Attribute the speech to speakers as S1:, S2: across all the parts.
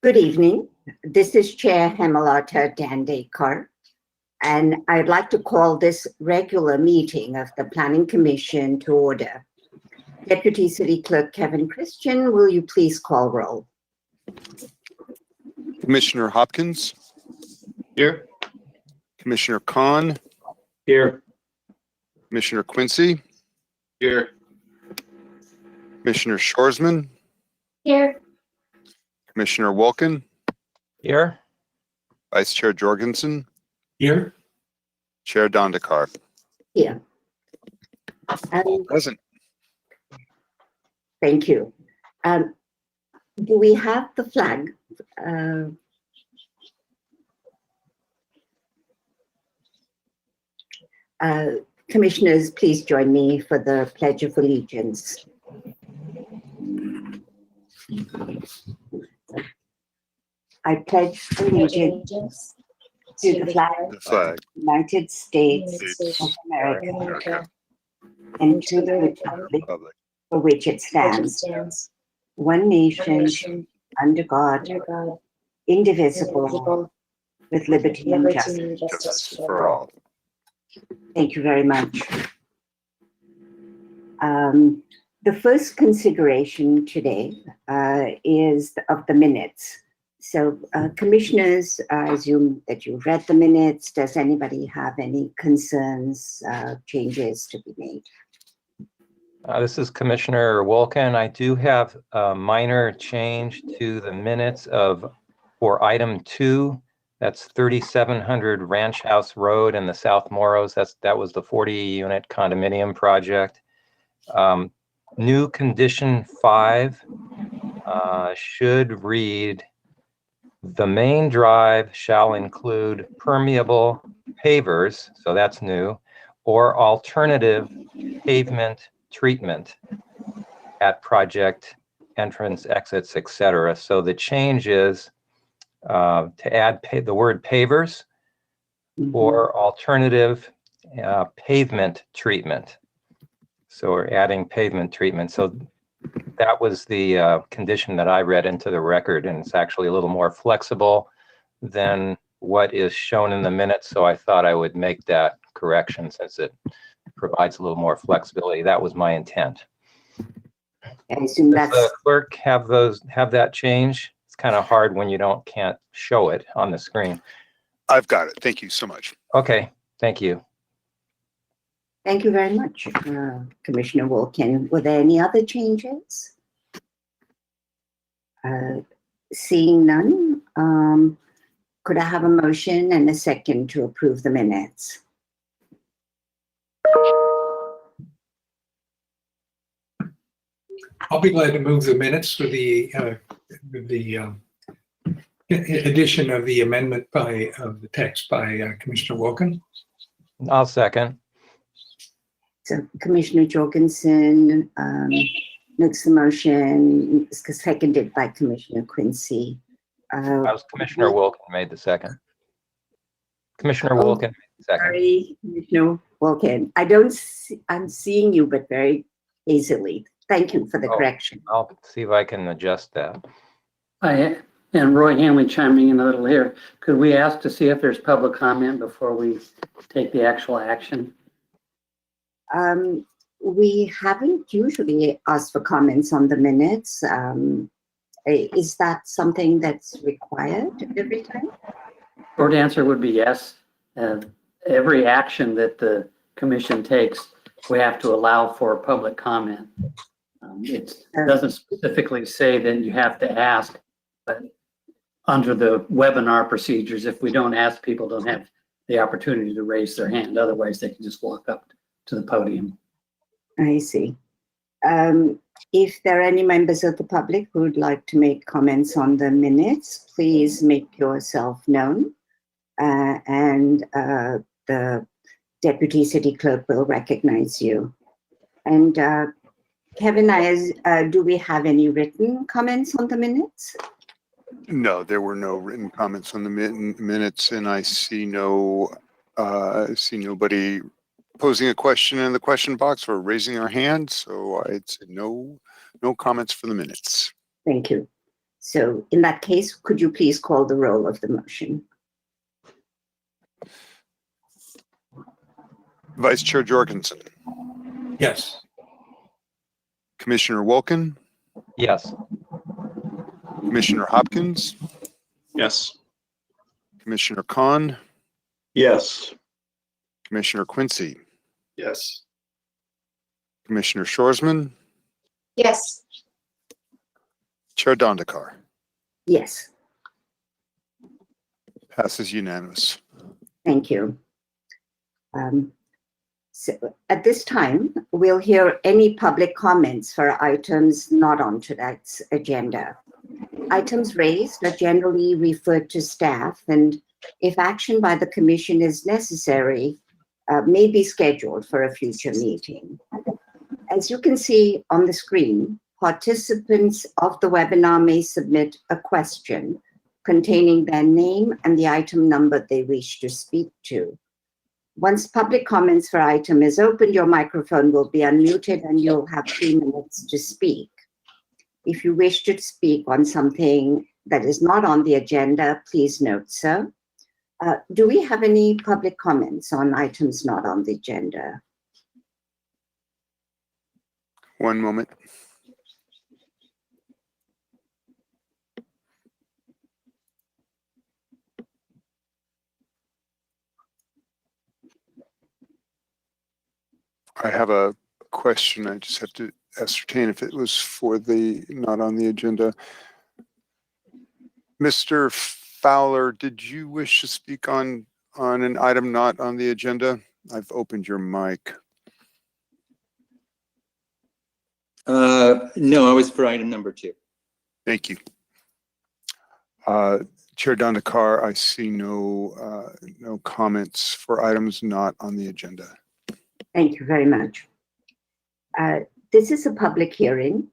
S1: Good evening. This is Chair Hemalata Dandekar, and I'd like to call this regular meeting of the Planning Commission to order. Deputy City Clerk Kevin Christian, will you please call roll?
S2: Commissioner Hopkins.
S3: Here.
S2: Commissioner Khan.
S3: Here.
S2: Commissioner Quincy.
S3: Here.
S2: Commissioner Shorsman.
S4: Here.
S2: Commissioner Wilkin.
S3: Here.
S2: Vice Chair Jorgensen.
S3: Here.
S2: Chair Dandekar.
S1: Here.
S2: Present.
S1: Thank you. Do we have the flag? Commissioners, please join me for the Pledge of Allegiance. I pledge allegiance to the flag
S2: The flag.
S1: of the United States of America and to the republic
S2: Republic.
S1: for which it stands, one nation, under God, indivisible, with liberty and justice.
S2: Justice for all.
S1: Thank you very much. The first consideration today is of the minutes. So commissioners, I assume that you've read the minutes. Does anybody have any concerns, changes to be made?
S5: This is Commissioner Wilkin. I do have a minor change to the minutes for item 2. That's 3700 Ranch House Road in the South Moros. That was the 40-unit condominium project. New condition 5 should read, the main drive shall include permeable pavers, so that's new, or alternative pavement treatment at project entrance, exits, etc. So the change is to add the word pavers or alternative pavement treatment. So we're adding pavement treatment. So that was the condition that I read into the record, and it's actually a little more flexible than what is shown in the minutes. So I thought I would make that correction since it provides a little more flexibility. That was my intent.
S1: I assume
S5: Does
S1: that's
S5: the clerk have that change? It's kind of hard when you can't show it on the screen.
S2: I've got it. Thank you so much.
S5: Okay, thank you.
S1: Thank you very much, Commissioner Wilkin. Were there any other changes? Seeing none, could I have a motion and a second to approve the minutes?
S6: I'll be glad to move the minutes for the addition of the amendment of the text by Commissioner Wilkin.
S5: I'll second.
S1: So Commissioner Jorgensen makes the motion, seconded by Commissioner Quincy.
S5: That was Commissioner Wilkin made the second. Commissioner Wilkin made the second.
S1: Sorry, Commissioner Wilkin. I'm seeing you, but very easily. Thank you for the correction.
S5: I'll see if I can adjust that.
S7: And Roy Hanley chiming in a little here. Could we ask to see if there's public comment before we take the actual action?
S1: We haven't usually asked for comments on the minutes. Is that something that's required every time?
S7: Short answer would be yes. Every action that the commission takes, we have to allow for public comment. It doesn't specifically say that you have to ask, but under the webinar procedures, if we don't ask, people don't have the opportunity to raise their hand. Otherwise, they can just walk up to the podium.
S1: I see. If there are any members of the public who would like to make comments on the minutes, please make yourself known, and the Deputy City Clerk will recognize you. And Kevin, do we have any written comments on the minutes?
S2: No, there were no written comments on the minutes, and I see nobody posing a question in the question box or raising our hand. So I'd say no comments for the minutes.
S1: Thank you. So in that case, could you please call the roll of the motion?
S2: Vice Chair Jorgensen,
S6: Yes.
S2: Commissioner Wilkin,
S5: Yes.
S2: Commissioner Hopkins,
S3: Yes.
S2: Commissioner Khan,
S3: Yes.
S2: Commissioner Quincy,
S3: Yes.
S2: Commissioner Shorsman,
S4: Yes.
S2: Chair Dandekar.
S1: Yes,
S2: Passes unanimous.
S1: thank you. So at this time, we'll hear any public comments for items not on tonight's agenda. Items raised are generally referred to staff, and if action by the commission is necessary, may be scheduled for a future meeting. As you can see on the screen, participants of the webinar may submit a question containing their name and the item number they wish to speak to. Once public comments for item is opened, your microphone will be unmuted and you'll have 3 minutes to speak. If you wish to speak on something that is not on the agenda, please note so. Do we have any public comments on items not on the agenda?
S2: One moment. I have a question. I just have to ascertain if it was for the not on the agenda. Mr. Fowler, did you wish to speak on an item not on the agenda? I've opened your mic.
S8: No, I was for item number 2.
S2: Thank you. Chair Dandekar, I see no comments for items not on the agenda.
S1: Thank you very much. This is a public hearing,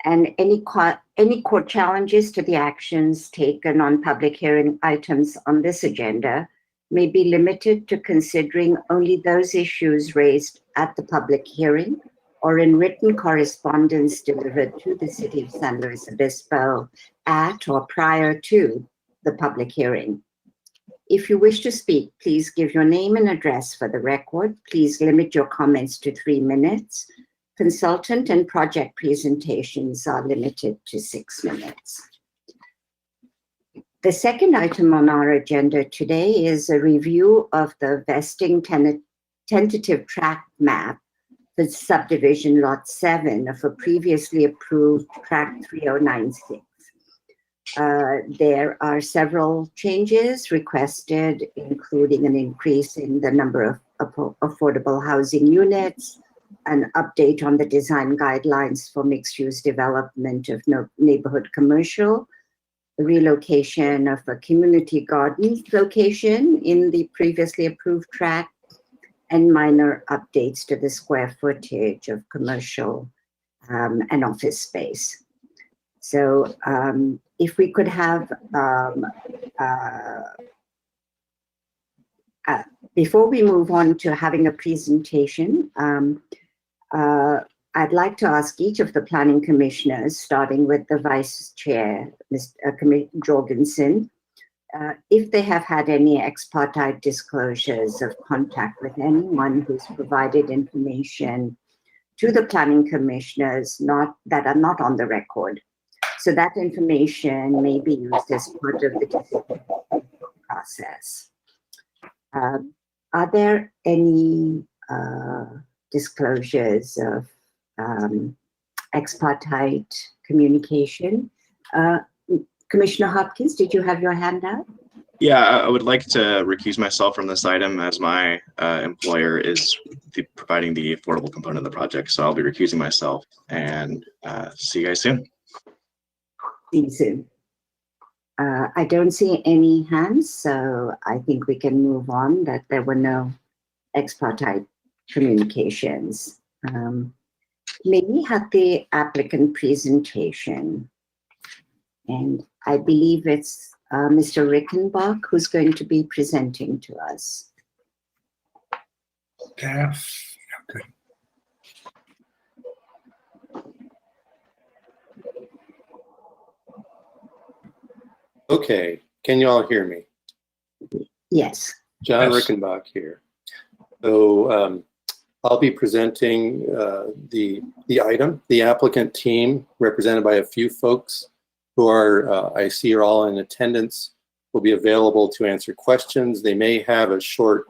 S1: and any court challenges to the actions taken on public hearing items on this agenda may be limited to considering only those issues raised at the public hearing or in written correspondence delivered to the City of San Luis Obispo at or prior to the public hearing. If you wish to speak, please give your name and address for the record. Please limit your comments to 3 minutes. Consultant and project presentations are limited to 6 minutes. The second item on our agenda today is a review of the vesting tentative tract map for subdivision lot 7 of a previously approved tract 3096. There are several changes requested, including an increase in the number of affordable housing units, an update on the design guidelines for mixed-use development of neighborhood commercial, the relocation of a community garden location in the previously approved tract, and minor updates to the square footage of commercial and office space. So if we could have, before we move on to having a presentation, I'd like to ask each of the planning commissioners, starting with the vice chair, Mr. Jorgensen, if they have had any ex parte disclosures of contact with anyone who's provided information to the planning commissioners that are not on the record. So that information may be used as part of the decision process. Are there any disclosures of ex parte communication? Commissioner Hopkins, did you have your hand up?
S9: Yeah, I would like to recuse myself from this item as my employer is providing the affordable component of the project. So I'll be recusing myself, and see you guys soon.
S1: See you soon. I don't see any hands, so I think we can move on, that there were no ex parte communications. May we have the applicant presentation? And I believe it's Mr. Rickenbach who's going to be presenting to us.
S6: Staff. Okay.
S4: Okay, can you all hear me?
S1: Yes.
S4: John
S6: Yes.
S4: Rickenbach here. So I'll be presenting the item. The applicant team, represented by a few folks who are, I see are all in attendance, will be available to answer questions. They may have a short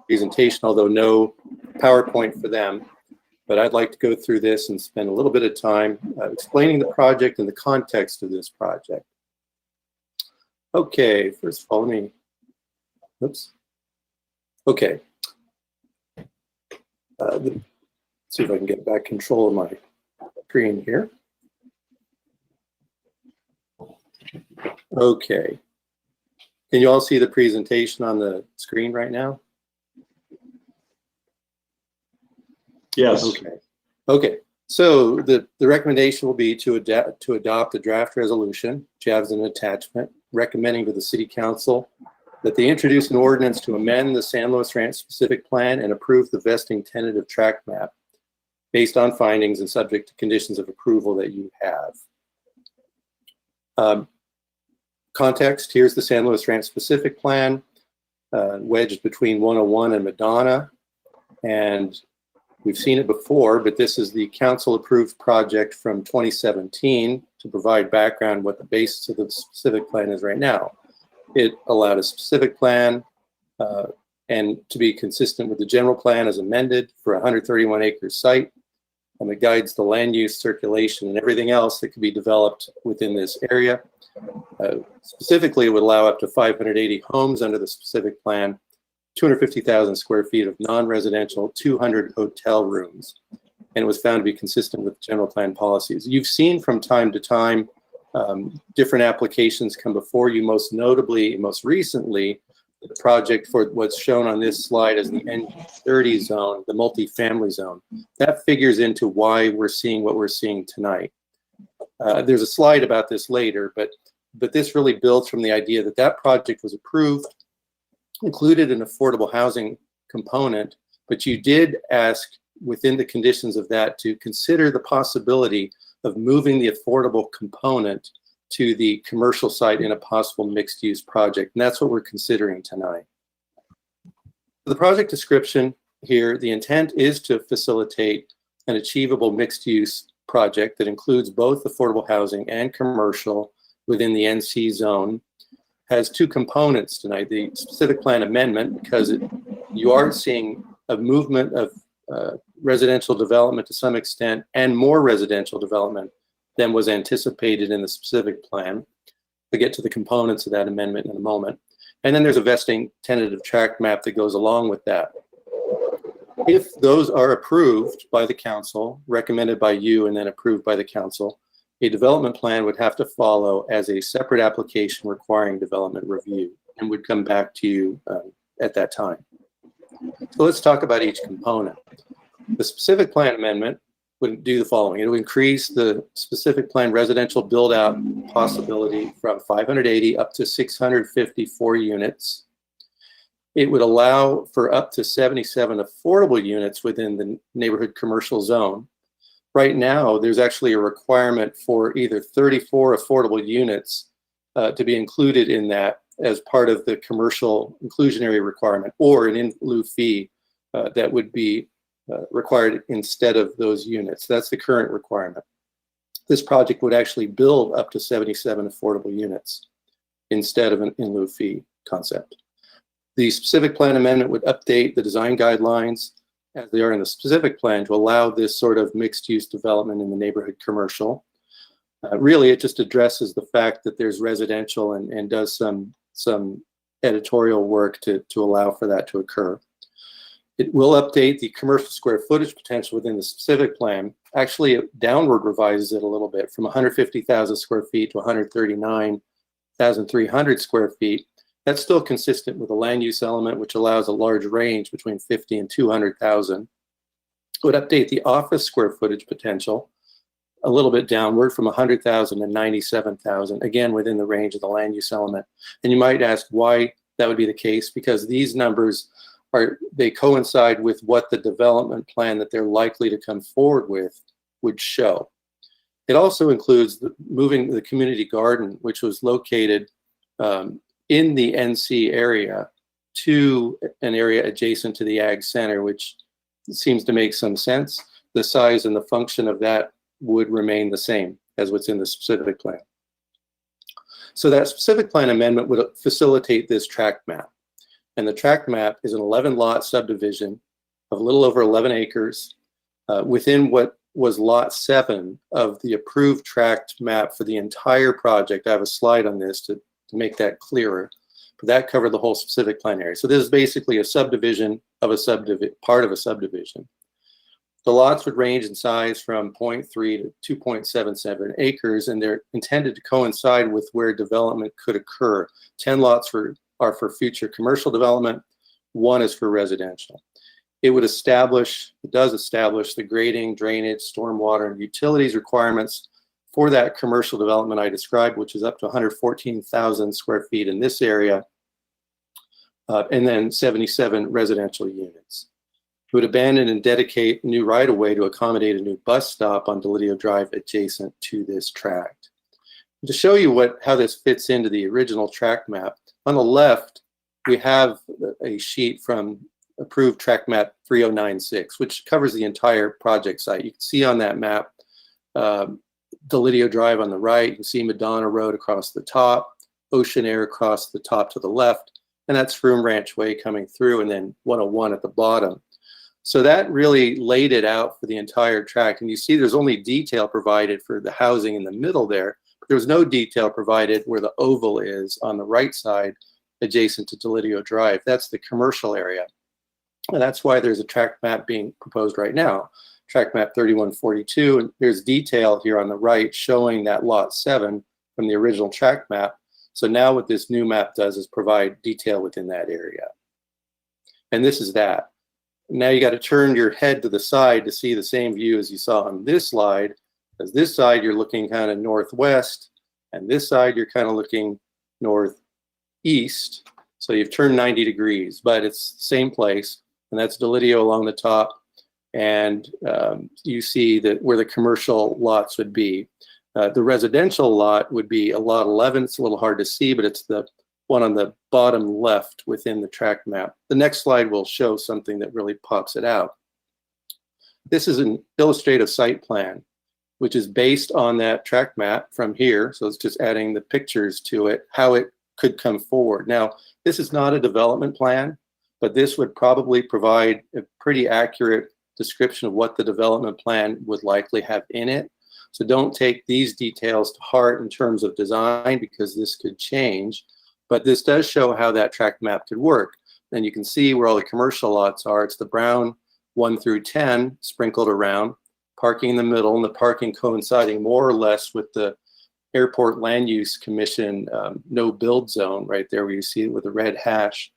S4: presentation, although no PowerPoint for them. But I'd like to go through this and spend a little bit of time explaining the project and the context of this project. Okay, first of all, let me, oops. Okay. Let's see if I can get back control of my screen here. Okay. Can you all see the presentation on the screen right now?
S3: Yes.
S4: Okay. Okay. So the recommendation will be to adopt a draft resolution, which has an attachment, recommending to the City Council that they introduce an ordinance to amend the San Luis Ranch specific plan and approve the vesting tentative tract map based on findings and subject to conditions of approval that you have. Context, here's the San Luis Ranch specific plan, wedged between 101 and Madonna. And we've seen it before, but this is the council approved project from 2017 to provide background what the basis of the specific plan is right now. It allowed a specific plan and to be consistent with the general plan as amended for a 131-acre site. And it guides the land use, circulation, and everything else that could be developed within this area. Specifically, it would allow up to 580 homes under the specific plan, 250,000 square feet of non-residential, 200 hotel rooms, and it was found to be consistent with general plan policies. You've seen from time to time different applications come before you, most notably, most recently, the project for what's shown on this slide as the NG30 zone, the multifamily zone. That figures into why we're seeing what we're seeing tonight. There's a slide about this later, but this really builds from the idea that that project was approved, included an affordable housing component, but you did ask within the conditions of that to consider the possibility of moving the affordable component to the commercial site in a possible mixed use project. And that's what we're considering tonight. The project description here, the intent is to facilitate an achievable mixed use project that includes both affordable housing and commercial within the NC zone. Has two components tonight, the specific plan amendment, because you are seeing a movement of residential development to some extent and more residential development than was anticipated in the specific plan. We'll get to the components of that amendment in a moment. And then there's a vesting tentative tract map that goes along with that. If those are approved by the council, recommended by you and then approved by the council, a development plan would have to follow as a separate application requiring development review and would come back to you at that time. So let's talk about each component. The specific plan amendment would do the following. It would increase the specific plan residential build out possibility from 580 up to 654 units. It would allow for up to 77 affordable units within the neighborhood commercial zone. Right now, there's actually a requirement for either 34 affordable units to be included in that as part of the commercial inclusionary requirement, or an in lieu fee that would be required instead of those units. That's the current requirement. This project would actually build up to 77 affordable units instead of an in lieu fee concept. The specific plan amendment would update the design guidelines as they are in the specific plan to allow this sort of mixed use development in the neighborhood commercial. Really, it just addresses the fact that there's residential and does some editorial work to allow for that to occur. It will update the commercial square footage potential within the specific plan. Actually, it downward revises it a little bit from 150,000 square feet to 139,300 square feet. That's still consistent with the land use element, which allows a large range between 50 and 200,000. It would update the office square footage potential a little bit downward from 100,000 to 97,000, again, within the range of the land use element. And you might ask why that would be the case, because these numbers they coincide with what the development plan that they're likely to come forward with would show. It also includes moving the community garden, which was located in the NC area to an area adjacent to the Ag Center, which seems to make some sense. The size and the function of that would remain the same as what's in the specific plan. So that specific plan amendment would facilitate this tract map. And the tract map is an 11-lot subdivision of a little over 11 acres within what was lot 7 of the approved tract map for the entire project. I have a slide on this to make that clearer, but that covered the whole specific plan area. So this is basically a subdivision of a part of a subdivision. The lots would range in size from 0.3 to 2.77 acres, and they're intended to coincide with where development could occur. 10 lots are for future commercial development, 1 is for residential. It does establish the grading, drainage, stormwater, and utilities requirements for that commercial development I described, which is up to 114,000 square feet in this area, and then 77 residential units. It would abandon and dedicate new right-of-way to accommodate a new bus stop on Delidio Drive adjacent to this tract. To show you how this fits into the original tract map, on the left, we have a sheet from approved tract map 3096, which covers the entire project site. You can see on that map, Delidio Drive on the right, you can see Madonna Road across the top, Ocean Air across the top to the left, and that's Froome Ranch Way coming through, and then 101 at the bottom. So that really laid it out for the entire tract. And you see there's only detail provided for the housing in the middle there, but there was no detail provided where the oval is on the right side adjacent to Delidio Drive. That's the commercial area. And that's why there's a tract map being proposed right now, tract map 3142. And there's detail here on the right showing that lot 7 from the original tract map. So now what this new map does is provide detail within that area. And this is that. Now you got to turn your head to the side to see the same view as you saw on this slide. Because this side you're looking kind of northwest, and this side you're kind of looking northeast. So you've turned 90 degrees, but it's the same place, and that's Delidio along the top. And you see that where the commercial lots would be. The residential lot would be a lot 11. It's a little hard to see, but it's the one on the bottom left within the tract map. The next slide will show something that really pops it out. This is an illustrative site plan, which is based on that tract map from here. So it's just adding the pictures to it, how it could come forward. Now, this is not a development plan, but this would probably provide a pretty accurate description of what the development plan would likely have in it. So don't take these details to heart in terms of design, because this could change. But this does show how that tract map could work. And you can see where all the commercial lots are. It's the brown 1 through 10 sprinkled around, parking in the middle, and the parking coinciding more or less with the Airport Land Use Commission no build zone right there where you see it with the red hash.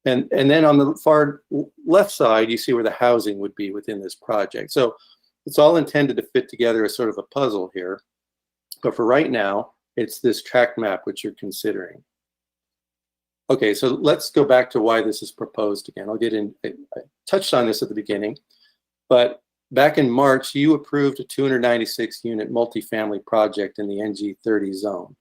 S4: And then on the far left side, you see where the housing would be within this project. So it's all intended to fit together as sort of a puzzle here. But for right now, it's this tract map which you're considering. Okay, so let's go back to why this is proposed again. I'll get in, I touched on this at the beginning, but back in March, you approved a 296 unit multifamily project in the NG30 zone.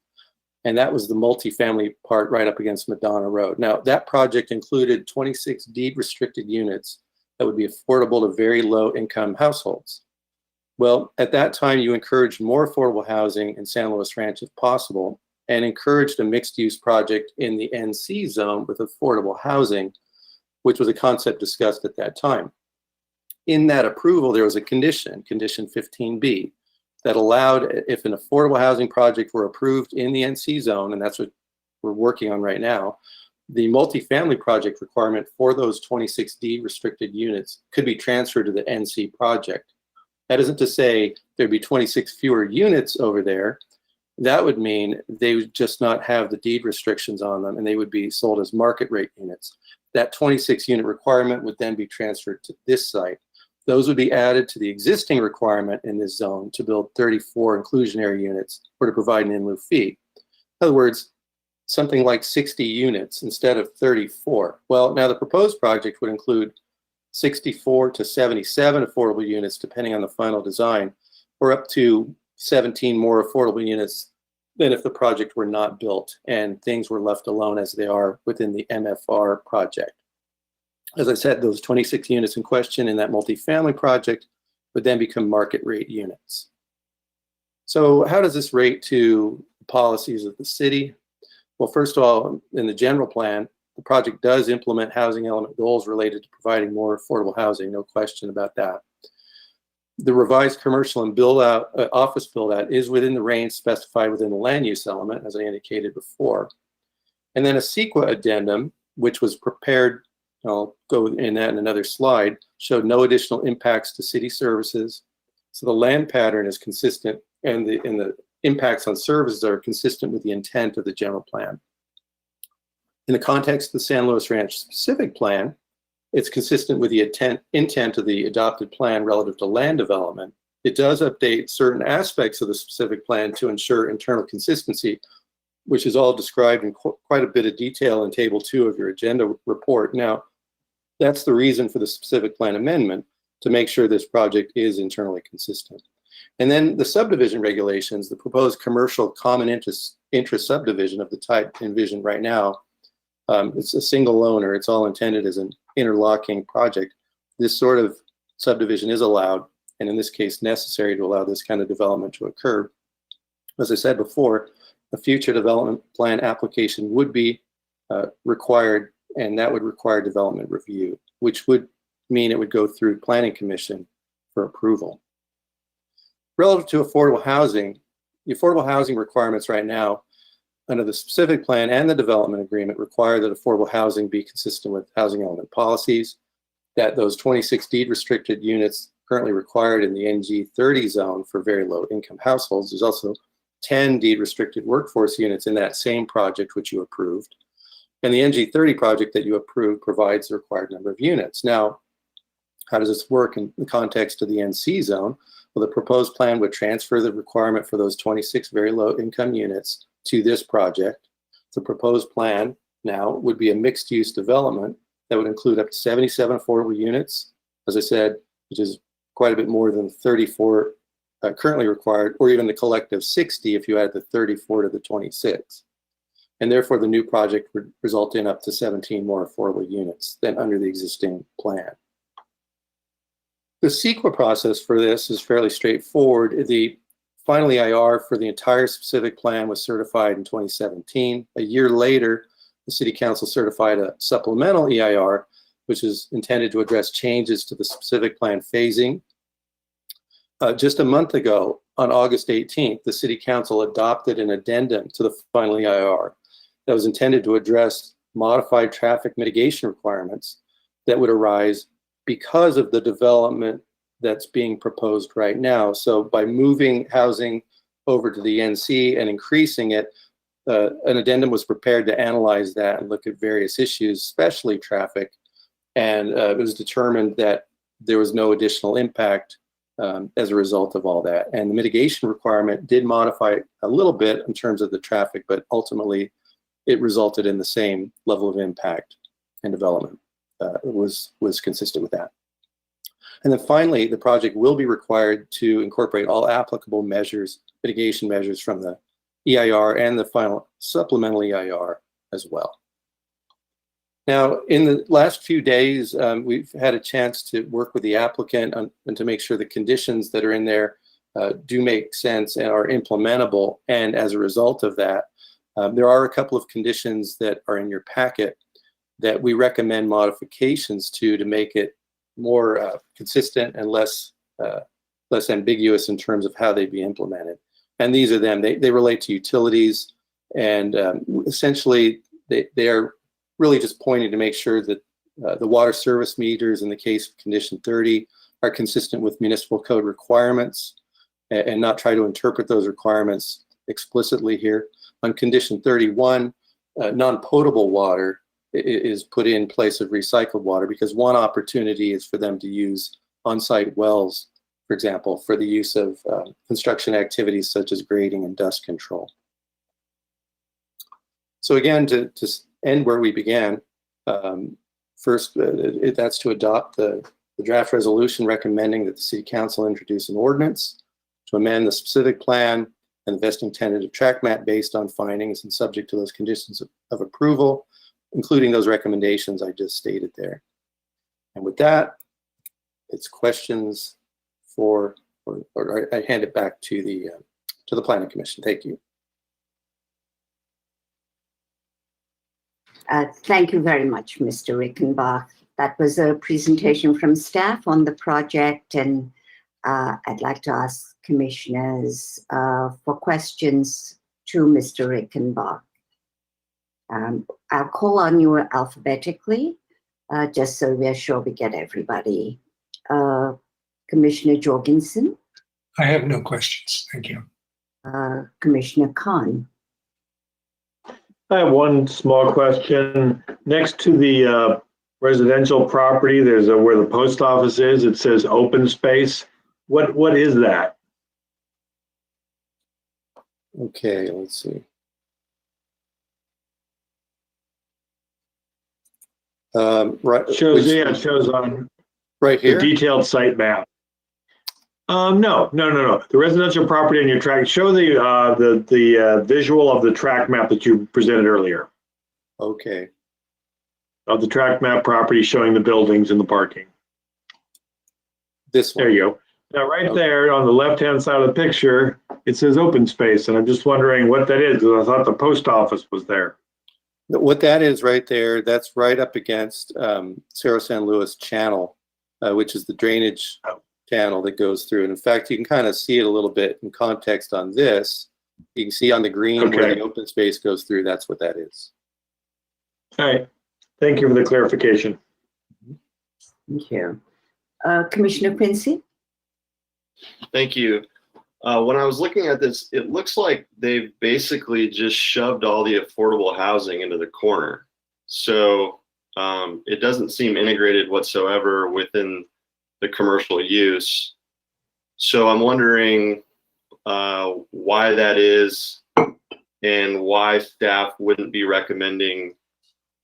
S4: And that was the multifamily part right up against Madonna Road. Now, that project included 26 deed restricted units that would be affordable to very low income households. Well, at that time, you encouraged more affordable housing in San Luis Ranch if possible, and encouraged a mixed-use project in the NC zone with affordable housing, which was a concept discussed at that time. In that approval, there was a condition, condition 15B, that allowed, if an affordable housing project were approved in the NC zone, and that's what we're working on right now, the multifamily project requirement for those 26D restricted units could be transferred to the NC project. That isn't to say there'd be 26 fewer units over there. That would mean they would just not have the deed restrictions on them, and they would be sold as market rate units. That 26 unit requirement would then be transferred to this site. Those would be added to the existing requirement in this zone to build 34 inclusionary units or to provide an in lieu fee. In other words, something like 60 units instead of 34. Well, now the proposed project would include 64 to 77 affordable units, depending on the final design, or up to 17 more affordable units than if the project were not built and things were left alone as they are within the MFR project. As I said, those 26 units in question in that multifamily project would then become market rate units. So how does this rate to the policies of the city? Well, first of all, in the general plan, the project does implement housing element goals related to providing more affordable housing, no question about that. The revised commercial and office build out is within the range specified within the land use element, as I indicated before. And then a CEQA addendum, which was prepared, I'll go in that in another slide, showed no additional impacts to city services. So the land pattern is consistent, and the impacts on services are consistent with the intent of the general plan. In the context of the San Luis Ranch specific plan, it's consistent with the intent of the adopted plan relative to land development. It does update certain aspects of the specific plan to ensure internal consistency, which is all described in quite a bit of detail in Table 2 of your agenda report. Now, that's the reason for the specific plan amendment, to make sure this project is internally consistent. And then the subdivision regulations, the proposed commercial common interest subdivision of the type envisioned right now, it's a single owner, it's all intended as an interlocking project. This sort of subdivision is allowed, and in this case necessary, to allow this kind of development to occur. As I said before, a future development plan application would be required, and that would require development review, which would mean it would go through Planning Commission for approval. Relative to affordable housing, the affordable housing requirements right now under the specific plan and the development agreement require that affordable housing be consistent with housing element policies, that those 26 deed restricted units currently required in the NG 30 zone for very low income households. There's also 10 deed restricted workforce units in that same project which you approved. And the NG 30 project that you approved provides the required number of units. Now, how does this work in the context of the NC zone? Well, the proposed plan would transfer the requirement for those 26 very low income units to this project. The proposed plan now would be a mixed use development that would include up to 77 affordable units, as I said, which is quite a bit more than 34 currently required, or even the collective 60 if you add the 34 to the 26. And therefore the new project would result in up to 17 more affordable units than under the existing plan. The CEQA process for this is fairly straightforward. The final EIR for the entire specific plan was certified in 2017. A year later, the City Council certified a supplemental EIR, which is intended to address changes to the specific plan phasing. Just a month ago, on August 18th, the City Council adopted an addendum to the final EIR that was intended to address modified traffic mitigation requirements that would arise because of the development that's being proposed right now. So by moving housing over to the NC and increasing it, an addendum was prepared to analyze that and look at various issues, especially traffic. And it was determined that there was no additional impact as a result of all that. And the mitigation requirement did modify a little bit in terms of the traffic, but ultimately it resulted in the same level of impact and development. It was consistent with that. And then finally, the project will be required to incorporate all applicable measures, mitigation measures from the EIR and the final supplemental EIR as well. Now, in the last few days, we've had a chance to work with the applicant and to make sure the conditions that are in there do make sense and are implementable. And as a result of that, there are a couple of conditions that are in your packet that we recommend modifications to make it more consistent and less ambiguous in terms of how they be implemented. And these are them. They relate to utilities, and essentially they are really just pointing to make sure that the water service meters in the case of condition 30 are consistent with municipal code requirements and not try to interpret those requirements explicitly here. On condition 31, non-potable water is put in place of recycled water because one opportunity is for them to use on-site wells, for example, for the use of construction activities such as grading and dust control. So again, to end where we began, first, that's to adopt the draft resolution recommending that the City Council introduce an ordinance to amend the specific plan and vesting tentative track map based on findings and subject to those conditions of approval, including those recommendations I just stated there. And with that, it's questions or I hand it back to the Planning Commission. Thank you.
S1: Thank you very much, Mr. Rickenbach. That was a presentation from staff on the project, and I'd like to ask commissioners for questions to Mr. Rickenbach. I'll call on you alphabetically, just so we're sure we get everybody. Commissioner Jorgensen.
S6: I have no questions. Thank you.
S1: Commissioner Khan.
S3: I have one small question. Next to the residential property, there's where the post office is. It says open space. What is that?
S4: Okay, let's see. Right.
S3: It shows on
S4: right here.
S3: the detailed site map. No. The residential property on your track. Show the visual of the track map that you presented earlier.
S4: Okay.
S3: Of the track map property showing the buildings and the parking.
S4: This one.
S3: There you go. Now, right there on the left-hand side of the picture, it says open space, and I'm just wondering what that is, because I thought the post office was there.
S4: What that is right there, that's right up against Cerro San Luis Channel, which is the drainage channel that goes through. And in fact, you can kind of see it a little bit in context on this. You can see on the green where the open space goes through, that's what that is.
S3: All right. Thank you for the clarification.
S1: Thank you. Commissioner Quincy?
S8: Thank you. When I was looking at this, it looks like they've basically just shoved all the affordable housing into the corner. So it doesn't seem integrated whatsoever within the commercial use. So I'm wondering why that is and why staff wouldn't be recommending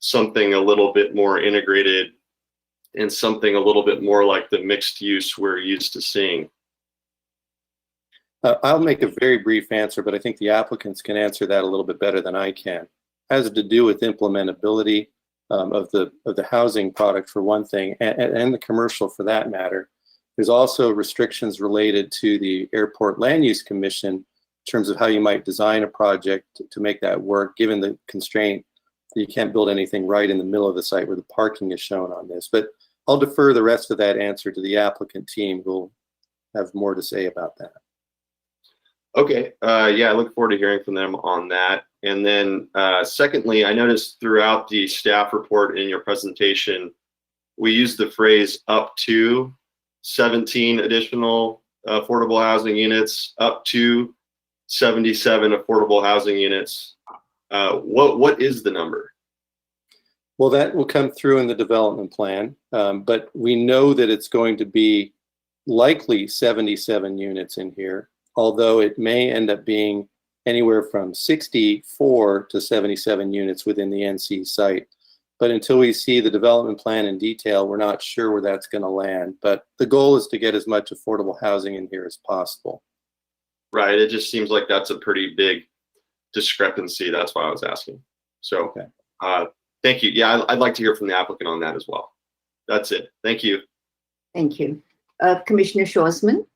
S8: something a little bit more integrated and something a little bit more like the mixed use we're used to seeing.
S4: I'll make a very brief answer, but I think the applicants can answer that a little bit better than I can. It has to do with implementability of the housing product for one thing, and the commercial for that matter. There's also restrictions related to the Airport Land Use Commission in terms of how you might design a project to make that work, given the constraint that you can't build anything right in the middle of the site where the parking is shown on this. But I'll defer the rest of that answer to the applicant team, who will have more to say about that.
S8: Okay, yeah, I look forward to hearing from them on that. And then secondly, I noticed throughout the staff report in your presentation, we use the phrase up to 17 additional affordable housing units, up to 77 affordable housing units. What is the number?
S4: Well, that will come through in the development plan, but we know that it's going to be likely 77 units in here, although it may end up being anywhere from 64 to 77 units within the NC site. But until we see the development plan in detail, we're not sure where that's going to land. But the goal is to get as much affordable housing in here as possible.
S8: Right, it just seems like that's a pretty big discrepancy. That's why I was asking. So okay. Thank you. Yeah, I'd like to hear from the applicant on that as well. That's it. Thank you.
S1: Thank you. Commissioner Schwarzman?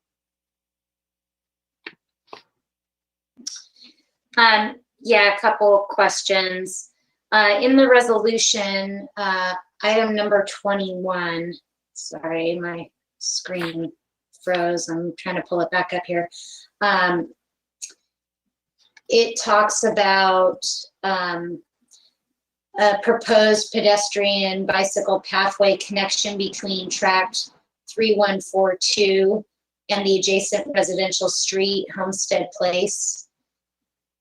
S10: Yeah, a couple questions. In the resolution, item number 21, sorry, my screen froze. I'm trying to pull it back up here. It talks about a proposed pedestrian bicycle pathway connection between tract 3142 and the adjacent residential street, Homestead Place.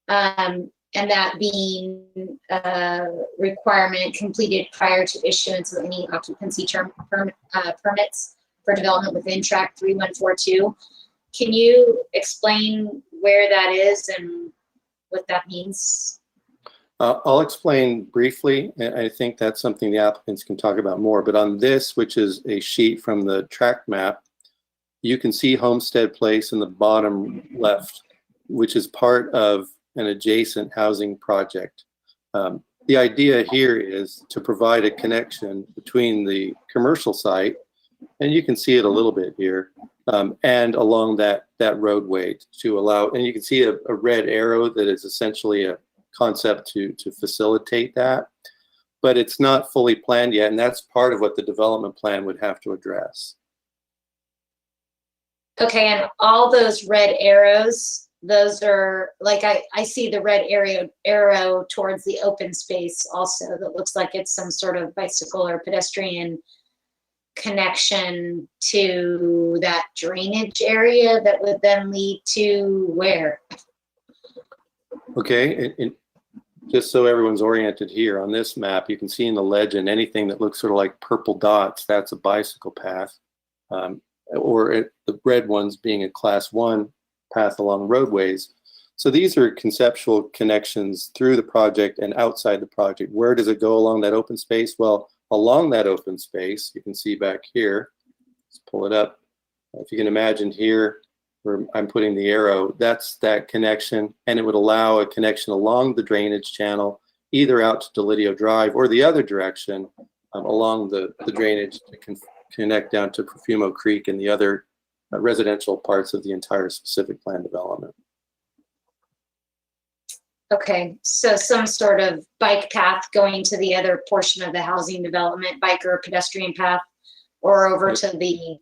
S10: And that being a requirement completed prior to issuance of any occupancy permits for development within tract 3142. Can you explain where that is and what that means?
S4: I'll explain briefly. I think that's something the applicants can talk about more. But on this, which is a sheet from the tract map, you can see Homestead Place in the bottom left which is part of an adjacent housing project. The idea here is to provide a connection between the commercial site, and you can see it a little bit here, and along that roadway to allow, and you can see a red arrow that is essentially a concept to facilitate that, but it's not fully planned yet, and that's part of what the development plan would have to address.
S10: Okay, and all those red arrows, those are, like, I see the red arrow towards the open space also that looks like it's some sort of bicycle or pedestrian connection to that drainage area that would then lead to where?
S4: Okay, and just so everyone's oriented here on this map, you can see in the legend anything that looks sort of like purple dots, that's a bicycle path, or the red ones being a class 1 path along roadways. So these are conceptual connections through the project and outside the project. Where does it go along that open space? Well, along that open space, you can see back here, let's pull it up. If you can imagine here, where I'm putting the arrow, that's that connection, and it would allow a connection along the drainage channel, either out to Delidio Drive or the other direction along the drainage to connect down to Profumo Creek and the other residential parts of the entire specific plan development.
S10: Okay, so some sort of bike path going to the other portion of the housing development, bike or pedestrian path, or over to the,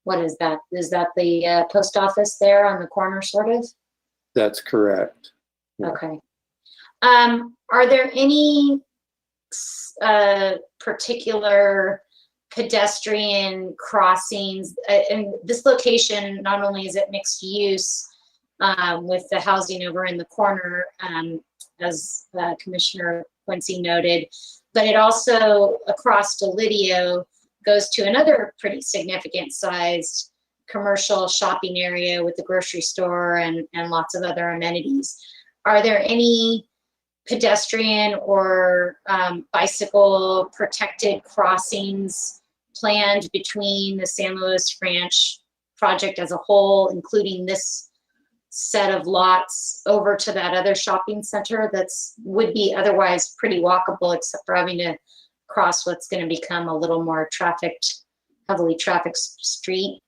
S10: what is that? Is that the post office there on the corner, sort of?
S4: That's correct. Yeah.
S10: Okay. Are there any particular pedestrian crossings? And this location, not only is it mixed use with the housing over in the corner, as Commissioner Quincy noted, but it also, across Delidio, goes to another pretty significant sized commercial shopping area with the grocery store and lots of other amenities. Are there any pedestrian or bicycle protected crossings planned between the San Luis Ranch project as a whole, including this set of lots, over to that other shopping center would be otherwise pretty walkable, except for having to cross what's going to become a little more heavily trafficked street?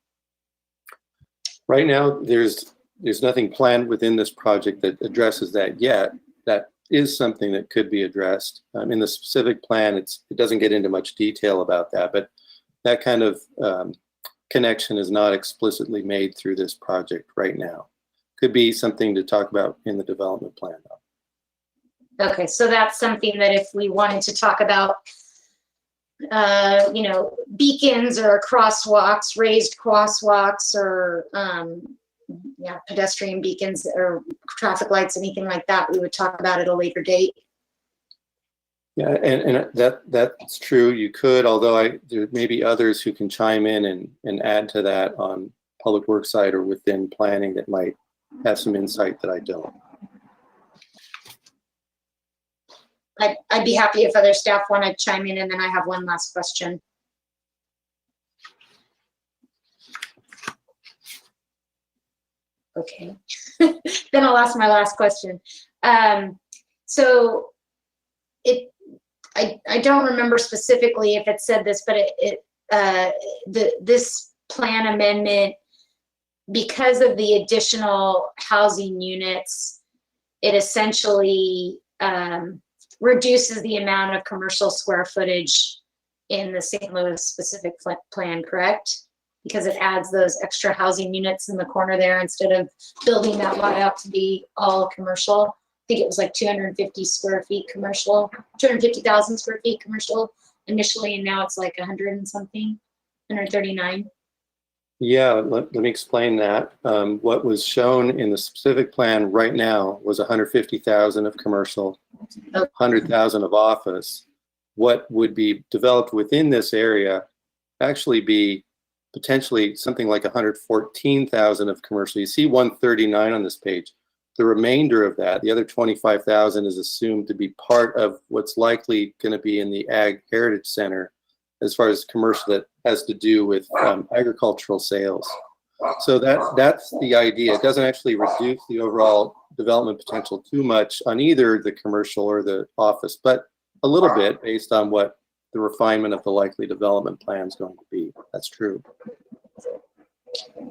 S4: Right now, there's nothing planned within this project that addresses that yet. That is something that could be addressed. In the specific plan, it doesn't get into much detail about that, but that kind of connection is not explicitly made through this project right now. Could be something to talk about in the development plan, though.
S10: Okay, so that's something that if we wanted to talk about, beacons or crosswalks, raised crosswalks, or pedestrian beacons or traffic lights, anything like that, we would talk about at a later date.
S4: Yeah, and that's true. You could, although there may be others who can chime in and add to that on public works side or within planning that might have some insight that I don't.
S10: I'd be happy if other staff want to chime in, and then I have one last question. Okay, then I'll ask my last question. So I don't remember specifically if it said this, but this plan amendment, because of the additional housing units, it essentially reduces the amount of commercial square footage in the St. Louis specific plan, correct? Because it adds those extra housing units in the corner there instead of building that lot out to be all commercial. I think it was like 250 square feet commercial, 250,000 square feet commercial initially, and now it's like 100 and something, 139.
S4: Yeah, let me explain that. What was shown in the specific plan right now was 150,000 of commercial, 100,000 of office. What would be developed within this area actually be potentially something like 114,000 of commercial. You see 139 on this page. The remainder of that, the other 25,000, is assumed to be part of what's likely going to be in the Ag Heritage Center as far as commercial that has to do with agricultural sales. So that's the idea. It doesn't actually reduce the overall development potential too much on either the commercial or the office, but a little bit based on what the refinement of the likely development plan is going to be. That's true.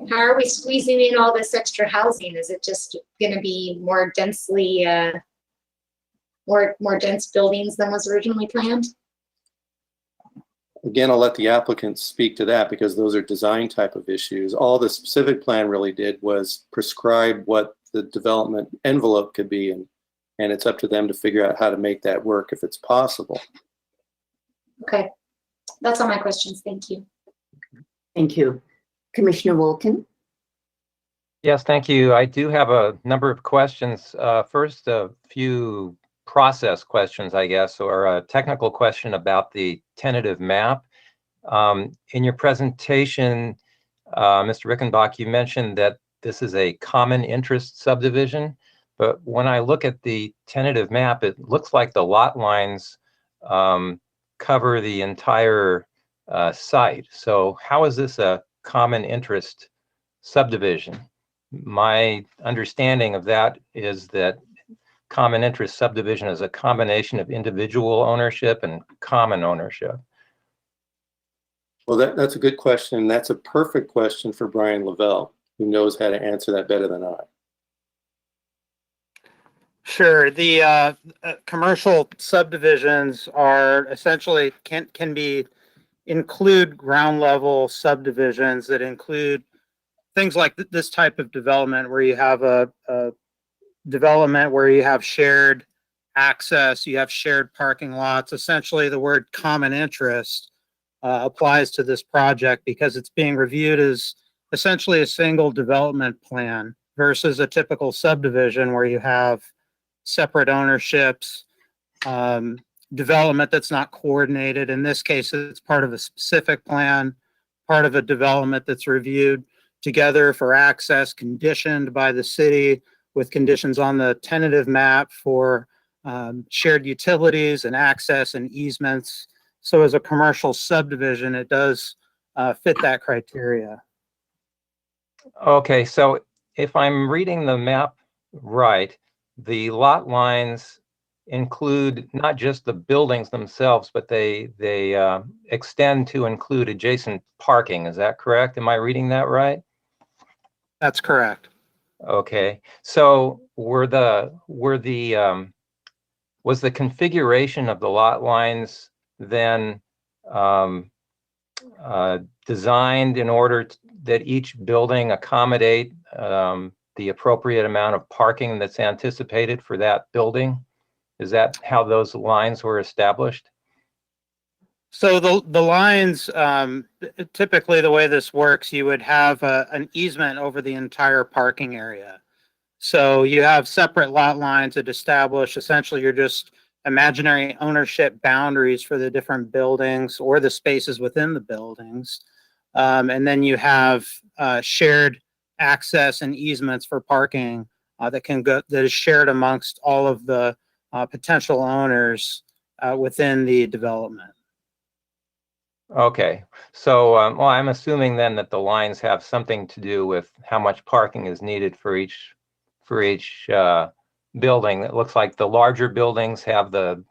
S10: How are we squeezing in all this extra housing? Is it just going to be more densely, more dense buildings than was originally planned?
S4: Again, I'll let the applicant speak to that because those are design type of issues. All the specific plan really did was prescribe what the development envelope could be, and it's up to them to figure out how to make that work if it's possible.
S10: Okay, that's all my questions. Thank you.
S1: Thank you. Commissioner Wolkin?
S5: Yes, thank you. I do have a number of questions. First, a few process questions, I guess, or a technical question about the tentative map. In your presentation, Mr. Rickenbach, you mentioned that this is a common interest subdivision, but when I look at the tentative map, it looks like the lot lines cover the entire site. So how is this a common interest subdivision? My understanding of that is that common interest subdivision is a combination of individual ownership and common ownership.
S4: Well, that's a good question. That's a perfect question for Brian Lavelle, who knows how to answer that better than I.
S11: Sure. The commercial subdivisions are essentially can be include ground level subdivisions that include things like this type of development where you have a development where you have shared access, you have shared parking lots. Essentially, the word common interest applies to this project because it's being reviewed as essentially a single development plan versus a typical subdivision where you have separate ownerships, development that's not coordinated. In this case, it's part of a specific plan, part of a development that's reviewed together for access, conditioned by the city with conditions on the tentative map for shared utilities and access and easements. So as a commercial subdivision, it does fit that criteria.
S5: Okay, so if I'm reading the map right, the lot lines include not just the buildings themselves, but they extend to include adjacent parking. Is that correct? Am I reading that right?
S11: That's correct.
S5: Okay, so was the configuration of the lot lines then designed in order that each building accommodate the appropriate amount of parking that's anticipated for that building? Is that how those lines were established?
S11: So the lines, typically the way this works, you would have an easement over the entire parking area. So you have separate lot lines that establish essentially you're just imaginary ownership boundaries for the different buildings or the spaces within the buildings. And then you have shared access and easements for parking that is shared amongst all of the potential owners within the development.
S5: Okay, so well, I'm assuming then that the lines have something to do with how much parking is needed for each building. It looks like the larger buildings have the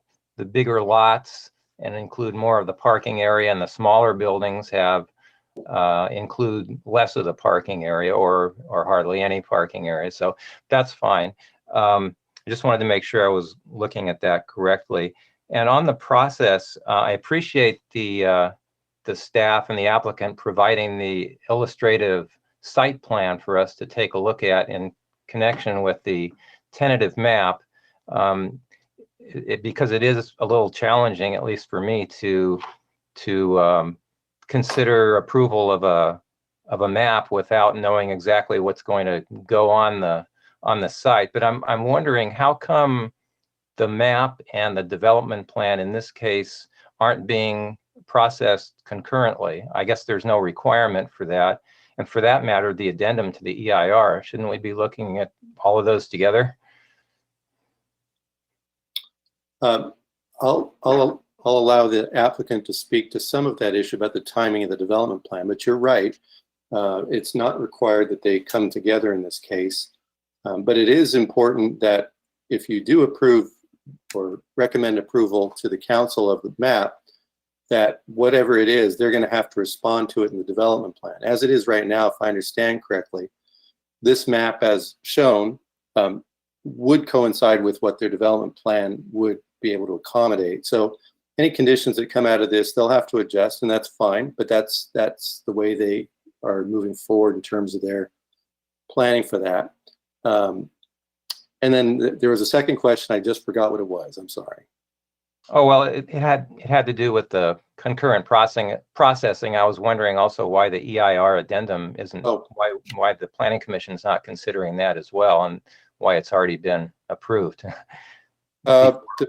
S5: bigger lots and include more of the parking area, and the smaller buildings have include less of the parking area or hardly any parking area. So that's fine. I just wanted to make sure I was looking at that correctly. And on the process, I appreciate the staff and the applicant providing the illustrative site plan for us to take a look at in connection with the tentative map, because it is a little challenging, at least for me, to consider approval of a map without knowing exactly what's going to go on the site. But I'm wondering, how come the map and the development plan in this case aren't being processed concurrently? I guess there's no requirement for that. And for that matter, the addendum to the EIR, shouldn't we be looking at all of those together?
S4: I'll allow the applicant to speak to some of that issue about the timing of the development plan, but you're right. It's not required that they come together in this case, but it is important that if you do approve or recommend approval to the council of the map, that whatever it is, they're going to have to respond to it in the development plan. As it is right now, if I understand correctly, this map as shown would coincide with what their development plan would be able to accommodate. So any conditions that come out of this, they'll have to adjust, and that's fine, but that's the way they are moving forward in terms of their planning for that. And then there was a second question. I just forgot what it was. I'm sorry.
S5: Oh, well, it had to do with the concurrent processing. I was wondering also why the EIR addendum isn't, why the Planning Commission is not considering that as well, and why it's already been approved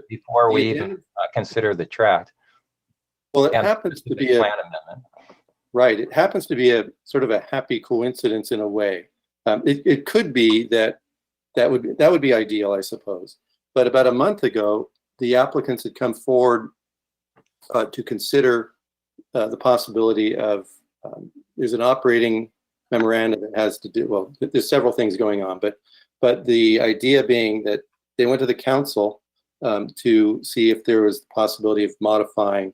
S5: before we even consider the tract.
S4: Well, it happens to be
S5: plan amendment.
S4: Right. It happens to be a sort of a happy coincidence in a way. It could be that would be ideal, I suppose. But about a month ago, the applicants had come forward to consider the possibility of there's an operating memorandum that has to do, well, there's several things going on, but the idea being that they went to the council to see if there was the possibility of modifying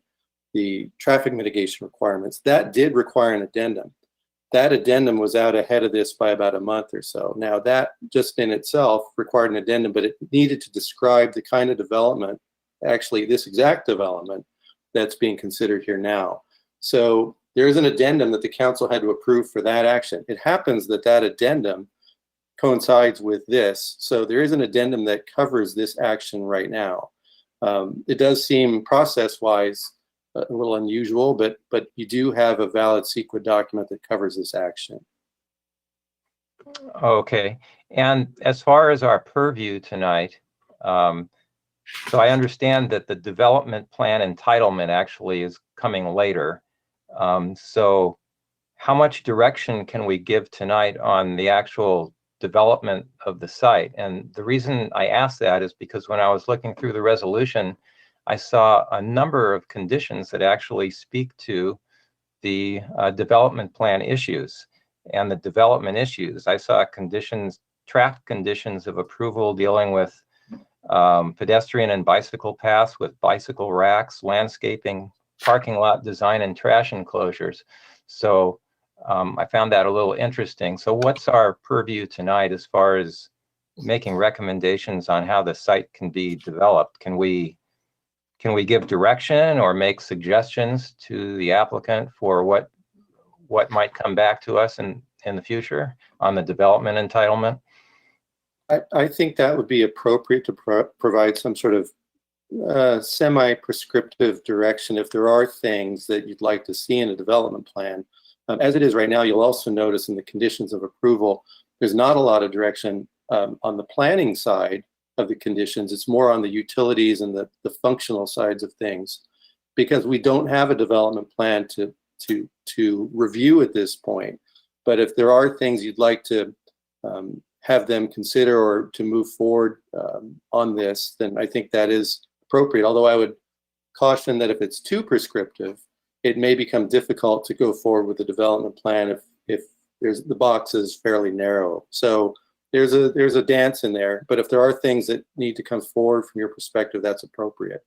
S4: the traffic mitigation requirements. That did require an addendum. That addendum was out ahead of this by about a month or so. Now that just in itself required an addendum, but it needed to describe the kind of development, actually this exact development that's being considered here now. So there is an addendum that the council had to approve for that action. It happens that that addendum coincides with this. So there is an addendum that covers this action right now. It does seem process-wise a little unusual, but you do have a valid CEQA document that covers this action.
S5: Okay, and as far as our purview tonight, so I understand that the development plan entitlement actually is coming later. So how much direction can we give tonight on the actual development of the site? And the reason I ask that is because when I was looking through the resolution, I saw a number of conditions that actually speak to the development plan issues and the development issues. I saw conditions, track conditions of approval dealing with pedestrian and bicycle paths with bicycle racks, landscaping, parking lot design, and trash enclosures. So I found that a little interesting. So what's our purview tonight as far as making recommendations on how the site can be developed? Can we give direction or make suggestions to the applicant for what might come back to us in the future on the development entitlement?
S4: I think that would be appropriate to provide some sort of semi-prescriptive direction if there are things that you'd like to see in a development plan. As it is right now, you'll also notice in the conditions of approval, there's not a lot of direction on the planning side of the conditions. It's more on the utilities and the functional sides of things, because we don't have a development plan to review at this point. But if there are things you'd like to have them consider or to move forward on this, then I think that is appropriate. Although I would caution that if it's too prescriptive, it may become difficult to go forward with the development plan if the box is fairly narrow. So there's a dance in there, but if there are things that need to come forward from your perspective, that's appropriate.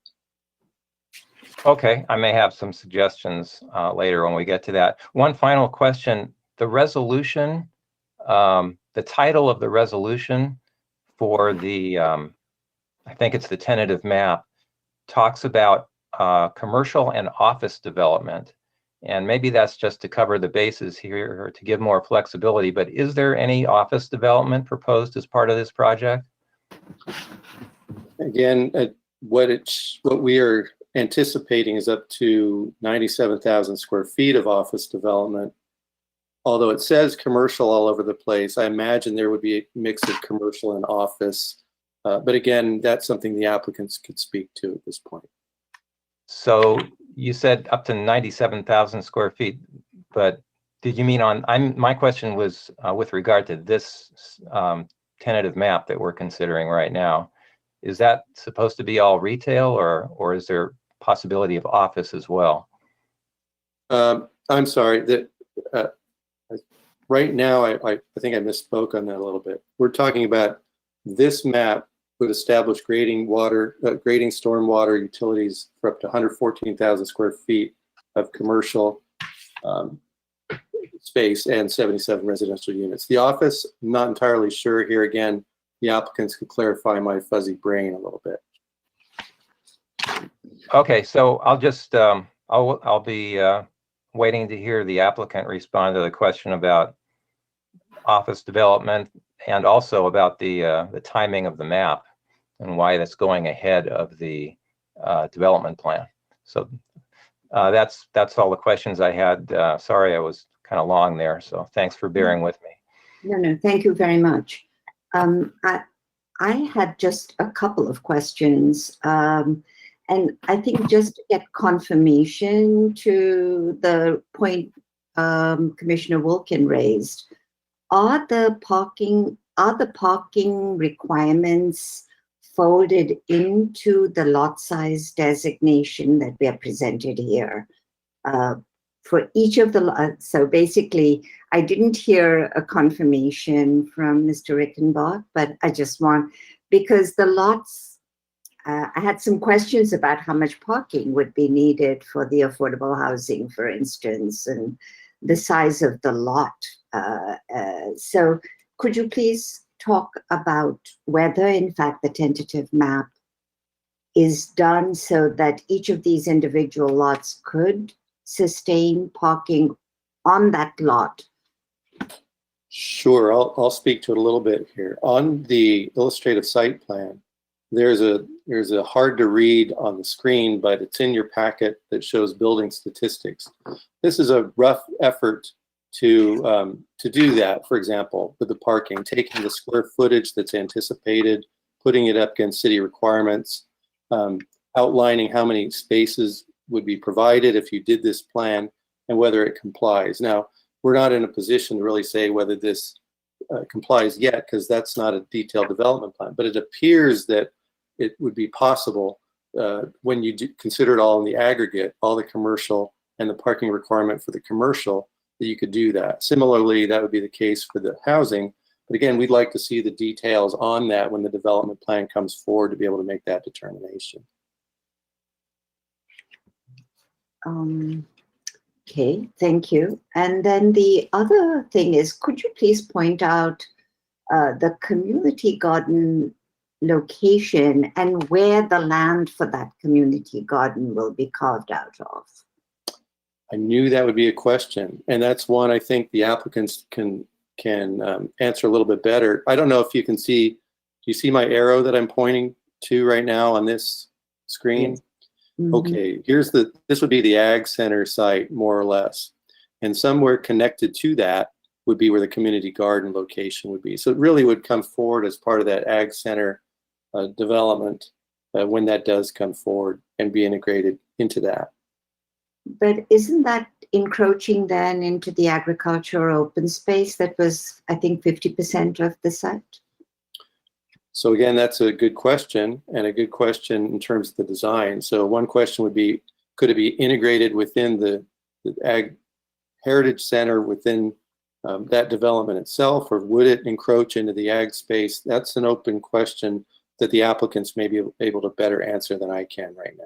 S5: Okay, I may have some suggestions later when we get to that. One final question: the resolution, the title of the resolution for the, I think it's the tentative map, talks about commercial and office development. And maybe that's just to cover the bases here or to give more flexibility, but is there any office development proposed as part of this project?
S4: Again, what we are anticipating is up to 97,000 square feet of office development. Although it says commercial all over the place, I imagine there would be a mix of commercial and office. But again, that's something the applicants could speak to at this point.
S5: So you said up to 97,000 square feet, but did you mean on, my question was with regard to this tentative map that we're considering right now. Is that supposed to be all retail or is there possibility of office as well?
S4: I'm sorry, that Right now, I think I misspoke on that a little bit. We're talking about this map would establish grading stormwater utilities for up to 114,000 square feet of commercial space and 77 residential units. The office, I'm not entirely sure here. Again, the applicants could clarify my fuzzy brain a little bit.
S5: Okay, so I'll just, I'll be waiting to hear the applicant respond to the question about office development and also about the timing of the map and why that's going ahead of the development plan. So that's all the questions I had. Sorry, I was kind of long there, so thanks for bearing with me.
S1: No, thank you very much. I had just a couple of questions. And I think just to get confirmation to the point Commissioner Wilkin raised, are the parking requirements folded into the lot size designation that we are presented here? For each of the, so basically, I didn't hear a confirmation from Mr. Rickenbach, but I just want, because the lots, I had some questions about how much parking would be needed for the affordable housing, for instance, and the size of the lot. So could you please talk about whether, in fact, the tentative map is done so that each of these individual lots could sustain parking on that lot?
S4: Sure, I'll speak to it a little bit here. On the illustrative site plan, there's a hard to read on the screen, but it's in your packet that shows building statistics. This is a rough effort to do that, for example, with the parking, taking the square footage that's anticipated, putting it up against city requirements, outlining how many spaces would be provided if you did this plan and whether it complies. Now, we're not in a position to really say whether this complies yet, because that's not a detailed development plan, but it appears that it would be possible when you consider it all in the aggregate, all the commercial and the parking requirement for the commercial, that you could do that. Similarly, that would be the case for the housing. But again, we'd like to see the details on that when the development plan comes forward to be able to make that determination.
S1: Okay, thank you. And then the other thing is, could you please point out the community garden location and where the land for that community garden will be carved out of?
S4: I knew that would be a question, and that's one I think the applicants can answer a little bit better. I don't know if you can see, do you see my arrow that I'm pointing to right now on this screen? Yes. Mm-hmm. Okay, this would be the Ag Center site, more or less. And somewhere connected to that would be where the community garden location would be. So it really would come forward as part of that Ag Center development when that does come forward and be integrated into that.
S1: But isn't that encroaching then into the agricultural open space that was, I think, 50% of the site?
S4: So again, that's a good question, and a good question in terms of the design. So one question would be, could it be integrated within the Ag Heritage Center within that development itself, or would it encroach into the ag space? That's an open question that the applicants may be able to better answer than I can right now.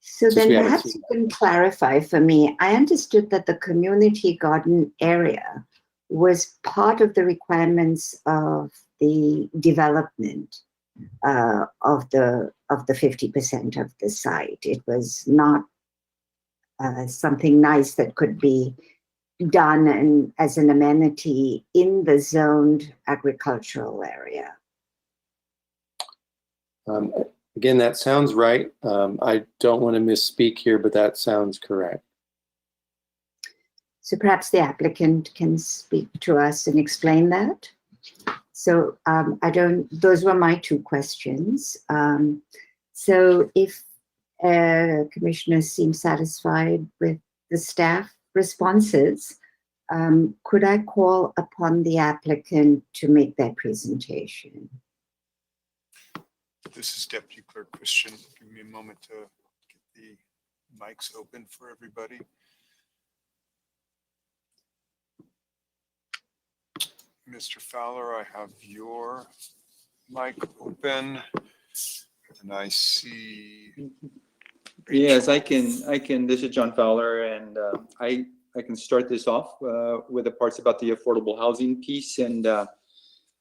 S1: So then perhaps you can clarify for me. I understood that the community garden area was part of the requirements of the development of the 50% of the site. It was not something nice that could be done and as an amenity in the zoned agricultural area.
S4: Again, that sounds right. I don't want to misspeak here, but that sounds correct.
S1: So perhaps the applicant can speak to us and explain that. So those were my two questions. So if commissioners seem satisfied with the staff responses, could I call upon the applicant to make their presentation?
S2: This is Deputy Clerk Christian. Give me a moment to get the mics open for everybody. Mr. Fowler, I have your mic open, and I see.
S12: Yes, I can. This is John Fowler, and I can start this off with the parts about the affordable housing piece, and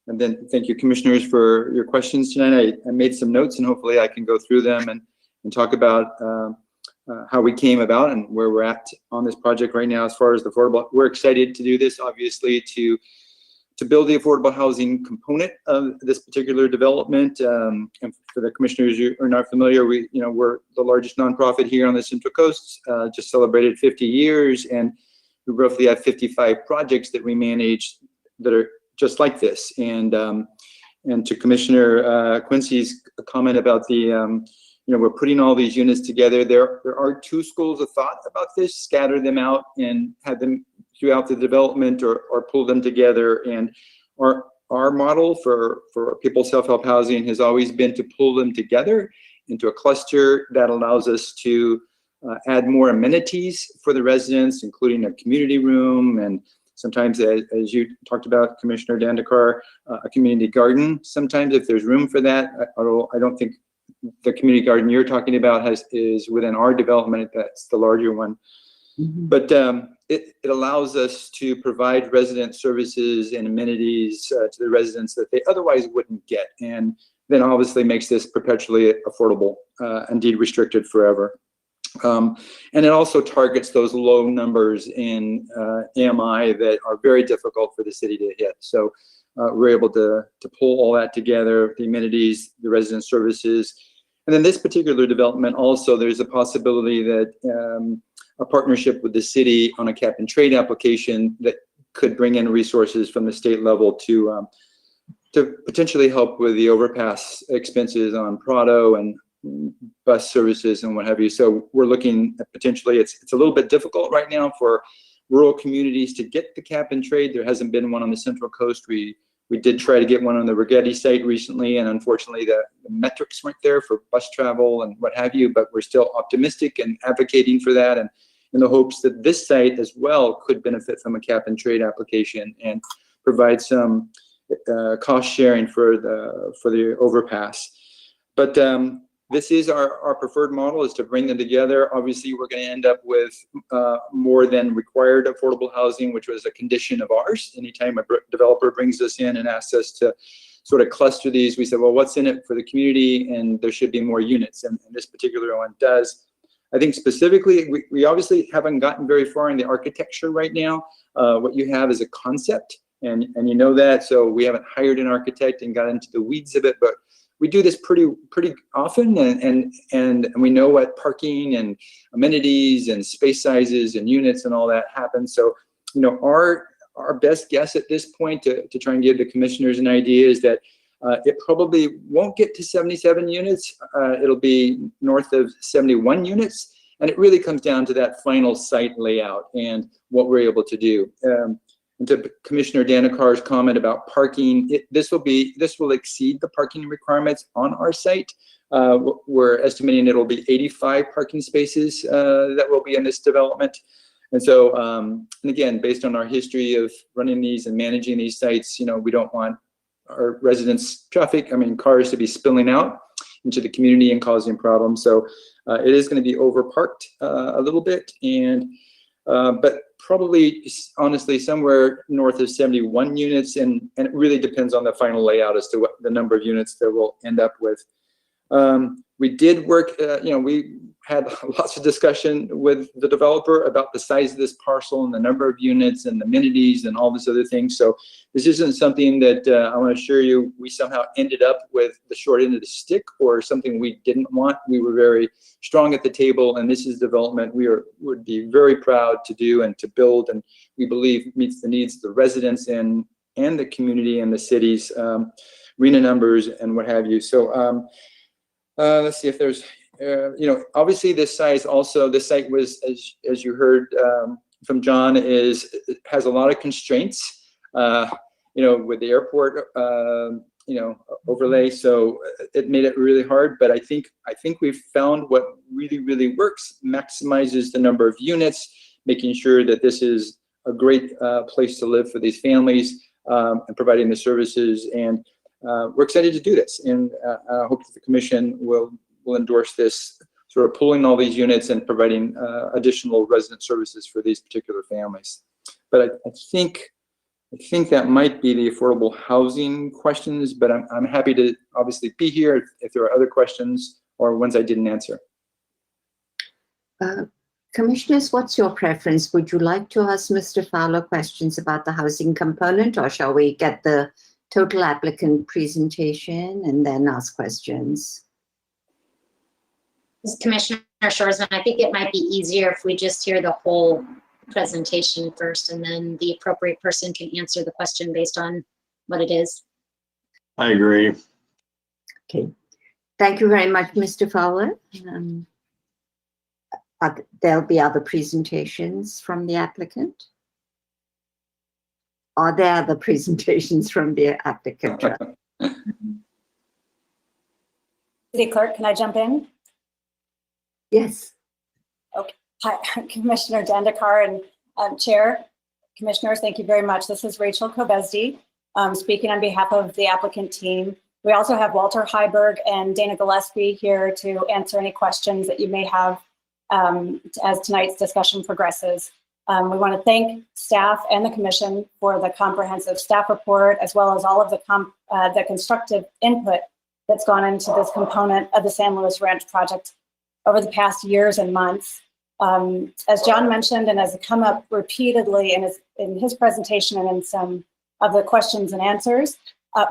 S12: then thank you, commissioners, for your questions tonight. I made some notes, and hopefully I can go through them and talk about how we came about and where we're at on this project right now as far as the affordable. We're excited to do this, obviously, to build the affordable housing component of this particular development. And for the commissioners who are not familiar, we're the largest nonprofit here on the Central Coast, just celebrated 50 years, and we roughly have 55 projects that we manage that are just like this. And to Commissioner Quincy's comment about the, we're putting all these units together. There are two schools of thought about this: scatter them out and have them throughout the development, or pull them together. And our model for people's self-help housing has always been to pull them together into a cluster that allows us to add more amenities for the residents, including a community room, and sometimes, as you talked about, Commissioner Dandekar, a community garden. Sometimes, if there's room for that, although I don't think the community garden you're talking about is within our development. That's the larger one. Mm-hmm. But it allows us to provide resident services and amenities to the residents that they otherwise wouldn't get, and then obviously makes this perpetually affordable, indeed restricted forever. And it also targets those low numbers in AMI that are very difficult for the city to hit. So we're able to pull all that together, the amenities, the resident services. And then this particular development also, there's a possibility that a partnership with the city on a cap and trade application that could bring in resources from the state level to potentially help with the overpass expenses on Prado and bus services and what have you. So we're looking at potentially, it's a little bit difficult right now for rural communities to get the cap and trade. There hasn't been one on the Central Coast. We did try to get one on the Rigetti site recently, and unfortunately the metrics weren't there for bus travel and what have you, but we're still optimistic and advocating for that, and in the hopes that this site as well could benefit from a cap and trade application and provide some cost sharing for the overpass. But this is our preferred model, is to bring them together. Obviously, we're going to end up with more than required affordable housing, which was a condition of ours. Anytime a developer brings us in and asks us to sort of cluster these, we said, well, what's in it for the community? And there should be more units, and this particular one does. I think specifically, we obviously haven't gotten very far in the architecture right now. What you have is a concept, and you know that, so we haven't hired an architect and got into the weeds of it, but we do this pretty often, and we know what parking and amenities and space sizes and units and all that happens. So, our best guess at this point to try and give the commissioners an idea is that it probably won't get to 77 units. It'll be north of 71 units, and it really comes down to that final site layout and what we're able to do. And to Commissioner Danekar's comment about parking, this will exceed the parking requirements on our site. We're estimating it'll be 85 parking spaces that will be in this development. And so, and again, based on our history of running these and managing these sites, we don't want our residents' cars to be spilling out into the community and causing problems. So it is going to be overparked a little bit, and but probably, honestly, somewhere north of 71 units, and it really depends on the final layout as to what the number of units that we'll end up with. We did work, we had lots of discussion with the developer about the size of this parcel and the number of units and the amenities and all this other things. So this isn't something that I want to assure you we somehow ended up with the short end of the stick or something we didn't want. We were very strong at the table, and this is development we would be very proud to do and to build, and we believe meets the needs of the residents and the community and the city's RENA numbers and what have you. So let's see if there's, obviously this site was, as you heard from John, has a lot of constraints, with the airport, overlay. So it made it really hard, but I think we've found what really works, maximizes the number of units, making sure that this is a great place to live for these families. and providing the services. And we're excited to do this. And I hope that the commission will endorse this, sort of pulling all these units and providing additional resident services for these particular families. But I think that might be the affordable housing questions, but I'm happy to obviously be here if there are other questions or ones I didn't answer.
S1: Commissioners, what's your preference? Would you like to ask Mr. Fowler questions about the housing component, or shall we get the total applicant presentation and then ask questions?
S10: Commissioner Shoresman, I think it might be easier if we just hear the whole presentation first, and then the appropriate person can answer the question based on what it is.
S3: I agree.
S1: Okay. Thank you very much, Mr. Fowler. There'll be other presentations from the applicant. Are there other presentations from the applicant?
S13: City Clerk, can I jump in?
S1: Yes.
S13: Okay. Hi, Commissioner Dandekar and Chair. Commissioners, thank you very much. This is Rachel Kobesdi, speaking on behalf of the applicant team. We also have Walter Heiberg and Dana Gillespie here to answer any questions that you may have as tonight's discussion progresses. We want to thank staff and the commission for the comprehensive staff report, as well as all of the constructive input that's gone into this component of the San Luis Ranch project over the past years and months. As John mentioned, and has come up repeatedly in his presentation and in some of the questions and answers,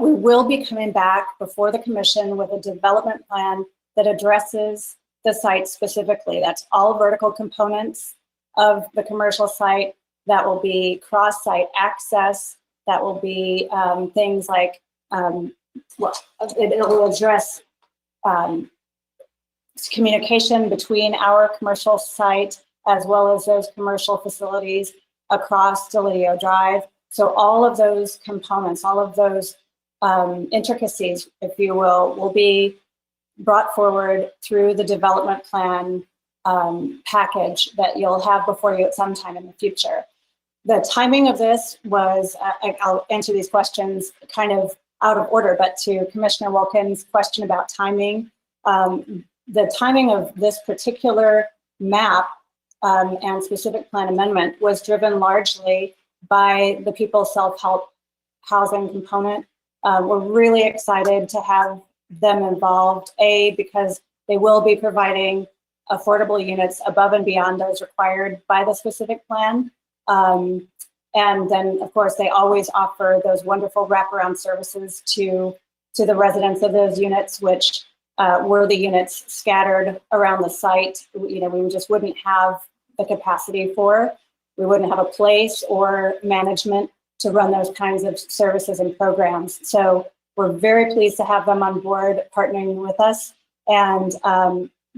S13: we will be coming back before the commission with a development plan that addresses the site specifically. That's all vertical components of the commercial site. That will be cross-site access. That will be things like, it will address communication between our commercial site as well as those commercial facilities across Delidio Drive. So all of those components, all of those intricacies, if you will be brought forward through the development plan package that you'll have before you at some time in the future. The timing of this was, I'll answer these questions kind of out of order, but to Commissioner Wilkins' question about timing, the timing of this particular map and specific plan amendment was driven largely by the People's Self-Help Housing component. We're really excited to have them involved, because they will be providing affordable units above and beyond those required by the specific plan. And then, of course, they always offer those wonderful wraparound services to the residents of those units, which were the units scattered around the site, we just wouldn't have the capacity for. We wouldn't have a place or management to run those kinds of services and programs. So we're very pleased to have them on board partnering with us. And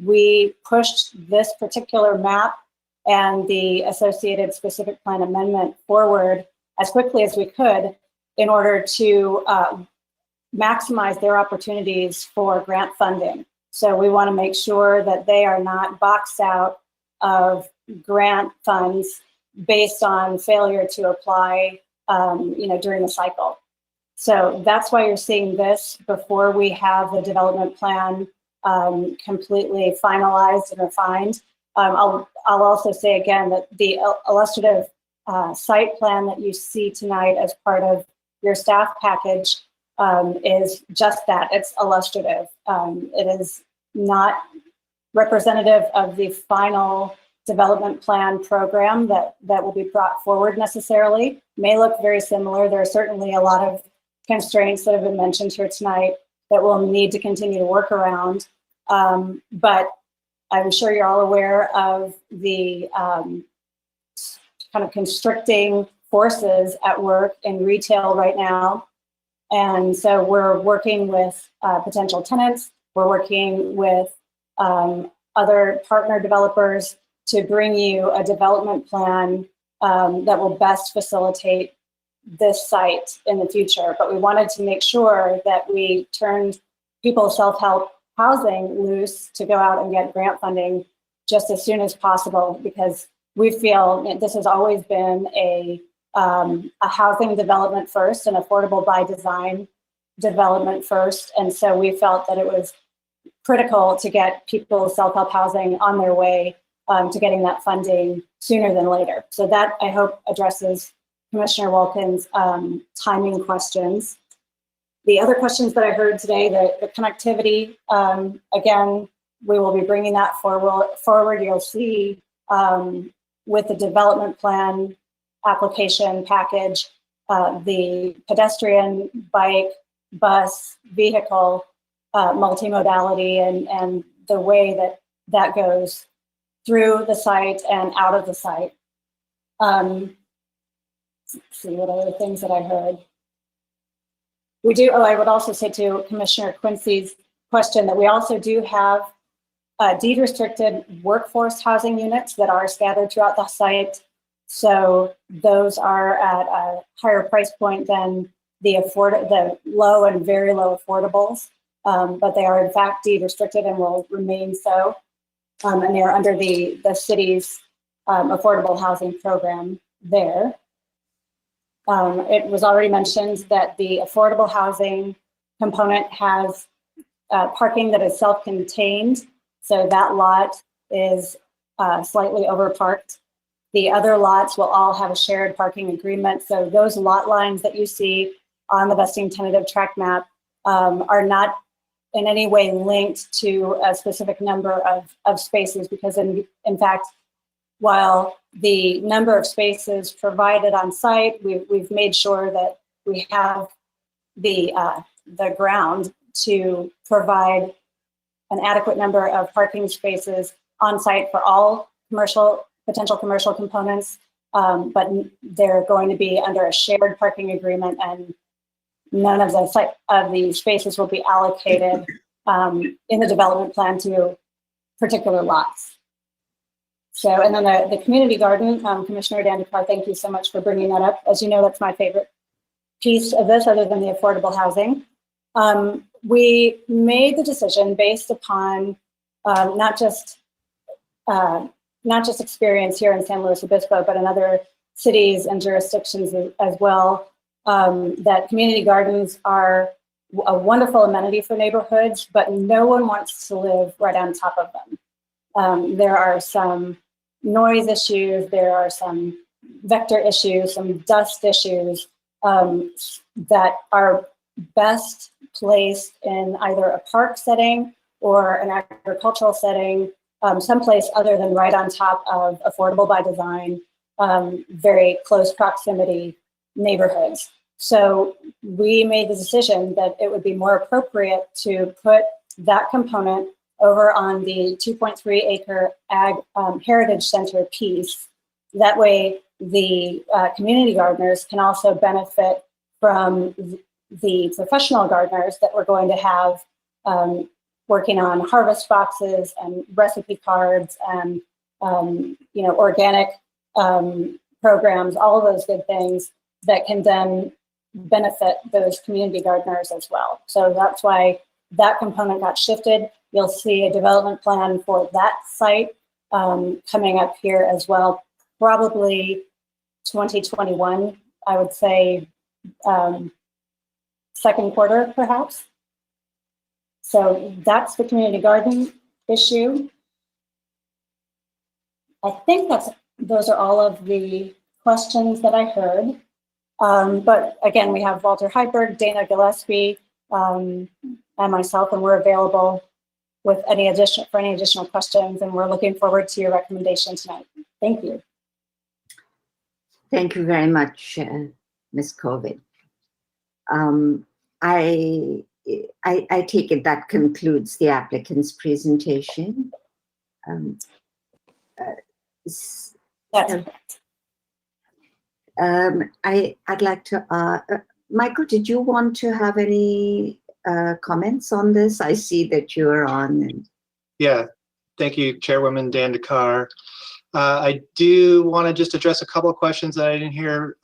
S13: we pushed this particular map and the associated specific plan amendment forward as quickly as we could in order to maximize their opportunities for grant funding. So we want to make sure that they are not boxed out of grant funds based on failure to apply during the cycle. So that's why you're seeing this before we have the development plan completely finalized and refined. I'll also say again that the illustrative site plan that you see tonight as part of your staff package is just that. It's illustrative. It is not representative of the final development plan program that will be brought forward necessarily. May look very similar. There are certainly a lot of constraints that have been mentioned here tonight that we'll need to continue to work around. But I'm sure you're all aware of the kind of constricting forces at work in retail right now. And so we're working with potential tenants. We're working with other partner developers to bring you a development plan that will best facilitate this site in the future. But we wanted to make sure that we turned People's Self-Help Housing loose to go out and get grant funding just as soon as possible, because we feel this has always been a a housing development first, an affordable by design development first. And so we felt that it was critical to get people's self-help housing on their way to getting that funding sooner than later. So that, I hope, addresses Commissioner Wilkins' timing questions. The other questions that I heard today, the connectivity, again, we will be bringing that forward. You'll see with the development plan application package, the pedestrian, bike, bus, vehicle, multimodality, and the way that that goes through the site and out of the site. Let's see what other things that I heard. We do, I would also say to Commissioner Quincy's question that we also do have deed restricted workforce housing units that are scattered throughout the site. So those are at a higher price point than the low and very low affordables, but they are in fact deed restricted and will remain so. And they're under the city's affordable housing program there. It was already mentioned that the affordable housing component has parking that is self-contained. So that lot is slightly overparked. The other lots will all have a shared parking agreement. So those lot lines that you see on the vesting tentative tract map are not in any way linked to a specific number of spaces, because in fact, while the number of spaces provided on site, we've made sure that we have the ground to provide an adequate number of parking spaces on site for all potential commercial components, but they're going to be under a shared parking agreement, and none of the spaces will be allocated in the development plan to particular lots. So, and then the community garden, Commissioner Dandekar, thank you so much for bringing that up. As you know, that's my favorite piece of this, other than the affordable housing. We made the decision based upon not just experience here in San Luis Obispo, but in other cities and jurisdictions as well, that community gardens are a wonderful amenity for neighborhoods, but no one wants to live right on top of them. There are some noise issues, there are some vector issues, some dust issues that are best placed in either a park setting or an agricultural setting, someplace other than right on top of affordable by design, very close proximity neighborhoods. So we made the decision that it would be more appropriate to put that component over on the 2.3 acre ag heritage center piece. That way the community gardeners can also benefit from the professional gardeners that we're going to have working on harvest boxes and recipe cards and organic programs, all of those good things that can then benefit those community gardeners as well. So that's why that component got shifted. You'll see a development plan for that site coming up here as well, probably 2021, I would say second quarter perhaps. So that's the community garden issue. I think those are all of the questions that I heard. But again, we have Walter Heiberg, Dana Gillespie, and myself, and we're available with for any additional questions, and we're looking forward to your recommendation tonight. Thank you.
S1: Thank you very much, Ms. Covid. I take it that concludes the applicant's presentation.
S13: That's correct.
S1: I'd like to, Michael, did you want to have any comments on this? I see that you're on. And...
S14: Yeah, thank you, Chairwoman Dandekar. I do want to just address a couple of questions that I didn't hear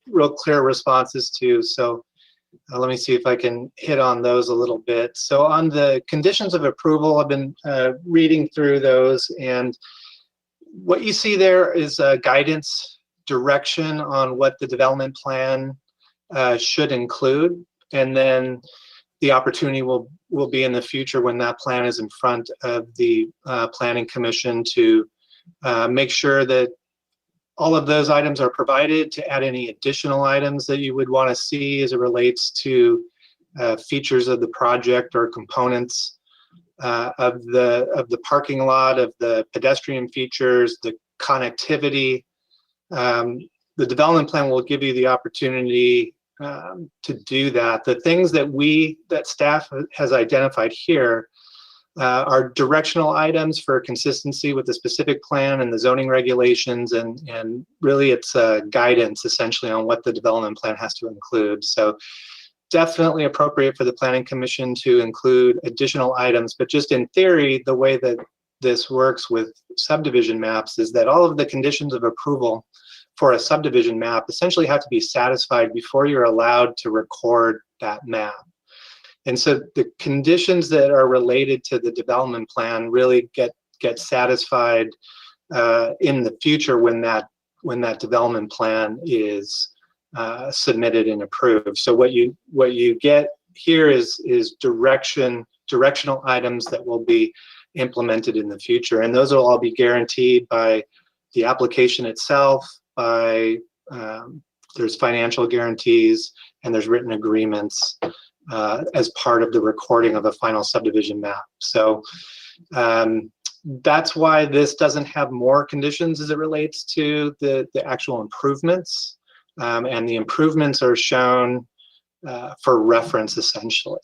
S14: real clear responses to. So let me see if I can hit on those a little bit. So on the conditions of approval, I've been reading through those, and what you see there is guidance direction on what the development plan should include, and then the opportunity will be in the future when that plan is in front of the Planning Commission to make sure that all of those items are provided, to add any additional items that you would want to see as it relates to features of the project or components of the parking lot, of the pedestrian features, the connectivity. The development plan will give you the opportunity to do that. The things that staff has identified here are directional items for consistency with the specific plan and the zoning regulations, and really it's guidance essentially on what the development plan has to include. So definitely appropriate for the Planning Commission to include additional items, but just in theory, the way that this works with subdivision maps is that all of the conditions of approval for a subdivision map essentially have to be satisfied before you're allowed to record that map. And so the conditions that are related to the development plan really get satisfied in the future when that development plan is submitted and approved. So what you get here is directional items that will be implemented in the future, and those will all be guaranteed by the application itself. There's financial guarantees and there's written agreements as part of the recording of a final subdivision map. So that's why this doesn't have more conditions as it relates to the actual improvements. And the improvements are shown for reference essentially.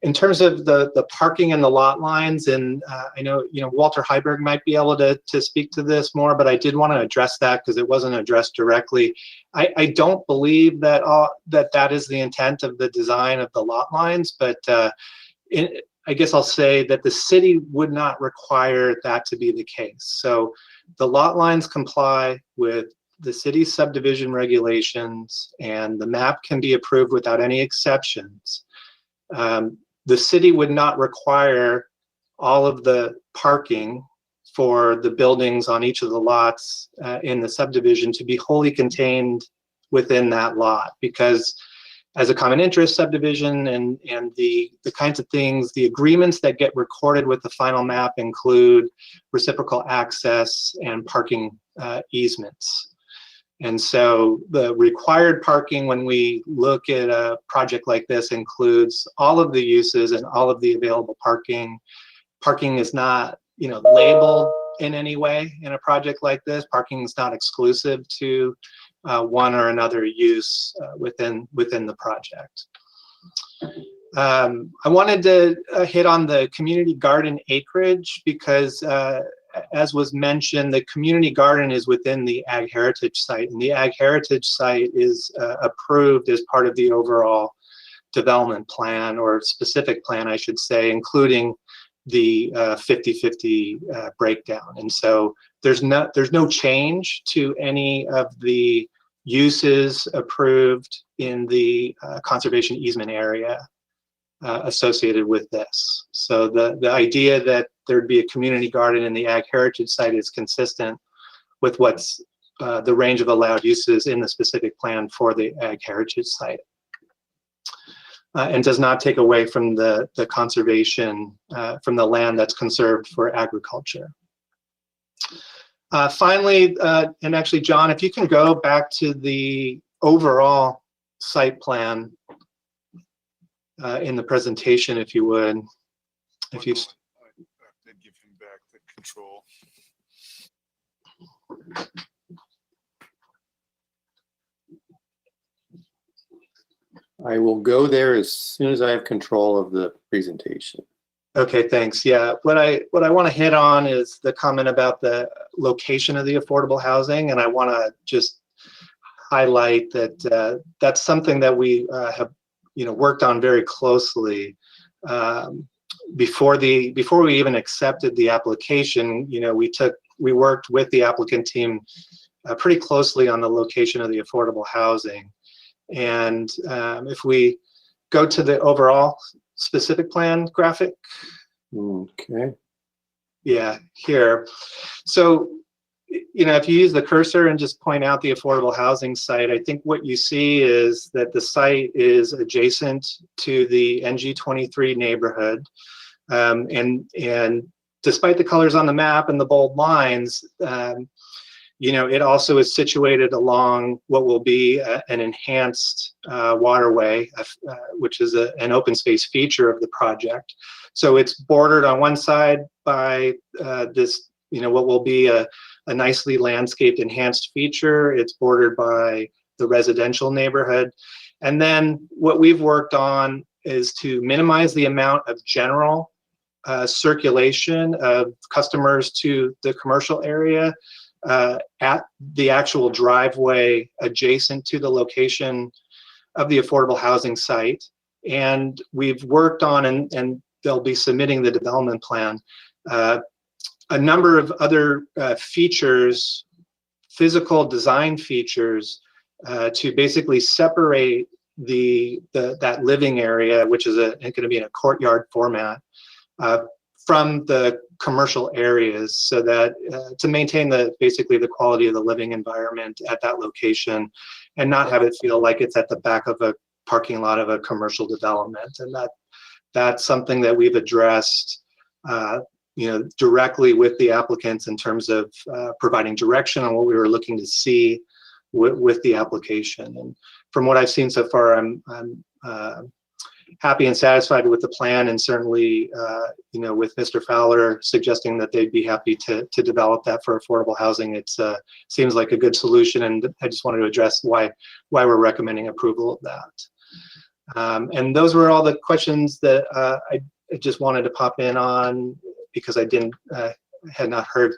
S14: In terms of the parking and the lot lines, and I know Walter Heiberg might be able to speak to this more, but I did want to address that because it wasn't addressed directly. I don't believe that that is the intent of the design of the lot lines, but I guess I'll say that the city would not require that to be the case. So the lot lines comply with the city's subdivision regulations, and the map can be approved without any exceptions. The city would not require all of the parking for the buildings on each of the lots in the subdivision to be wholly contained within that lot, because as a common interest subdivision and the kinds of things, the agreements that get recorded with the final map include reciprocal access and parking easements. And so the required parking when we look at a project like this includes all of the uses and all of the available parking. Parking is not, labeled in any way in a project like this. Parking is not exclusive to one or another use within the project. I wanted to hit on the community garden acreage because as was mentioned, the community garden is within the Ag Heritage Site, and the Ag Heritage Site is approved as part of the overall development plan, or specific plan, I should say, including the 50-50 breakdown. And so there's no change to any of the uses approved in the conservation easement area associated with this. So the idea that there'd be a community garden in the Ag Heritage Site is consistent with what's the range of allowed uses in the specific plan for the Ag Heritage Site, and does not take away from the conservation from the land that's conserved for agriculture. Finally, and actually, John, if you can go back to the overall site plan in the presentation, if you would. If you
S2: I give him back the control.
S4: I will go there as soon as I have control of the presentation.
S14: Okay, thanks. Yeah, what I want to hit on is the comment about the location of the affordable housing, and I want to just highlight that that's something that we have worked on very closely before we even accepted the application. We worked with the applicant team pretty closely on the location of the affordable housing. And if we go to the overall specific plan graphic.
S4: Okay.
S14: Yeah, here. So, if you use the cursor and just point out the affordable housing site, I think what you see is that the site is adjacent to the NG23 neighborhood. And despite the colors on the map and the bold lines, it also is situated along what will be an enhanced waterway, which is an open space feature of the project. So it's bordered on one side by this, what will be a nicely landscaped enhanced feature. It's bordered by the residential neighborhood. And then what we've worked on is to minimize the amount of general circulation of customers to the commercial area at the actual driveway adjacent to the location of the affordable housing site. And we've worked on, and they'll be submitting the development plan, a number of other features, physical design features, to basically separate that living area, which is going to be in a courtyard format, from the commercial areas, so that to maintain basically the quality of the living environment at that location, and not have it feel like it's at the back of a parking lot of a commercial development. And that's something that we've addressed directly with the applicants in terms of providing direction on what we were looking to see with the application. And from what I've seen so far, I'm happy and satisfied with the plan, and certainly with Mr. Fowler suggesting that they'd be happy to develop that for affordable housing. It seems like a good solution, and I just wanted to address why we're recommending approval of that. And those were all the questions that I just wanted to pop in on, because I had not heard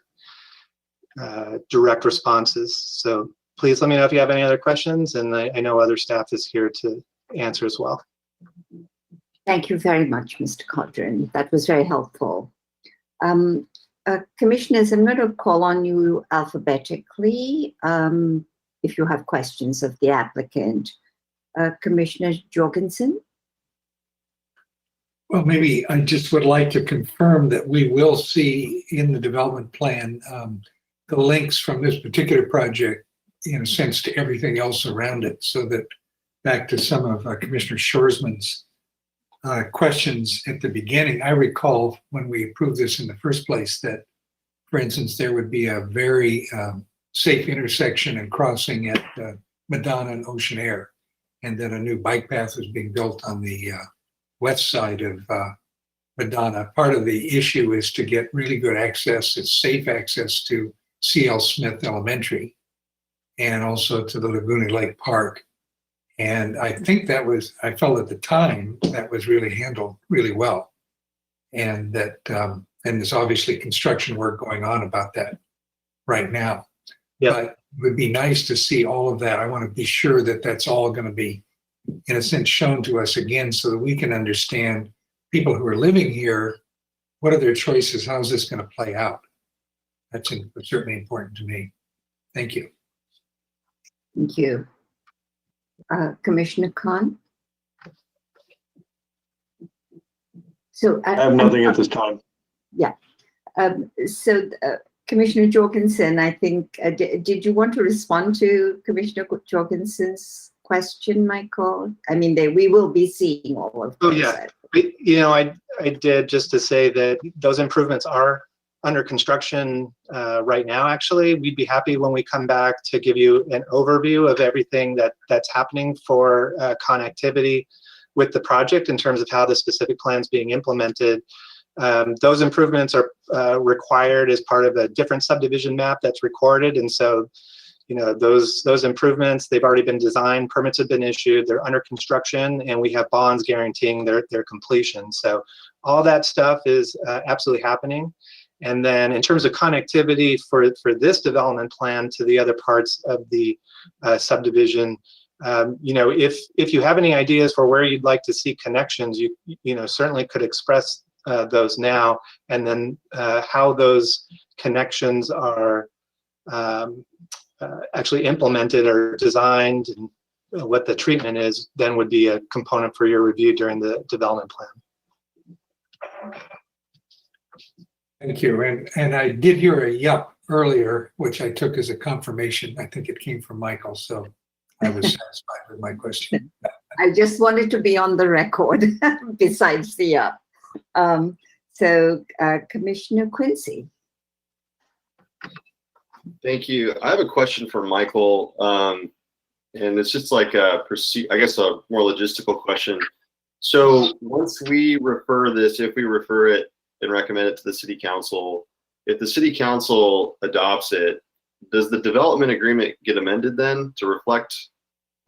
S14: direct responses. So please let me know if you have any other questions, and I know other staff is here to answer as well.
S1: Thank you very much, Mr. Codron. That was very helpful. Commissioners, I'm going to call on you alphabetically if you have questions of the applicant. Commissioner Jorgensen?
S6: Well, maybe I just would like to confirm that we will see in the development plan the links from this particular project, in a sense, to everything else around it, so that, back to some of Commissioner Shorsman's questions at the beginning, I recall when we approved this in the first place that, for instance, there would be a very safe intersection and crossing at Madonna and Ocean Air, and that a new bike path was being built on the west side of Madonna. Part of the issue is to get really good access, it's safe access to C.L. Smith Elementary, and also to the Laguna Lake Park. And I think I felt at the time that was really handled really well. And that, and there's obviously construction work going on about that right now.
S14: Yeah.
S6: But it would be nice to see all of that. I want to be sure that that's all going to be, in a sense, shown to us again, so that we can understand, people who are living here, what are their choices? How's this going to play out? That's certainly important to me. Thank you.
S1: Thank you. Commissioner Khan? So
S3: I have nothing at this time.
S1: Yeah. Commissioner Jorgensen, I think, did you want to respond to Commissioner Jorgensen's question, Michael? I mean, we will be seeing all of those.
S14: Oh, yeah. I did, just to say that those improvements are under construction right now, actually. We'd be happy when we come back to give you an overview of everything that's happening for connectivity with the project in terms of how the specific plan's being implemented. Those improvements are required as part of a different subdivision map that's recorded. And so, those improvements, they've already been designed, permits have been issued, they're under construction, and we have bonds guaranteeing their completion. So all that stuff is absolutely happening. And then in terms of connectivity for this development plan to the other parts of the subdivision, if you have any ideas for where you'd like to see connections, you certainly could express those now, and then how those connections are actually implemented or designed, and what the treatment is, then would be a component for your review during the development plan.
S6: Thank you. And I did hear a yup earlier, which I took as a confirmation. I think it came from Michael, so I was satisfied with my question.
S1: I just wanted to be on the record besides the Commissioner Quincy.
S8: Thank you. I have a question for Michael, and it's just like a more logistical question. So once we refer this, if we refer it and recommend it to the city council, if the city council adopts it, does the development agreement get amended then to reflect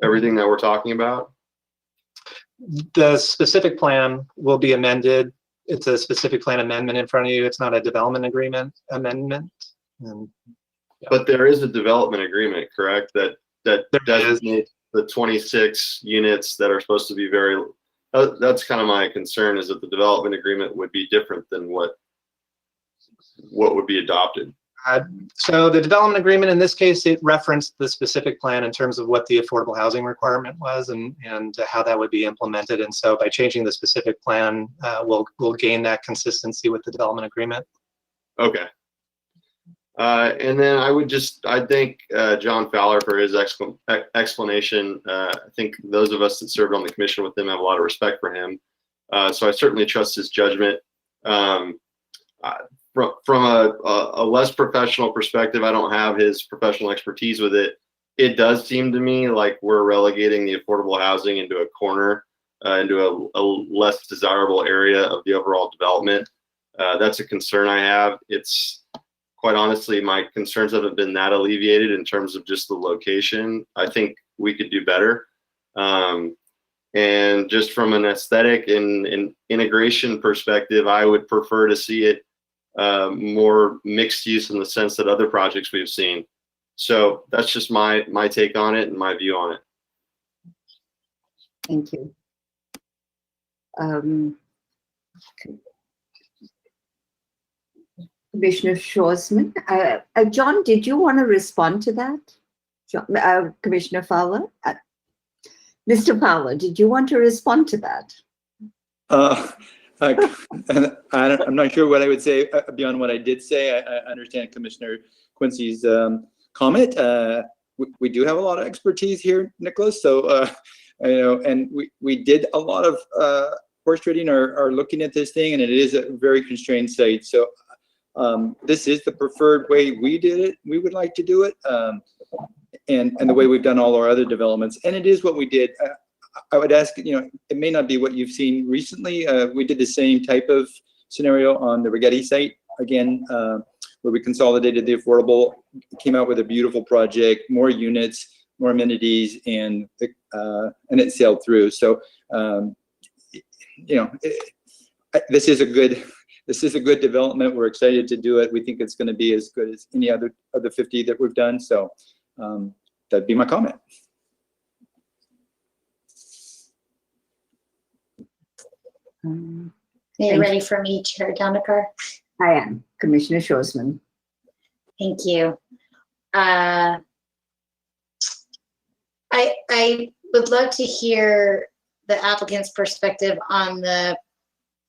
S8: everything that we're talking about?
S14: The specific plan will be amended. It's a specific plan amendment in front of you. It's not a development agreement amendment. And, yeah.
S8: But there is a development agreement, correct? That designates the 26 units that are supposed to be very. That's kind of my concern, is that the development agreement would be different than what would be adopted.
S14: So the development agreement in this case, it referenced the specific plan in terms of what the affordable housing requirement was and how that would be implemented. And so by changing the specific plan, we'll gain that consistency with the development agreement.
S8: Okay. And then I thank John Fowler for his explanation. I think those of us that served on the commission with him have a lot of respect for him. So I certainly trust his judgment. From a less professional perspective, I don't have his professional expertise with it. It does seem to me like we're relegating the affordable housing into a corner, into a less desirable area of the overall development. That's a concern I have. It's quite honestly, my concerns haven't been that alleviated in terms of just the location. I think we could do better. And just from an aesthetic and integration perspective, I would prefer to see it more mixed use in the sense that other projects we've seen. So that's just my take on it and my view on it.
S1: Thank you. Commissioner Schwarzman. John, did you want to respond to that? John, Commissioner Fowler? Mr. Fowler, did you want to respond to that?
S12: I'm not sure what I would say beyond what I did say. I understand Commissioner Quincy's comment. We do have a lot of expertise here, Nicholas. So, and we did a lot of horse trading are looking at this thing, and it is a very constrained site. So this is the preferred way we did it. We would like to do it, and the way we've done all our other developments. And it is what we did. I would ask, it may not be what you've seen recently. We did the same type of scenario on the Rigetti site, again, where we consolidated the affordable, came out with a beautiful project, more units, more amenities, and it sailed through. So, this is a good development. We're excited to do it. We think it's going to be as good as any other of the 50 that we've done. So that'd be my comment.
S10: Are you ready for me, Chair Dandekar?
S1: I am. Commissioner Schwarzman.
S10: Thank you. I would love to hear the applicant's perspective on the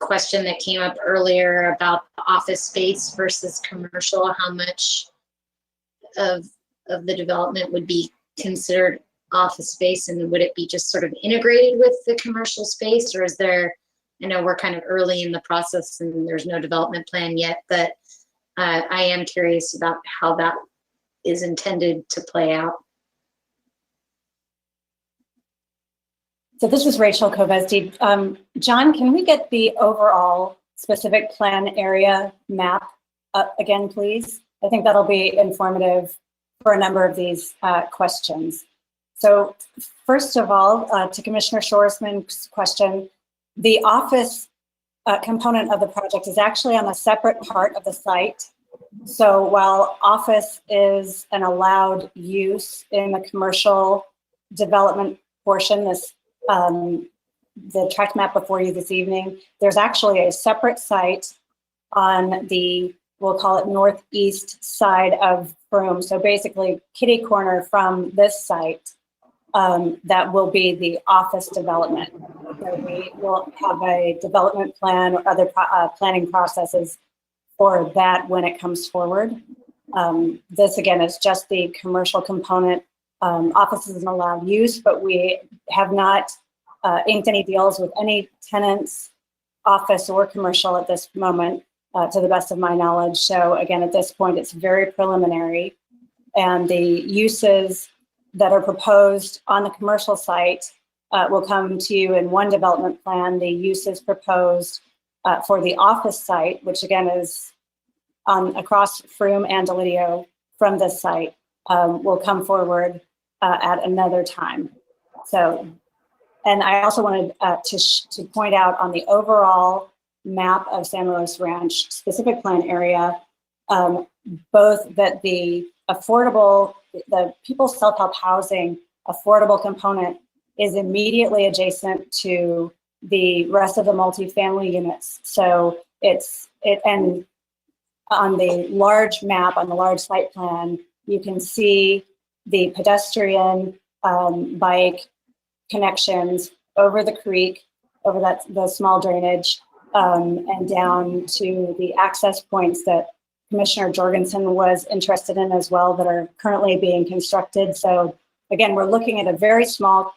S10: question that came up earlier about office space versus commercial. How much of the development would be considered office space, and would it be just sort of integrated with the commercial space, or is there, I know we're kind of early in the process and there's no development plan yet, but I am curious about how that is intended to play out.
S13: So this is Rachel Kovesdi. John, can we get the overall specific plan area map up again, please? I think that'll be informative for a number of these questions. So first of all, to Commissioner Schwarzman's question, the office component of the project is actually on a separate part of the site. So while office is an allowed use in the commercial development portion, the tract map before you this evening, there's actually a separate site on the, we'll call it northeast side of Broome. So basically kitty corner from this site, that will be the office development. So we will have a development plan or other planning processes for that when it comes forward. This again is just the commercial component. Offices and allowed use, but we have not inked any deals with any tenants, office or commercial at this moment, to the best of my knowledge. So again, at this point, it's very preliminary. And the uses that are proposed on the commercial site will come to you in one development plan. The uses proposed for the office site, which again is across Froome and Delidio from this site, will come forward at another time. So, and I also wanted to point out on the overall map of San Luis Ranch specific plan area, both that the affordable, the people's self-help housing affordable component is immediately adjacent to the rest of the multifamily units. So and on the large map, on the large site plan, you can see the pedestrian bike connections over the creek, over the small drainage, and down to the access points that Commissioner Jorgensen was interested in as well, that are currently being constructed. So again, we're looking at a very small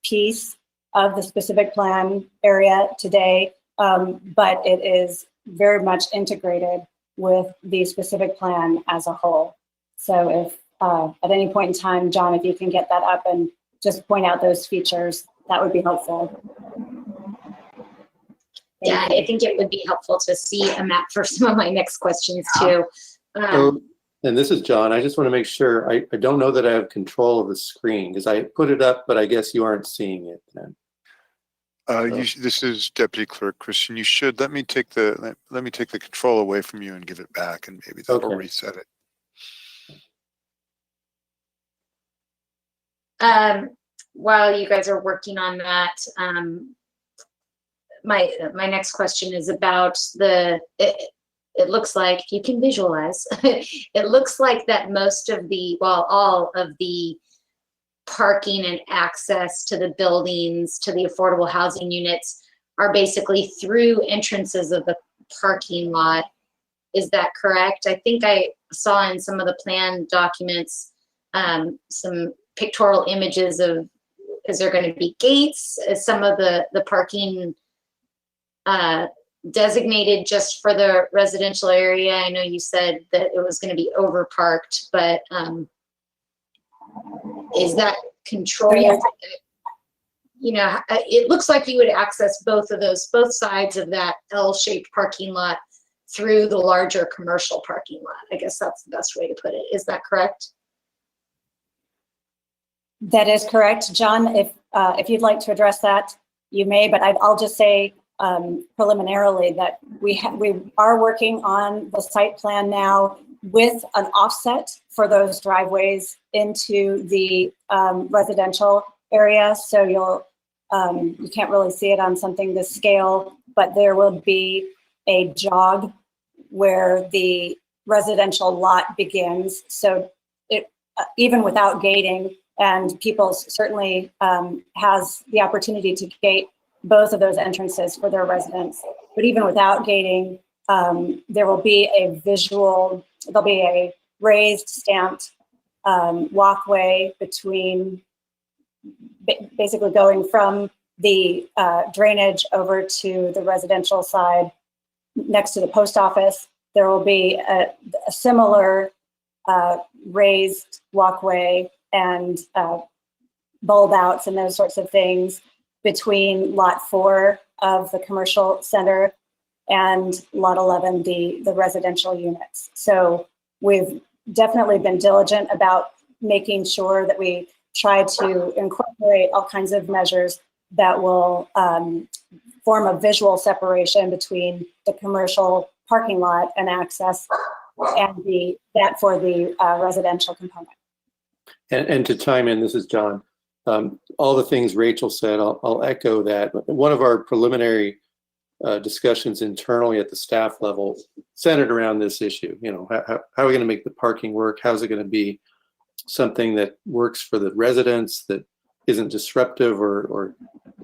S13: piece of the specific plan area today, but it is very much integrated with the specific plan as a whole. So if at any point in time, John, if you can get that up and just point out those features, that would be helpful.
S10: Yeah, I think it would be helpful to see a map for some of my next questions too.
S4: And this is John. I just want to make sure, I don't know that I have control of the screen because I put it up, but I guess you aren't seeing it then.
S2: This is Deputy Clerk Christian. You should let me take the control away from you and give it back, and maybe that'll reset it.
S10: While you guys are working on that, my next question is about it looks like, if you can visualize, it looks like that most of the, well, all of the parking and access to the buildings, to the affordable housing units are basically through entrances of the parking lot. Is that correct? I think I saw in some of the plan documents some pictorial images of, is there going to be gates? Is some of the parking designated just for the residential area? I know you said that it was going to be over parked, but is that controlled? You know, it looks like you would access both sides of that L-shaped parking lot through the larger commercial parking lot. I guess that's the best way to put it. Is that correct?
S13: That is correct, John. If you'd like to address that, you may, but I'll just say preliminarily that we are working on the site plan now with an offset for those driveways into the residential area. So you can't really see it on something this scale, but there will be a jog where the residential lot begins. So it even without gating, and people certainly has the opportunity to gate both of those entrances for their residents. But even without gating, there will be there'll be a raised stamped walkway between, basically going from the drainage over to the residential side next to the post office. There will be a similar raised walkway and bulb outs and those sorts of things between lot 4 of the commercial center and lot 11, the residential units. So we've definitely been diligent about making sure that we try to incorporate all kinds of measures that will form a visual separation between the commercial parking lot and access and that for the residential component.
S4: And to chime in, this is John. All the things Rachel said, I'll echo that. One of our preliminary discussions internally at the staff level centered around this issue. You know, how are we going to make the parking work? How's it going to be something that works for the residents, that isn't disruptive or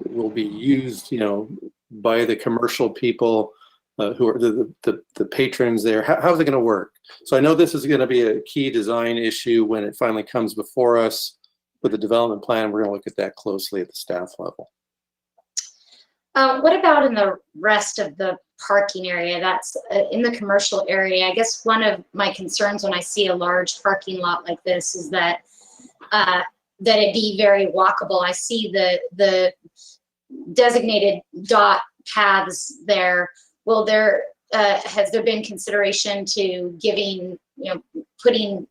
S4: will be used, you know, by the commercial people who are the patrons there? How's it going to work? So I know this is going to be a key design issue when it finally comes before us with the development plan. We're going to look at that closely at the staff level.
S10: What about in the rest of the parking area? That's in the commercial area. I guess one of my concerns when I see a large parking lot like this is that that it be very walkable. I see the designated dot paths there. Will there has there been consideration to giving, putting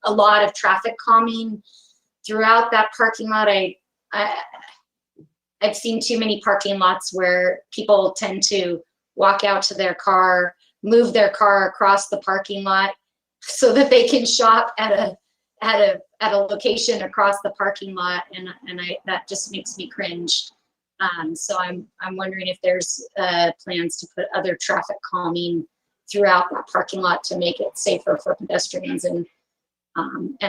S10: a lot of traffic calming throughout that parking lot? I've seen too many parking lots where people tend to walk out to their car, move their car across the parking lot so that they can shop at a location across the parking lot, and that just makes me cringe. So I'm wondering if there's plans to put other traffic calming throughout that parking lot to make it safer for pedestrians and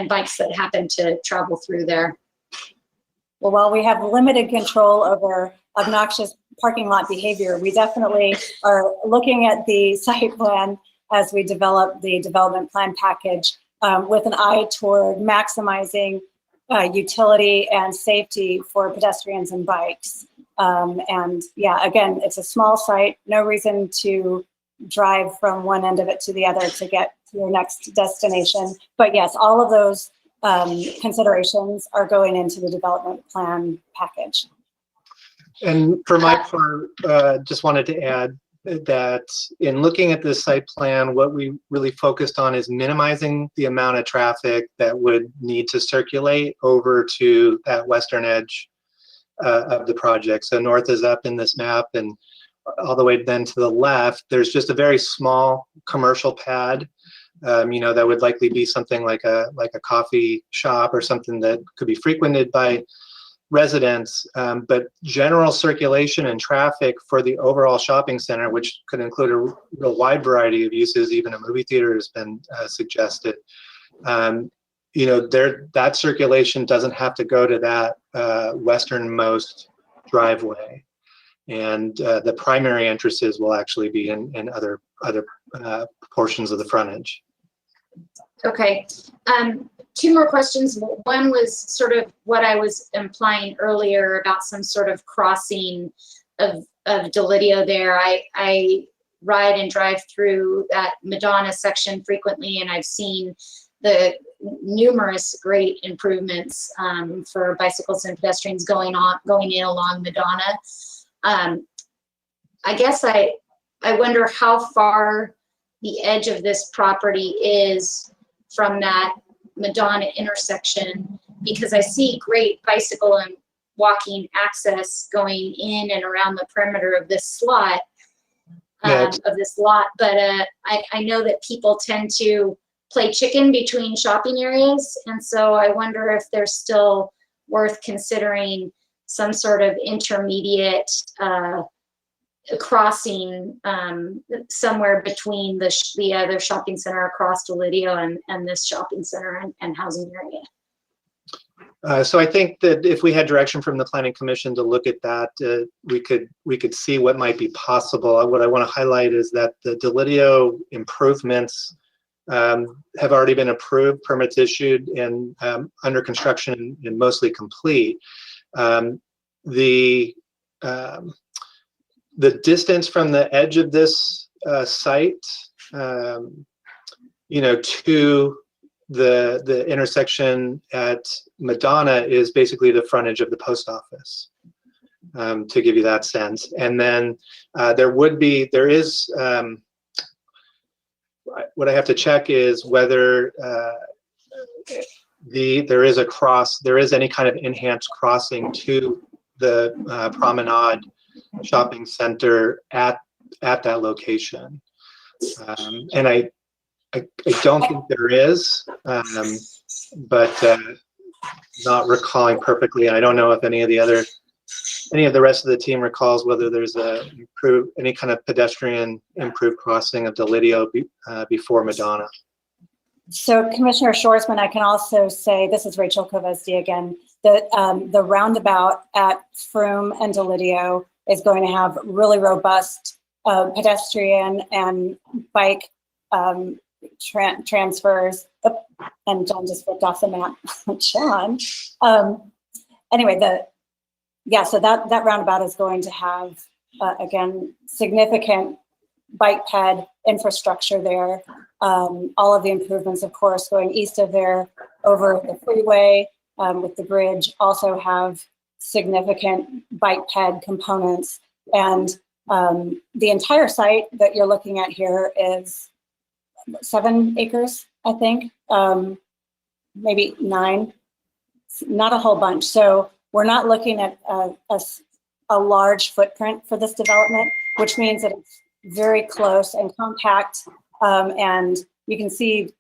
S10: bikes that happen to travel through there.
S13: Well, while we have limited control over obnoxious parking lot behavior, we definitely are looking at the site plan as we develop the development plan package with an eye toward maximizing utility and safety for pedestrians and bikes. And yeah, again, it's a small site, no reason to drive from one end of it to the other to get to your next destination. But yes, all of those considerations are going into the development plan package.
S14: And for my part, just wanted to add that in looking at this site plan, what we really focused on is minimizing the amount of traffic that would need to circulate over to that western edge of the project. So north is up in this map, and all the way then to the left, there's just a very small commercial pad. That would likely be something like a coffee shop or something that could be frequented by residents. But general circulation and traffic for the overall shopping center, which could include a real wide variety of uses, even a movie theater has been suggested. That circulation doesn't have to go to that westernmost driveway. And the primary entrances will actually be in other portions of the frontage.
S10: Okay. Two more questions. One was sort of what I was implying earlier about some sort of crossing of Delidio there. I ride and drive through that Madonna section frequently, and I've seen the numerous great improvements for bicycles and pedestrians going in along Madonna. I guess I wonder how far the edge of this property is from that Madonna intersection, because I see great bicycle and walking access going in and around the perimeter of this slot, of this lot. But I know that people tend to play chicken between shopping areas. And so I wonder if there's still worth considering some sort of intermediate crossing somewhere between the other shopping center across Delidio and this shopping center and housing area.
S14: So I think that if we had direction from the Planning Commission to look at that, we could see what might be possible. What I want to highlight is that the Delidio improvements have already been approved, permits issued, and under construction and mostly complete. The distance from the edge of this site, to the intersection at Madonna is basically the frontage of the post office, to give you that sense. And then there is, what I have to check is whether there is any kind of enhanced crossing to the promenade shopping center at that location. And I don't think there is, but not recalling perfectly. I don't know if any of the rest of the team recalls whether there's any kind of pedestrian improved crossing of Delidio before Madonna.
S13: So Commissioner Shoresman, I can also say, this is Rachel Kovesdy again, that the roundabout at Froome and Delidio is going to have really robust pedestrian and bike transfers. Oh, and John just flipped off the map. John. Anyway, so that roundabout is going to have, again, significant bike ped infrastructure there. All of the improvements, of course, going east of there over the freeway with the bridge also have significant bike ped components. And the entire site that you're looking at here is 7 acres, I think, maybe 9, not a whole bunch. So we're not looking at a large footprint for this development, which means that it's very close and compact. And you can see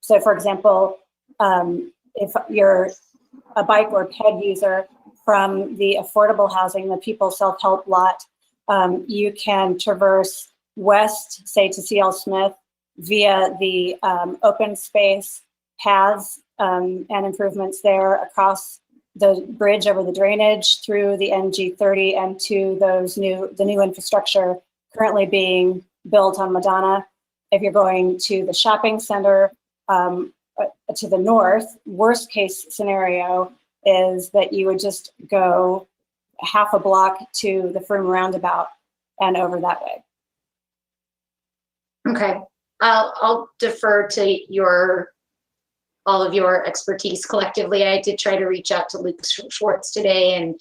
S13: so for example, if you're a bike or ped user from the affordable housing, the People Self-Help lot, you can traverse west, say to C.L. Smith, via the open space paths and improvements there across the bridge over the drainage through the NG30 and to the new infrastructure currently being built on Madonna. If you're going to the shopping center to the north, worst case scenario is that you would just go half a block to the Froome roundabout and over that way.
S10: Okay, I'll defer to all of your expertise collectively. I did try to reach out to Luke Schwartz today, and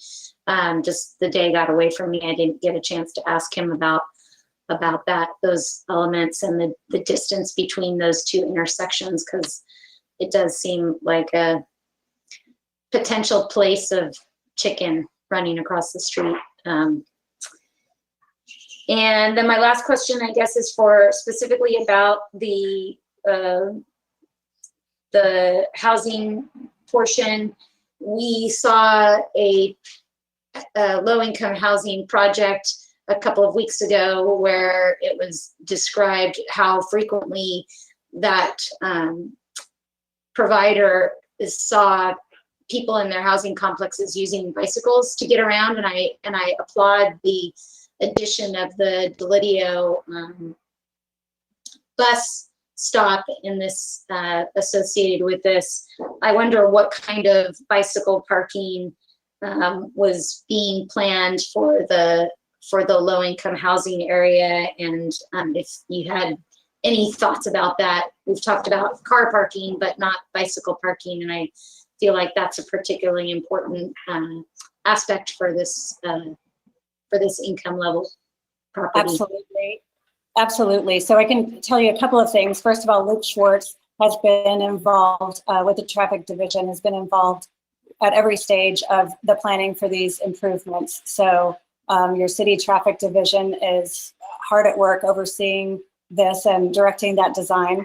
S10: just the day got away from me. I didn't get a chance to ask him about those elements and the distance between those two intersections, because it does seem like a potential place of chicken running across the street. And then my last question, I guess, is for specifically about the housing portion. We saw a low-income housing project a couple of weeks ago where it was described how frequently that provider saw people in their housing complexes using bicycles to get around, and I applaud the addition of the Delidio bus stop in this associated with this. I wonder what kind of bicycle parking was being planned for the low-income housing area, and if you had any thoughts about that. We've talked about car parking, but not bicycle parking, and I feel like that's a particularly important aspect for this income level property.
S13: Absolutely. So I can tell you a couple of things. First of all, Luke Schwartz has been involved with the traffic division, has been involved at every stage of the planning for these improvements. So your city traffic division is hard at work overseeing this and directing that design.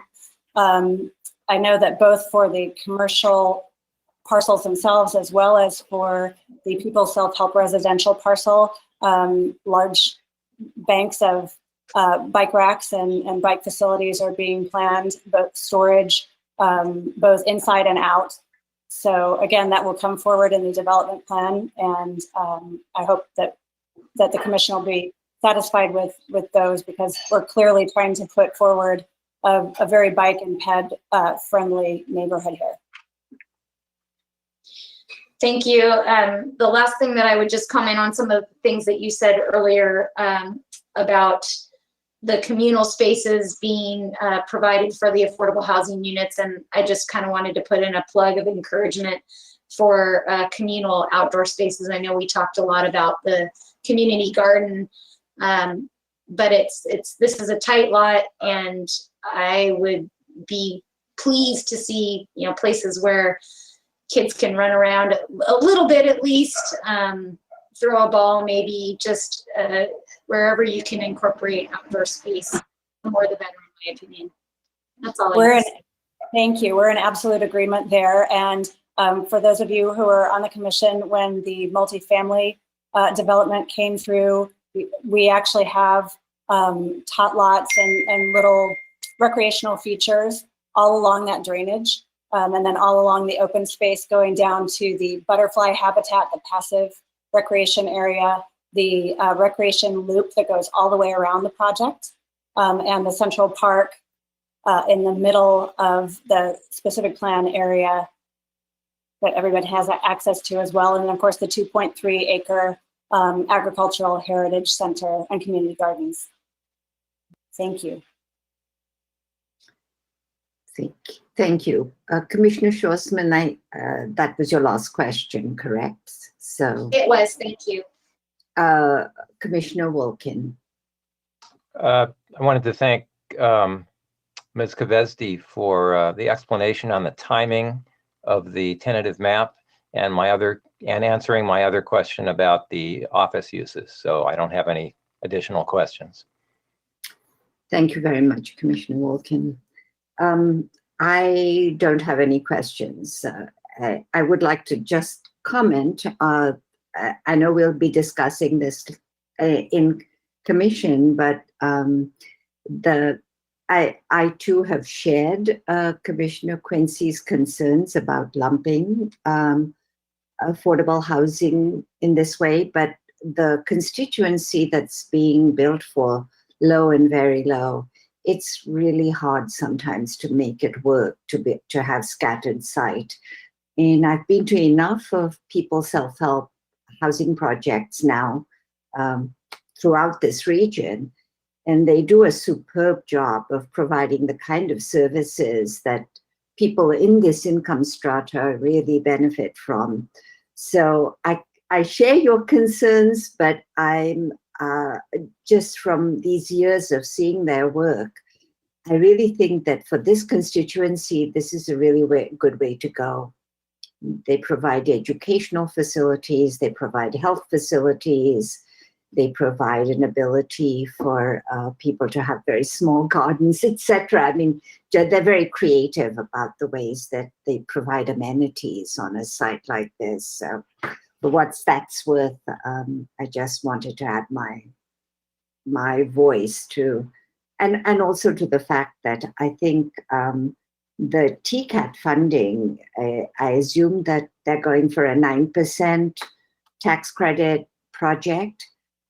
S13: I know that both for the commercial parcels themselves, as well as for the People Self-Help residential parcel, large banks of bike racks and bike facilities are being planned, both storage, both inside and out. So again, that will come forward in the development plan, and I hope that the commission will be satisfied with those, because we're clearly trying to put forward a very bike and ped friendly neighborhood here.
S10: Thank you. The last thing that I would just comment on some of the things that you said earlier about the communal spaces being provided for the affordable housing units. And I just kind of wanted to put in a plug of encouragement for communal outdoor spaces. I know we talked a lot about the community garden, but this is a tight lot, and I would be pleased to see, places where kids can run around a little bit at least, throw a ball, maybe just wherever you can incorporate outdoor space, the more the better, in my opinion. That's all.
S13: Thank you. We're in absolute agreement there. And for those of you who are on the commission, when the multifamily development came through, we actually have tot lots and little recreational features all along that drainage. And then all along the open space going down to the butterfly habitat, the passive recreation area, the recreation loop that goes all the way around the project, and the Central Park in the middle of the specific plan area that everybody has access to as well. And of course, the 2.3 acre agricultural heritage center and community gardens. Thank you.
S1: Thank you. Commissioner Schwarzman, that was your last question, correct? So
S10: It was, thank you.
S1: Commissioner Wilkin.
S5: I wanted to thank Ms. Kavesdi for the explanation on the timing of the tentative map and answering my other question about the office uses. So I don't have any additional questions.
S1: Thank you very much, Commissioner Wilkin. I don't have any questions. I would like to just comment. I know we'll be discussing this in commission, but I too have shared Commissioner Quincy's concerns about lumping affordable housing in this way, but the constituency that's being built for low and very low, it's really hard sometimes to make it work, to have scattered site. And I've been to enough of people's self-help housing projects now throughout this region, and they do a superb job of providing the kind of services that people in this income strata really benefit from. So I share your concerns, but I'm just from these years of seeing their work, I really think that for this constituency, this is a really good way to go. They provide educational facilities, they provide health facilities, they provide an ability for people to have very small gardens, etc. I mean, they're very creative about the ways that they provide amenities on a site like this. So for what that's worth, I just wanted to add my voice to, and also to the fact that I think the TCAT funding, I assume that they're going for a 9% tax credit project,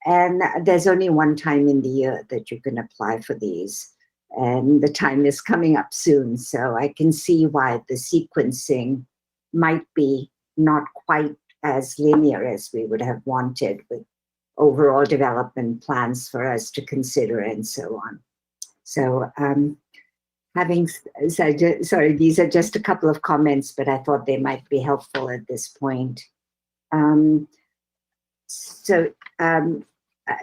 S1: and there's only one time in the year that you can apply for these, and the time is coming up soon, so I can see why the sequencing might be not quite as linear as we would have wanted, with overall development plans for us to consider and so on. So having said, sorry, these are just a couple of comments, but I thought they might be helpful at this point.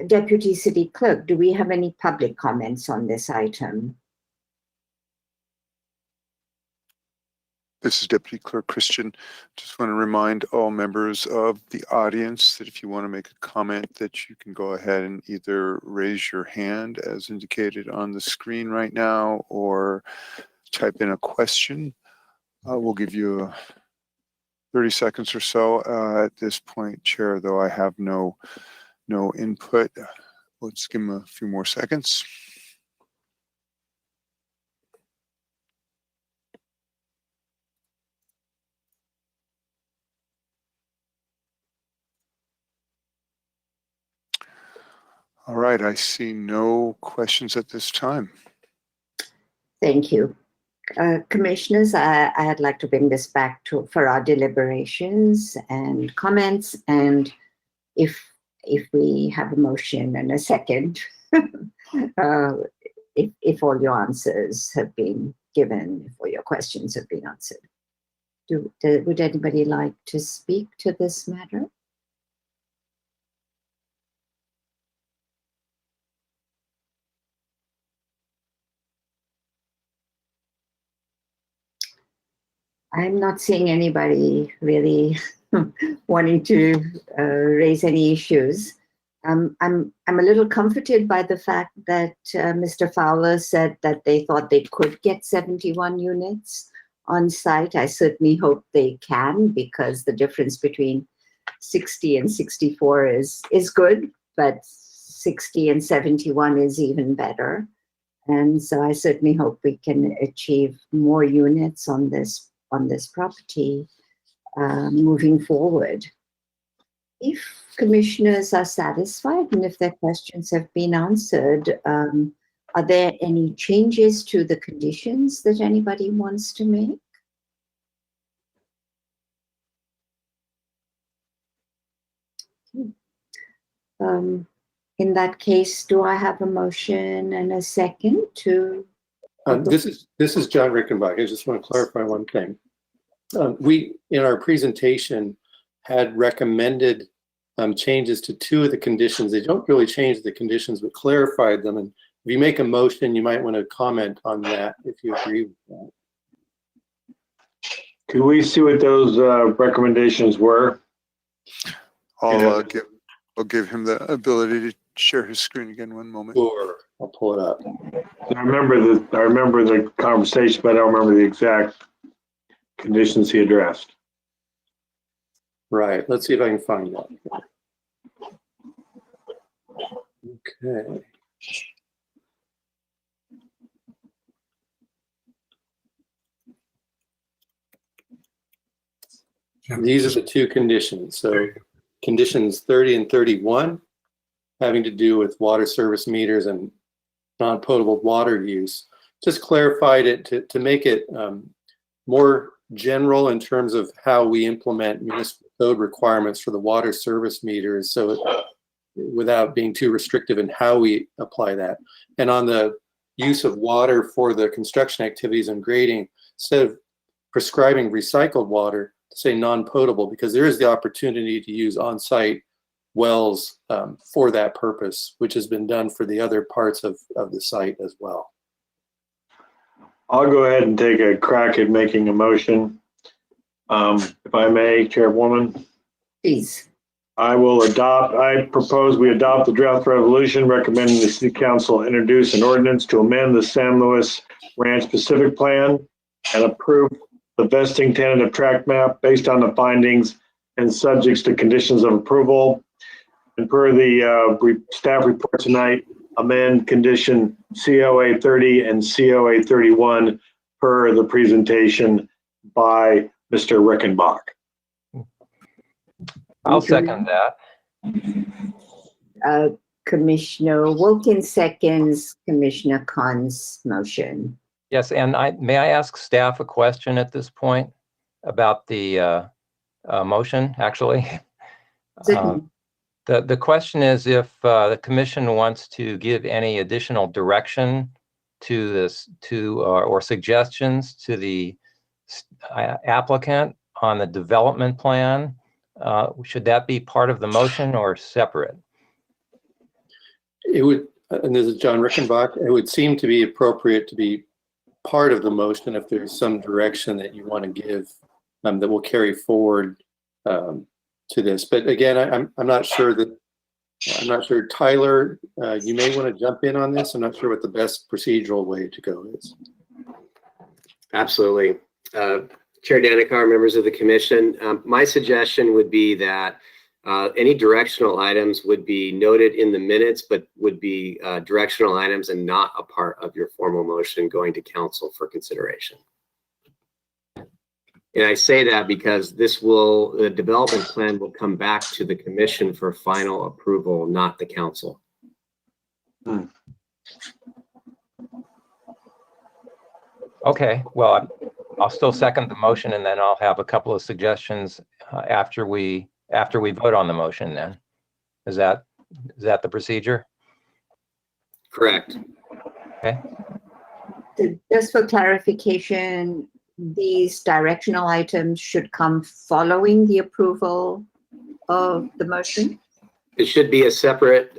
S1: Deputy City Clerk, do we have any public comments on this item?
S2: This is Deputy Clerk Christian. Just want to remind all members of the audience that if you want to make a comment, that you can go ahead and either raise your hand as indicated on the screen right now, or type in a question. We'll give you 30 seconds or so. At this point, Chair, though, I have no input. Let's give him a few more seconds. All right, I see no questions at this time.
S1: Thank you. Commissioners, I'd like to bring this back for our deliberations and comments, and if we have a motion and a second, if all your answers have been given, if all your questions have been answered. Would anybody like to speak to this matter? I'm not seeing anybody really wanting to raise any issues. I'm a little comforted by the fact that Mr. Fowler said that they thought they could get 71 units on site. I certainly hope they can, because the difference between 60 and 64 is good, but 60 and 71 is even better. And so I certainly hope we can achieve more units on this property moving forward. If commissioners are satisfied and if their questions have been answered, Are there any changes to the conditions that anybody wants to make? In that case, do I have a motion and a second to?
S4: This is John Rickenbach. I just want to clarify one thing. We, in our presentation, had recommended changes to two of the conditions. They don't really change the conditions, but clarified them. And if you make a motion, you might want to comment on that if you agree with that.
S3: Could we see what those recommendations were?
S2: I'll give him the ability to share his screen again. One moment.
S4: Sure, I'll pull it up.
S3: I remember the conversation, but I don't remember the exact conditions he addressed.
S4: Right. Let's see if I can find that. Okay. These are the two conditions. So conditions 30 and 31 having to do with water service meters and non-potable water use. Just clarified it to make it more general in terms of how we implement municipal code requirements for the water service meters, so without being too restrictive in how we apply that. And on the use of water for the construction activities and grading, instead of prescribing recycled water, say non-potable, because there is the opportunity to use on-site wells for that purpose, which has been done for the other parts of the site as well.
S3: I'll go ahead and take a crack at making a motion. If I may, Chairwoman.
S1: Please.
S3: I propose we adopt the draft resolution recommending the City Council introduce an ordinance to amend the San Luis Ranch Pacific Plan and approve the vesting tentative tract map based on the findings and subjects to conditions of approval. And per the staff report tonight, amend condition COA 30 and COA 31 per the presentation by Mr. Rickenbach.
S5: I'll second that.
S1: Commissioner Wilkins seconds Commissioner Khan's motion.
S5: Yes, and may I ask staff a question at this point about the motion, actually? The question is if the commission wants to give any additional direction to this, or suggestions to the applicant on the development plan, should that be part of the motion or separate?
S4: It would, and this is John Rickenbach, it would seem to be appropriate to be part of the motion if there's some direction that you want to give that will carry forward to this. But again, I'm not sure that, Tyler, you may want to jump in on this. I'm not sure what the best procedural way to go is.
S15: Absolutely. Chair Danikar, members of the commission, my suggestion would be that any directional items would be noted in the minutes, but would be directional items and not a part of your formal motion going to council for consideration. And I say that because the development plan will come back to the commission for final approval, not the council.
S5: Okay, well, I'll still second the motion, and then I'll have a couple of suggestions after we vote on the motion. Then, is that the procedure?
S15: Correct.
S5: Okay.
S1: Just for clarification, these directional items should come following the approval of the motion?
S15: It should be a separate.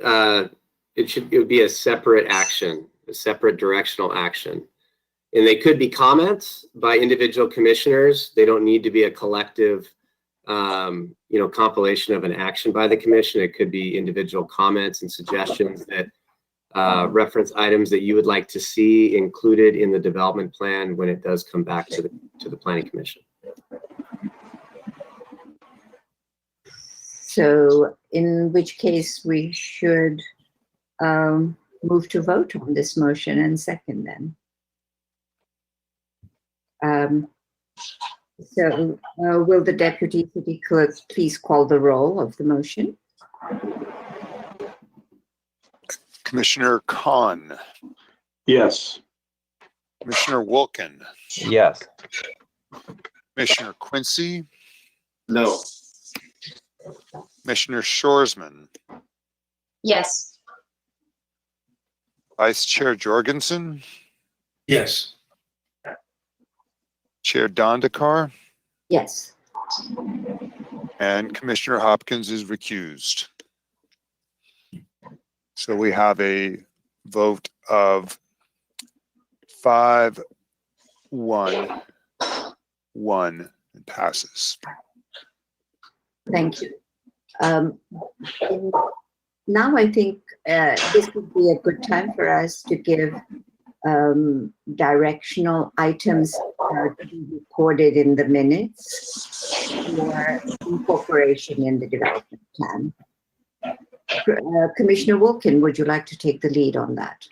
S15: It would be a separate action, a separate directional action. And they could be comments by individual commissioners. They don't need to be a collective, compilation of an action by the commission. It could be individual comments and suggestions that reference items that you would like to see included in the development plan when it does come back to the planning commission.
S1: So in which case we should move to vote on this motion and second then. Will the Deputy City Clerk please call the roll of the motion?
S2: Commissioner Khan.
S3: Yes.
S2: Commissioner Wilkin,
S5: Yes.
S2: Commissioner Quincy,
S8: No.
S2: Commissioner Shoresman,
S10: Yes.
S2: Vice Chair Jorgensen,
S6: Yes.
S2: Chair Dandekar,
S1: Yes.
S2: and Commissioner Hopkins is recused. So we have a vote of 5-1-1 and passes.
S1: Thank you. Now I think this would be a good time for us to give directional items to be recorded in the minutes for incorporation in the development plan. Commissioner Wilkin, would you like to take the lead on that?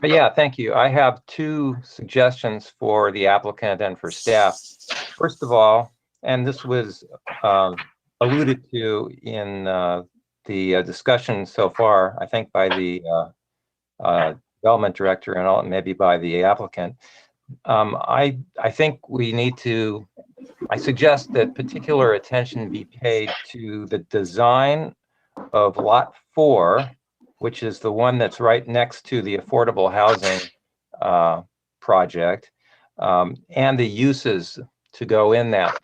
S5: Yeah, thank you. I have two suggestions for the applicant and for staff. First of all, and this was alluded to in the discussion so far, I think by the development director and maybe by the applicant. I think we need to, I suggest that particular attention be paid to the design of Lot 4, which is the one that's right next to the affordable housing project, and the uses to go in that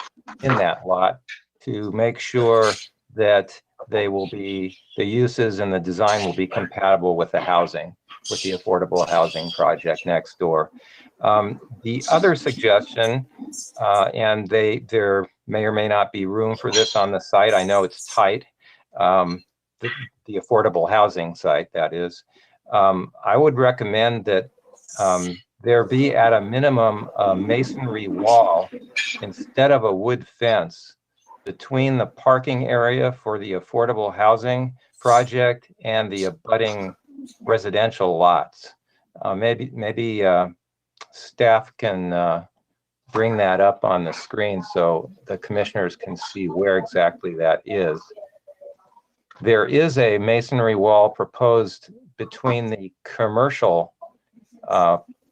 S5: lot to make sure that they will be, the uses and the design will be compatible with the housing, with the affordable housing project next door. The other suggestion, and there may or may not be room for this on the site. I know it's tight. The affordable housing site, that is. I would recommend that there be at a minimum a masonry wall instead of a wood fence between the parking area for the affordable housing project and the abutting residential lots. Maybe staff can bring that up on the screen so the commissioners can see where exactly that is. There is a masonry wall proposed between the commercial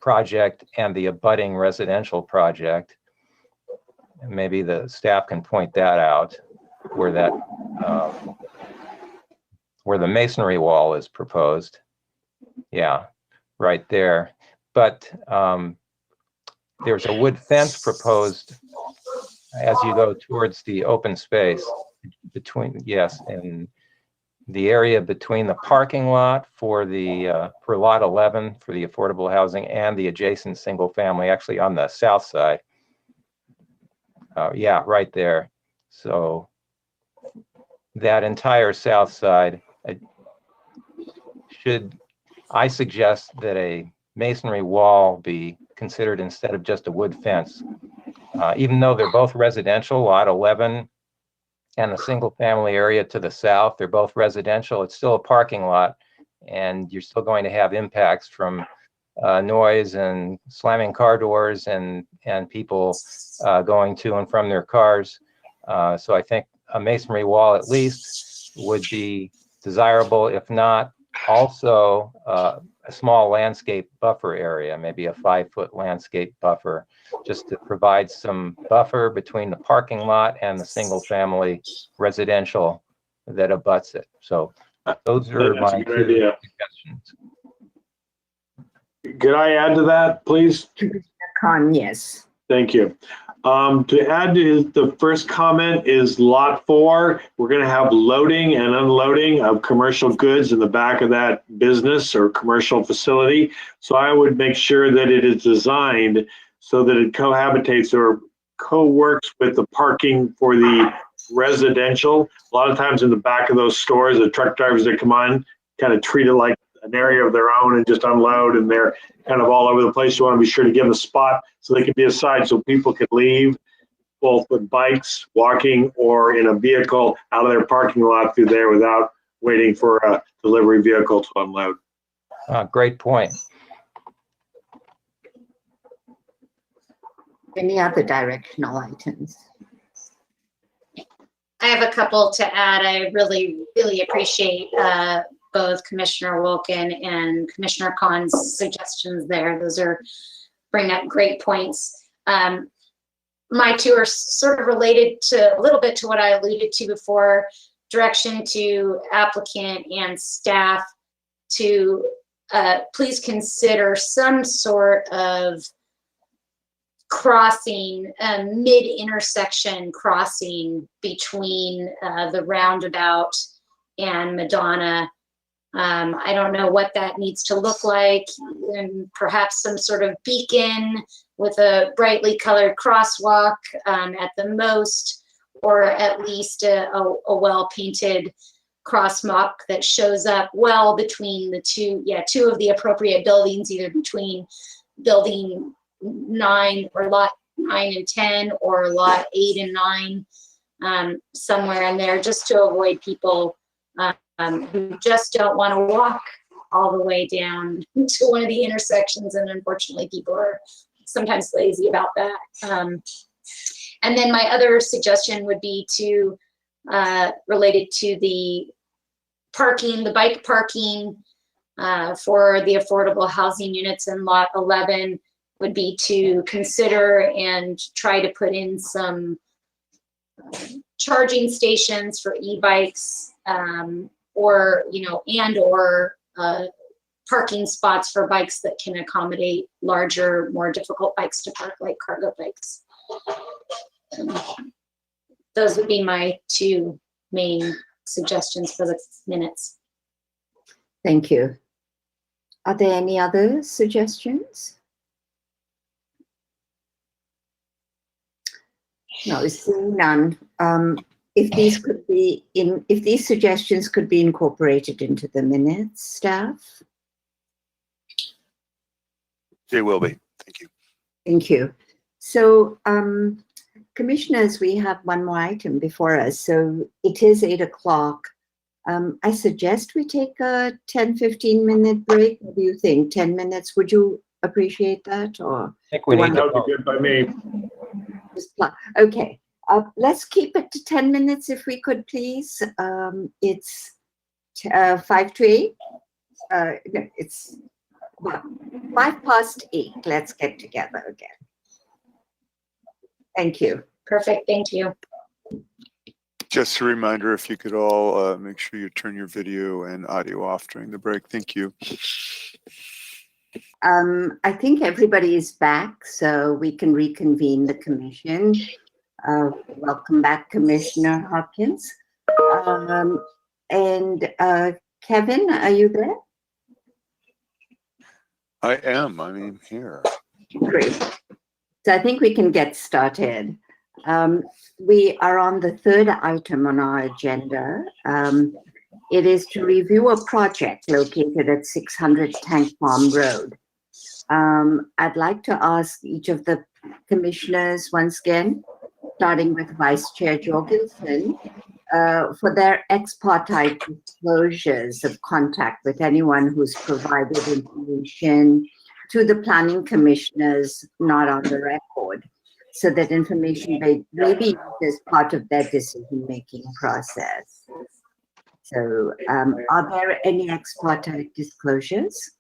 S5: project and the abutting residential project. And maybe the staff can point that out where that where the masonry wall is proposed. Yeah, right there. But there's a wood fence proposed as you go towards the open space between, yes, and the area between the parking lot for the for lot 11 for the affordable housing and the adjacent single family, actually on the south side. Yeah, right there. So that entire south side I suggest that a masonry wall be considered instead of just a wood fence. Even though they're both residential, lot 11 and the single family area to the south, they're both residential, it's still a parking lot, and you're still going to have impacts from noise and slamming car doors and people going to and from their cars. So I think a masonry wall at least would be desirable, if not also a small landscape buffer area, maybe a 5-foot landscape buffer, just to provide some buffer between the parking lot and the single family residential that abuts it. So those are my two suggestions.
S3: Could I add to that, please?
S1: Khan, yes.
S3: Thank you. To add to the first comment is lot 4. We're going to have loading and unloading of commercial goods in the back of that business or commercial facility. So I would make sure that it is designed so that it cohabitates or co-works with the parking for the residential. A lot of times in the back of those stores, the truck drivers that come on kind of treat it like an area of their own and just unload, and they're kind of all over the place. You want to be sure to give them a spot so they can be aside so people can leave, both with bikes, walking, or in a vehicle out of their parking lot through there without waiting for a delivery vehicle to unload.
S5: Great point.
S1: Any other directional items?
S10: I have a couple to add. I really, really appreciate both Commissioner Wilkin and Commissioner Khan's suggestions there. Those bring up great points. My two are sort of related to a little bit to what I alluded to before, direction to applicant and staff to please consider some sort of crossing, mid-intersection crossing between the roundabout and Madonna. I don't know what that needs to look like, and perhaps some sort of beacon with a brightly colored crosswalk at the most, or at least a well-painted crosswalk that shows up well between the two of the appropriate buildings, either between building 9 or lot 9 and 10 or lot 8 and 9, somewhere in there, just to avoid people who just don't want to walk all the way down to one of the intersections. And unfortunately, people are sometimes lazy about that. And then my other suggestion would be to related to the parking, the bike parking for the affordable housing units in lot 11 would be to consider and try to put in some charging stations for e-bikes, or parking spots for bikes that can accommodate larger, more difficult bikes to park, like cargo bikes. Those would be my two main suggestions for the minutes.
S1: Thank you. Are there any other suggestions? No, seeing none. If these suggestions could be incorporated into the minutes, staff?
S2: They will be. Thank you.
S1: Thank you. So, commissioners, we have one more item before us. So it is 8 o'clock. I suggest we take a 10-15 minute break. What do you think? 10 minutes? Would you appreciate that? Or
S5: I think we need
S3: That
S5: to
S3: would be good by me.
S1: Okay. Let's keep it to 10 minutes if we could, please. It's 5 to 8. No, it's 5 past 8. Let's get together again. Thank you.
S10: Perfect. Thank you.
S2: Just a reminder, if you could all make sure you turn your video and audio off during the break. Thank you.
S1: I think everybody is back, so we can reconvene the commission. Welcome back, Commissioner Hopkins. And Kevin, are you there?
S2: I am. I'm here.
S1: Great. So I think we can get started. We are on the third item on our agenda. It is to review a project located at 600 Tank Farm Road. I'd like to ask each of the commissioners once again, starting with Vice Chair Jorgensen, for their ex parte disclosures of contact with anyone who's provided information to the planning commissioners not on the record, so that information may be used as part of their decision-making process. So are there any ex parte disclosures?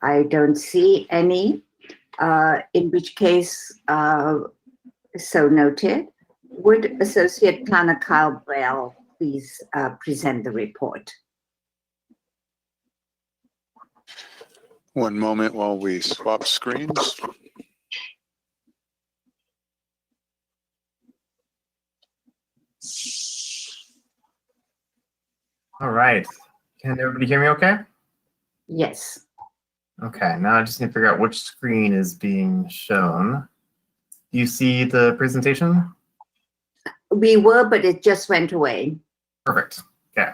S1: I don't see any, in which case, so noted. Would Associate Planner Kyle Bell please present the report?
S2: One moment while we swap screens.
S16: All right. Can everybody hear me okay?
S1: Yes.
S16: Okay, now I just need to figure out which screen is being shown. Do you see the presentation?
S1: We were, but it just went away.
S16: Perfect. Okay.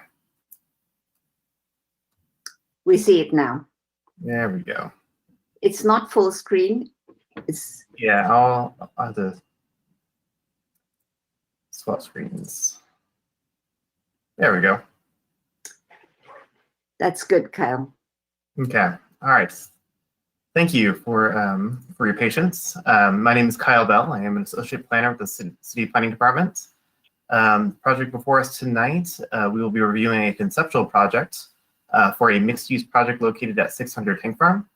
S1: We see it now.
S16: There we go.
S1: It's not full screen. It's
S16: Yeah, I'll have to swap screens. There we go.
S1: That's good, Kyle.
S16: Okay. All right. Thank you for your patience. My name is Kyle Bell. I am an associate planner with the City Planning Department. Project before us tonight, we will be reviewing a conceptual project for a mixed-use project located at 600 Tank Farm.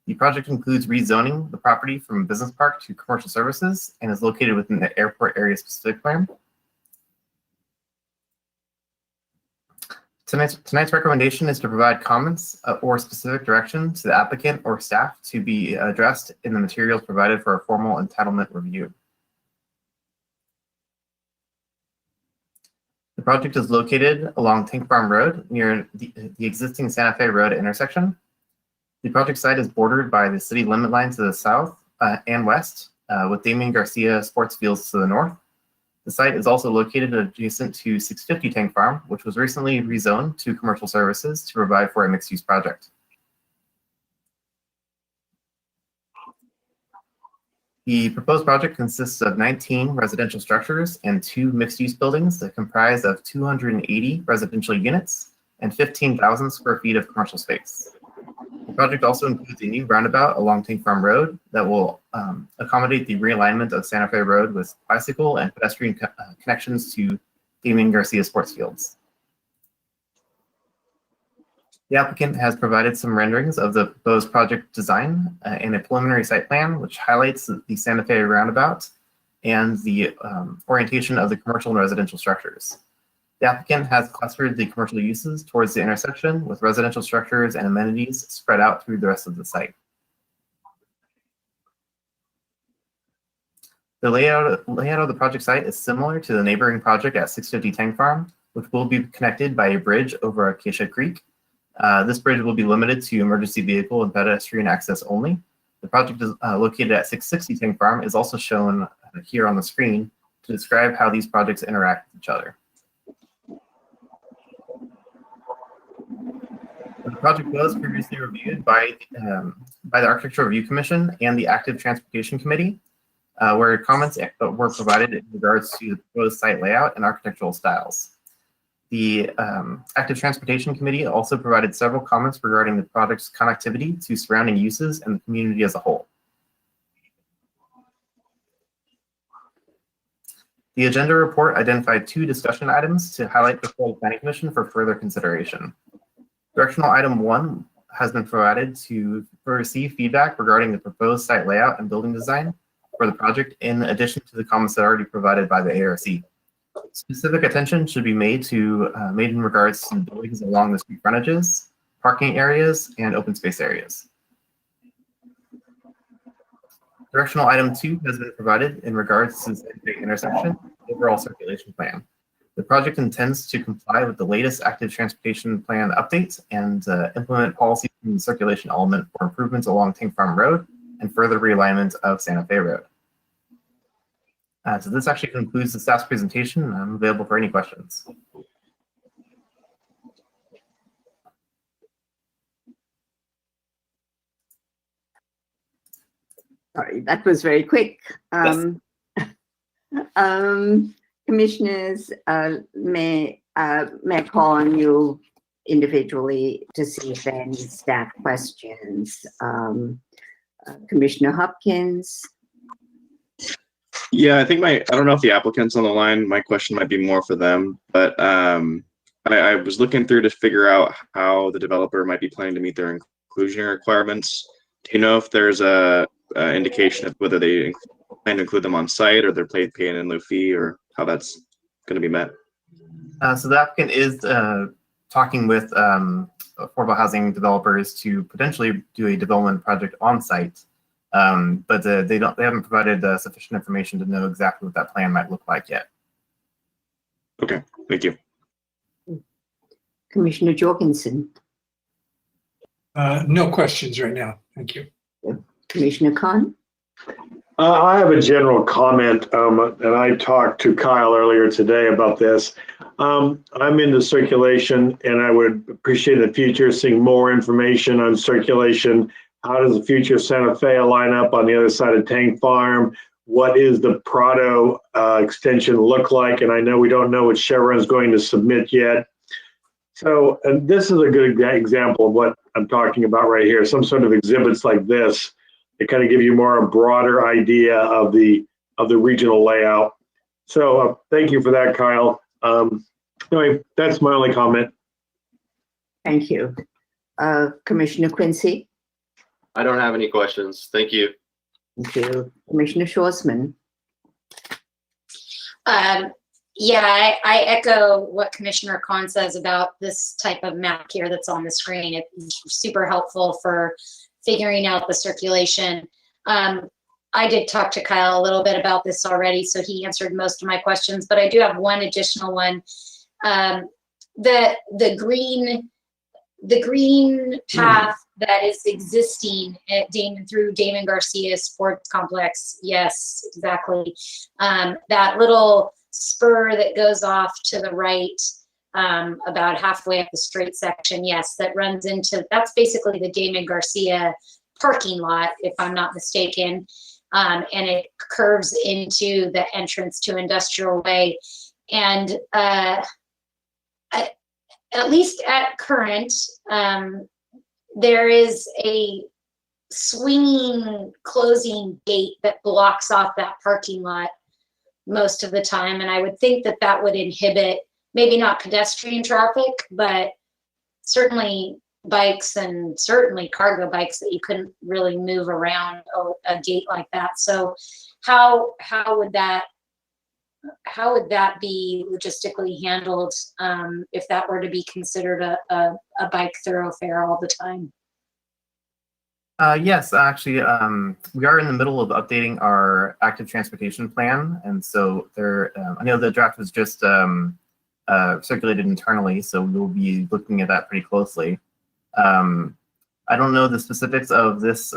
S16: The project includes rezoning the property from business park to commercial services and is located within the airport area specific plan. Tonight's recommendation is to provide comments or specific direction to the applicant or staff to be addressed in the materials provided for a formal entitlement review. The project is located along Tank Farm Road near the existing Santa Fe Road intersection. The project site is bordered by the city limit line to the south and west, with Damien Garcia Sports Fields to the north. The site is also located adjacent to 650 Tank Farm, which was recently rezoned to commercial services to provide for a mixed-use project. The proposed project consists of 19 residential structures and 2 mixed-use buildings that comprise of 280 residential units and 15,000 square feet of commercial space. The project also includes a new roundabout along Tank Farm Road that will accommodate the realignment of Santa Fe Road with bicycle and pedestrian connections to Damien Garcia Sports Fields. The applicant has provided some renderings of the proposed project design and a preliminary site plan, which highlights the Santa Fe roundabout and the orientation of the commercial and residential structures. The applicant has clustered the commercial uses towards the intersection with residential structures and amenities spread out through the rest of the site. The layout of the project site is similar to the neighboring project at 650 Tank Farm, which will be connected by a bridge over Acacia Creek. This bridge will be limited to emergency vehicle and pedestrian access only. The project is located at 660 Tank Farm is also shown here on the screen to describe how these projects interact with each other. The project was previously reviewed by the Architectural Review Commission and the Active Transportation Committee, where comments were provided in regards to the proposed site layout and architectural styles. The Active Transportation Committee also provided several comments regarding the project's connectivity to surrounding uses and the community as a whole. The agenda report identified 2 discussion items to highlight before the Planning Commission for further consideration. Directional item 1 has been provided to receive feedback regarding the proposed site layout and building design for the project, in addition to the comments that are already provided by the ARC. Specific attention should be made in regards to buildings along the street frontages, parking areas, and open space areas. Directional item 2 has been provided in regards to the intersection overall circulation plan. The project intends to comply with the latest active transportation plan updates and implement policies in the circulation element for improvements along Tank Farm Road and further realignment of Santa Fe Road. So this actually concludes the staff's presentation, and I'm available for any questions.
S1: Sorry, that was very quick. Commissioners may call on you individually to see if there are any staff questions. Commissioner Hopkins.
S9: Yeah, I think I don't know if the applicant's on the line. My question might be more for them, but I was looking through to figure out how the developer might be planning to meet their inclusionary requirements. Do you know if there's a indication of whether they plan to include them on site or they're pay an in lieu fee, or how that's going to be met?
S16: So the applicant is talking with affordable housing developers to potentially do a development project on site, but they haven't provided sufficient information to know exactly what that plan might look like yet.
S9: Okay, thank you.
S1: Commissioner Jorgensen.
S6: No questions right now. Thank you.
S1: Commissioner Khan.
S3: I have a general comment, and I talked to Kyle earlier today about this. I'm into circulation, and I would appreciate in the future seeing more information on circulation. How does the future of Santa Fe line up on the other side of Tank Farm? What is the Prado extension look like? And I know we don't know what Chevron's going to submit yet. So, and this is a good example of what I'm talking about right here. Some sort of exhibits like this that kind of give you more a broader idea of the regional layout. So thank you for that, Kyle. Anyway, that's my only comment.
S1: Thank you. Commissioner Quincy?
S8: I don't have any questions. Thank you.
S1: Thank you. Commissioner Schwarzman?
S10: Yeah, I echo what Commissioner Khan says about this type of map here that's on the screen. It's super helpful for figuring out the circulation. I did talk to Kyle a little bit about this already, so he answered most of my questions, but I do have one additional one. The green path that is existing at through Damon Garcia Sports Complex, yes, exactly. That little spur that goes off to the right, about halfway up the straight section, yes, that runs into, that's basically the Damon Garcia parking lot, if I'm not mistaken. And it curves into the entrance to Industrial Way. And at least at current, there is a swinging closing gate that blocks off that parking lot most of the time. And I would think that that would inhibit, maybe not pedestrian traffic, but certainly bikes and certainly cargo bikes that you couldn't really move around a gate like that. So how would that be logistically handled if that were to be considered a bike thoroughfare all the time?
S16: Yes, actually, we are in the middle of updating our active transportation plan, and so there. I know the draft was just circulated internally, so we'll be looking at that pretty closely. I don't know the specifics of this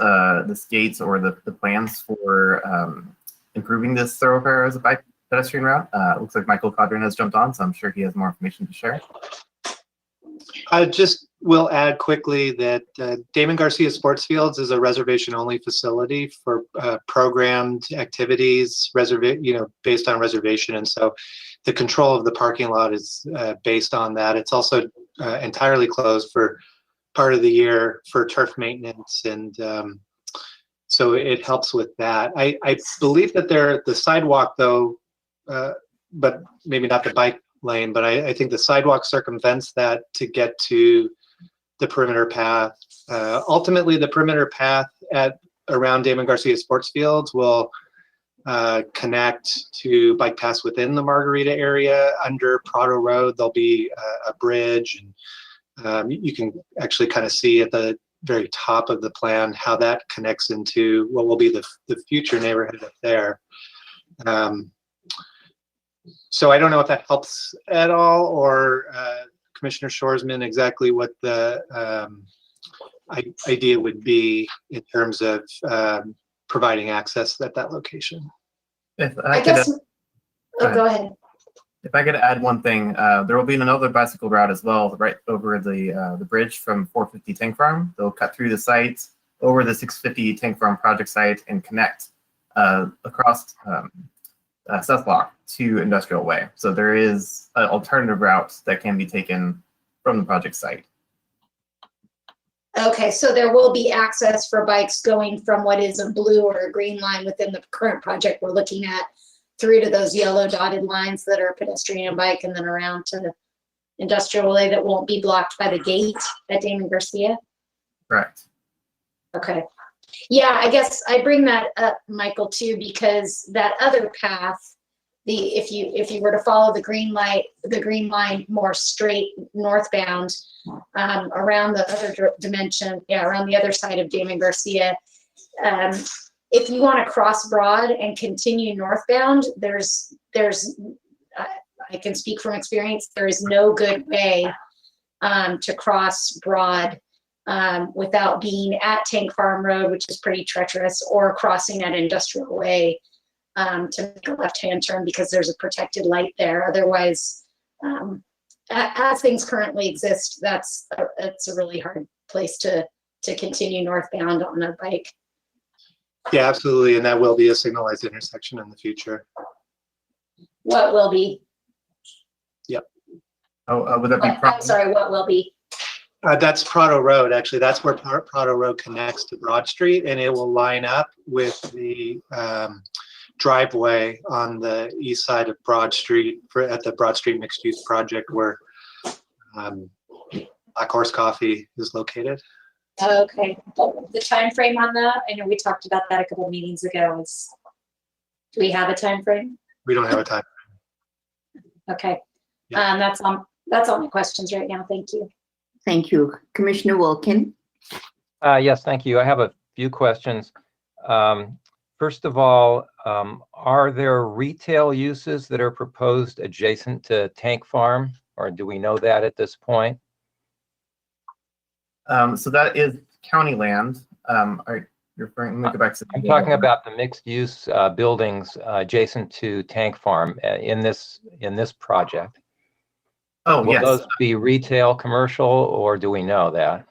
S16: gates or the plans for improving this thoroughfare as a bike pedestrian route. Looks like Michael Codron has jumped on, so I'm sure he has more information to share.
S14: I just will add quickly that Damon Garcia Sports Fields is a reservation-only facility for programmed activities, based on reservation, and so the control of the parking lot is based on that. It's also entirely closed for part of the year for turf maintenance, and so it helps with that. I believe that the sidewalk, though, but maybe not the bike lane, but I think the sidewalk circumvents that to get to the perimeter path. Ultimately, the perimeter path around Damon Garcia Sports Fields will connect to bike paths within the Margarita area. Under Prado Road, there'll be a bridge, and you can actually kind of see at the very top of the plan how that connects into what will be the future neighborhood up there. So I don't know if that helps at all, or Commissioner Schwarzman, exactly what the idea would be in terms of providing access at that location.
S16: If
S10: I guess, go ahead.
S16: If I could add one thing, there will be another bicycle route as well, right over the bridge from 450 Tank Farm. They'll cut through the site over the 650 Tank Farm project site and connect across South Block to Industrial Way. So there is an alternative route that can be taken from the project site.
S10: Okay, so there will be access for bikes going from what is a blue or a green line within the current project we're looking at through to those yellow dotted lines that are pedestrian and bike, and then around to the Industrial Way that won't be blocked by the gate at Damon Garcia?
S16: Correct.
S10: Okay. Yeah, I guess I bring that up, Michael, too, because that other path, if you were to follow the green line more straight northbound, around the other dimension, around the other side of Damon Garcia, if you want to cross Broad and continue northbound, I can speak from experience, there is no good way to cross Broad without being at Tank Farm Road, which is pretty treacherous, or crossing at Industrial Way to make a left-hand turn because there's a protected light there. Otherwise, as things currently exist, it's a really hard place to continue northbound on a bike.
S14: Yeah, absolutely, and that will be a signalized intersection in the future.
S10: What will be?
S14: Yep.
S16: Oh, would that be?
S10: I'm sorry, what will be?
S14: That's Prado Road, actually. That's where Prado Road connects to Broad Street, and it will line up with the driveway on the east side of Broad Street at the Broad Street mixed use project where Black Horse Coffee is located.
S10: Okay, the time frame on that, I know we talked about that a couple of meetings ago. Do we have a time frame?
S14: We don't have a time.
S10: Okay,
S14: Yeah.
S10: that's all my questions right now. Thank you.
S1: Thank you. Commissioner Wilkin?
S5: Yes, thank you. I have a few questions. First of all, are there retail uses that are proposed adjacent to Tank Farm, or do we know that at this point?
S16: So that is county land. Are you referring, let me go back to.
S5: I'm talking about the mixed-use buildings adjacent to Tank Farm in this project.
S16: Oh,
S5: Will
S16: yes.
S5: those be retail, commercial, or do we know that?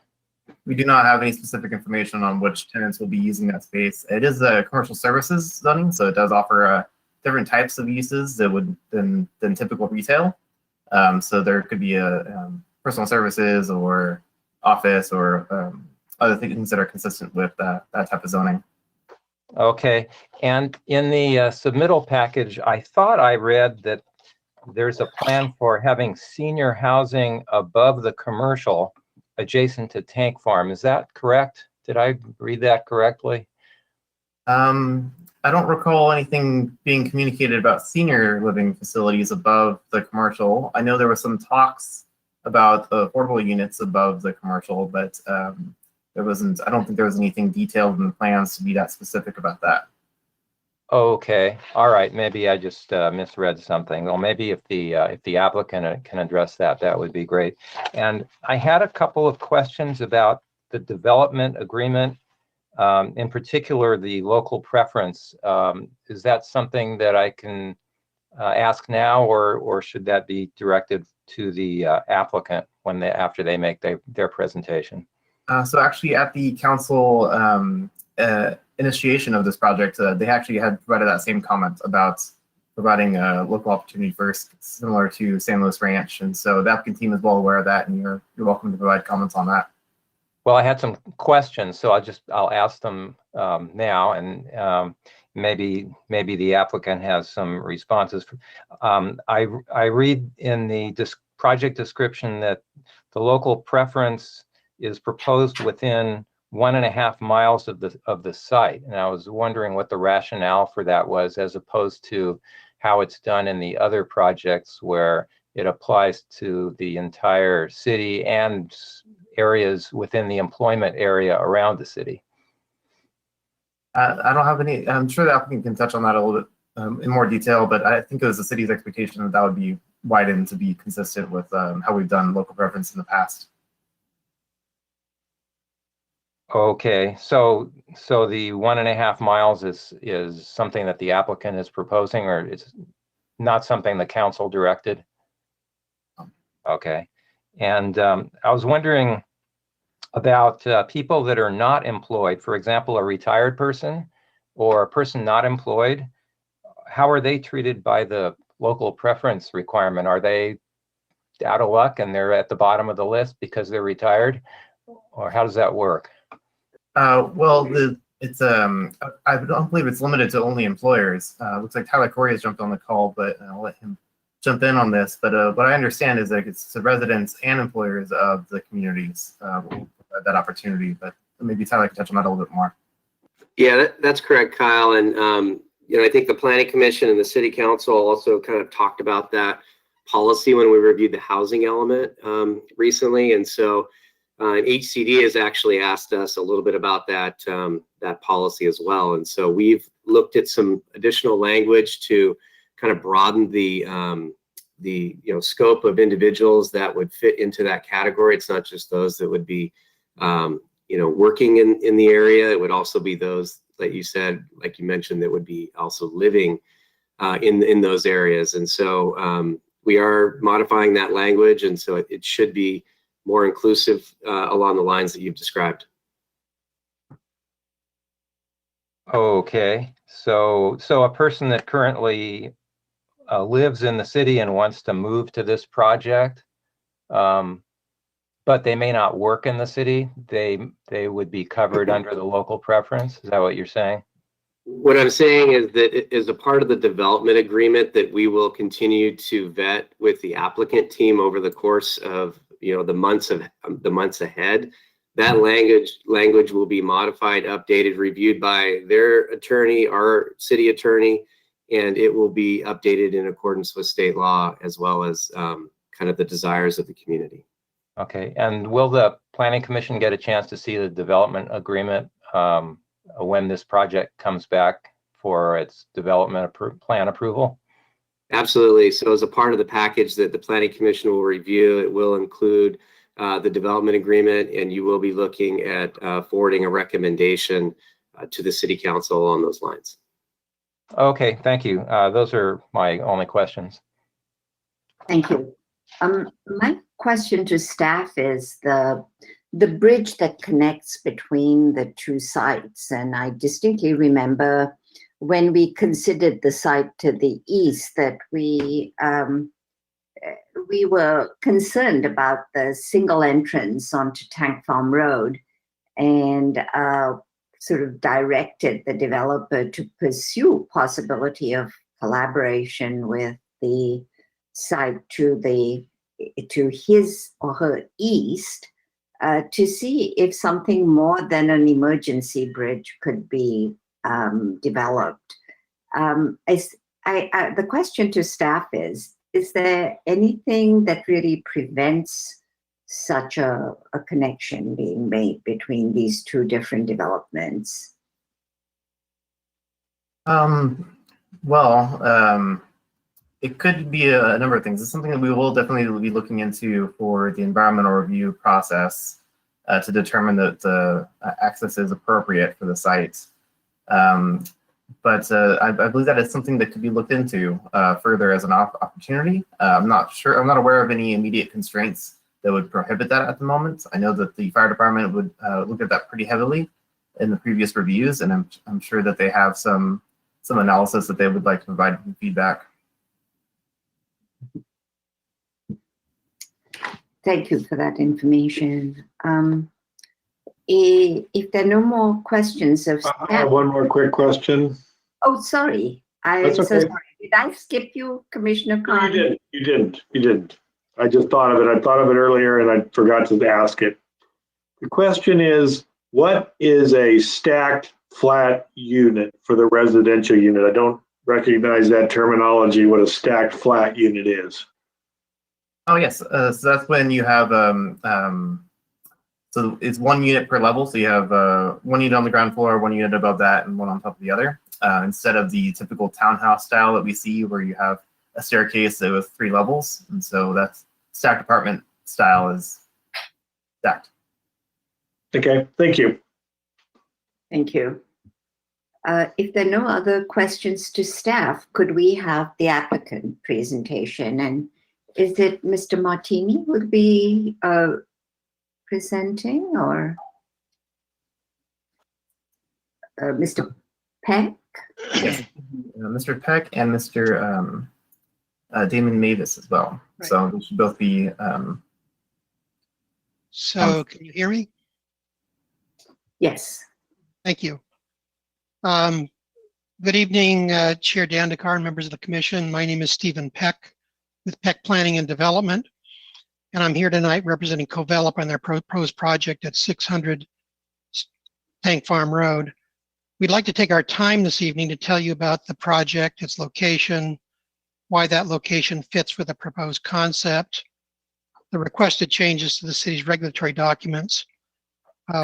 S16: We do not have any specific information on which tenants will be using that space. It is a commercial services zoning, so it does offer different types of uses that would than typical retail. So there could be a personal services or office or other things that are consistent with that type of zoning.
S5: Okay, and in the submittal package, I thought I read that there's a plan for having senior housing above the commercial adjacent to Tank Farm. Is that correct? Did I read that correctly?
S16: I don't recall anything being communicated about senior living facilities above the commercial. I know there were some talks about affordable units above the commercial, but there wasn't. I don't think there was anything detailed in the plans to be that specific about that.
S5: Okay, all right. Maybe I just misread something. Well, maybe if the applicant can address that, that would be great. And I had a couple of questions about the development agreement, in particular the local preference. Is that something that I can ask now, or should that be directed to the applicant after they make their presentation?
S16: So actually, at the council initiation of this project, they actually had provided that same comment about providing a local opportunity first, similar to San Luis Ranch, and so the applicant team is well aware of that, and you're welcome to provide comments on that.
S5: Well, I had some questions, so I'll ask them now, and maybe the applicant has some responses. I read in the project description that the local preference is proposed within 1.5 miles of the site, and I was wondering what the rationale for that was, as opposed to how it's done in the other projects where it applies to the entire city and areas within the employment area around the city.
S16: I don't have any. I'm sure the applicant can touch on that a little bit in more detail, but I think it was the city's expectation that would be widened to be consistent with how we've done local preference in the past.
S5: Okay, so the 1.5 miles is something that the applicant is proposing, or it's not something the council directed? Okay, and I was wondering about people that are not employed, for example, a retired person or a person not employed. How are they treated by the local preference requirement? Are they out of luck and they're at the bottom of the list because they're retired, or how does that work?
S16: Well, it's I don't believe it's limited to only employers. Looks like Tyler Corey has jumped on the call, but I'll let him jump in on this. But what I understand is that it's the residents and employers of the communities will provide that opportunity. But maybe Tyler can touch on that a little bit more.
S15: Yeah, that's correct, Kyle. And I think the Planning Commission and the City Council also kind of talked about that policy when we reviewed the housing element recently, and so. HCD has actually asked us a little bit about that policy as well, and so we've looked at some additional language to kind of broaden the scope of individuals that would fit into that category. It's not just those that would be working in the area. It would also be those that you said, like you mentioned, that would be also living in those areas, and so we are modifying that language, and so it should be more inclusive along the lines that you've described.
S5: Okay, so a person that currently lives in the city and wants to move to this project, but they may not work in the city, they would be covered under the local preference. Is that what you're saying?
S15: What I'm saying is that it is a part of the development agreement that we will continue to vet with the applicant team over the course of, the months ahead. That language will be modified, updated, reviewed by their attorney, our city attorney, and it will be updated in accordance with state law as well as kind of the desires of the community.
S5: Okay, and will the Planning Commission get a chance to see the development agreement when this project comes back for its development plan approval?
S15: Absolutely. So as a part of the package that the Planning Commission will review, it will include the development agreement, and you will be looking at forwarding a recommendation to the City Council along those lines.
S5: Okay, thank you. Those are my only questions.
S1: Thank you. My question to staff is the bridge that connects between the two sites. And I distinctly remember when we considered the site to the east that we were concerned about the single entrance onto Tank Farm Road, and sort of directed the developer to pursue possibility of collaboration with the site to his or her east to see if something more than an emergency bridge could be developed. The question to staff is there anything that really prevents such a connection being made between these two different developments?
S16: It could be a number of things. It's something that we will definitely be looking into for the environmental review process to determine that the access is appropriate for the site. But I believe that is something that could be looked into further as an opportunity. I'm not sure. I'm not aware of any immediate constraints that would prohibit that at the moment. I know that the fire department would look at that pretty heavily in the previous reviews, and I'm sure that they have some analysis that they would like to provide feedback.
S1: Thank you for that information. If there are no more questions of staff.
S3: I have one more quick question.
S1: Oh, sorry. I'm so sorry. Did I skip you, Commissioner Khan?
S3: You didn't. I just thought of it. I thought of it earlier and I forgot to ask it. The question is, what is a stacked flat unit for the residential unit? I don't recognize that terminology, what a stacked flat unit is.
S16: Oh, yes. So that's when you have, so it's one unit per level. So you have one unit on the ground floor, one unit above that, and one on top of the other. Instead of the typical townhouse style that we see where you have a staircase with 3 levels. And so that's stacked apartment style is stacked.
S3: Okay, thank you.
S1: Thank you. If there are no other questions to staff, could we have the applicant presentation? And is it Mr. Martini would be presenting, or Mr. Peck?
S16: Yes, Mr. Peck and Mr. Damon Mavis as well. Right. So they should both be.
S17: So can you hear me?
S1: Yes.
S17: Thank you. Good evening, Chair Dandekar, members of the Commission. My name is Stephen Peck with Peck Planning and Development, and I'm here tonight representing Covelop on their proposed project at 600 Tank Farm Road. We'd like to take our time this evening to tell you about the project, its location, why that location fits with the proposed concept, the requested changes to the city's regulatory documents,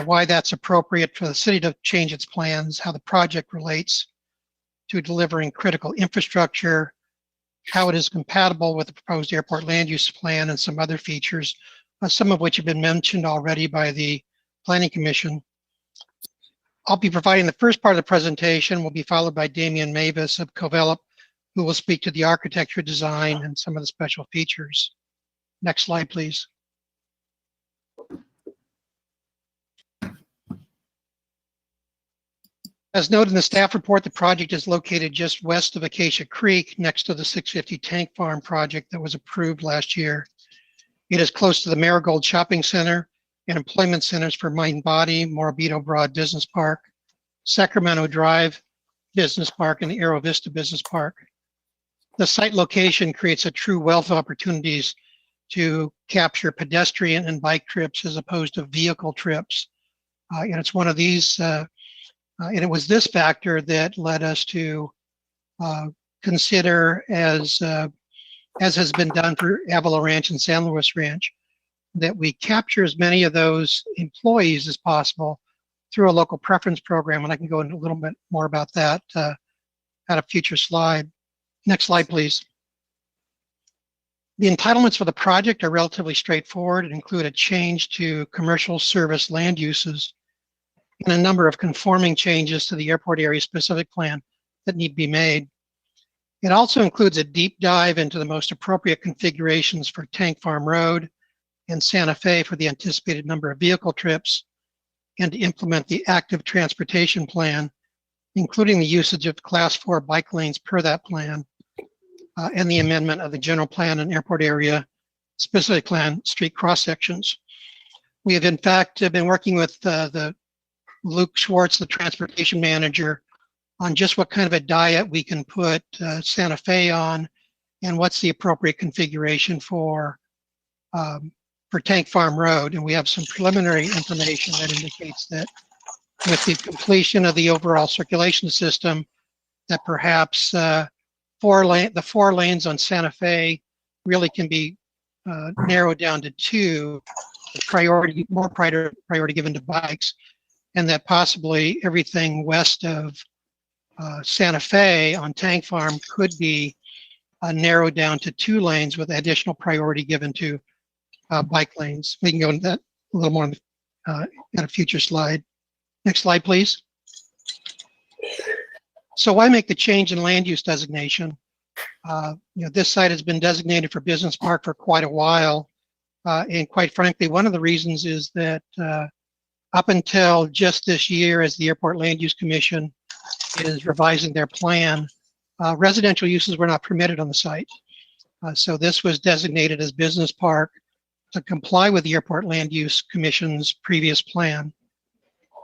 S17: why that's appropriate for the city to change its plans, how the project relates to delivering critical infrastructure, how it is compatible with the proposed airport land use plan, and some other features, some of which have been mentioned already by the Planning Commission. I'll be providing the first part of the presentation, will be followed by Damian Mavis of Covelop, who will speak to the architecture design and some of the special features. Next slide, please. As noted in the staff report, the project is located just west of Acacia Creek, next to the 650 Tank Farm project that was approved last year. It is close to the Marigold Shopping Center and employment centers for Mind Body, Morabito Broad Business Park, Sacramento Drive, Business Park and the Aero Vista Business Park. The site location creates a true wealth of opportunities to capture pedestrian and bike trips as opposed to vehicle trips. And it's one of these, and it was this factor that led us to consider, as has been done for Avila Ranch and San Luis Ranch, that we capture as many of those employees as possible through a local preference program. And I can go into a little bit more about that at a future slide. Next slide, please. The entitlements for the project are relatively straightforward and include a change to commercial service land uses and a number of conforming changes to the airport area specific plan that need to be made. It also includes a deep dive into the most appropriate configurations for Tank Farm Road and Santa Fe for the anticipated number of vehicle trips, and to implement the active transportation plan, including the usage of Class 4 bike lanes per that plan, and the amendment of the general plan and airport area specific plan street cross sections. We have in fact been working with the Luke Schwartz, the transportation manager, on just what kind of a diet we can put Santa Fe on, and what's the appropriate configuration for Tank Farm Road. And we have some preliminary information that indicates that with the completion of the overall circulation system, that perhaps the 4 lanes on Santa Fe really can be narrowed down to 2, more priority given to bikes, and that possibly everything west of Santa Fe on Tank Farm could be narrowed down to 2 lanes with additional priority given to bike lanes. We can go into that a little more in a future slide. Next slide, please. So why make the change in land use designation? This site has been designated for business park for quite a while. And quite frankly, one of the reasons is that up until just this year, as the Airport Land Use Commission is revising their plan, residential uses were not permitted on the site. So this was designated as business park to comply with the Airport Land Use Commission's previous plan.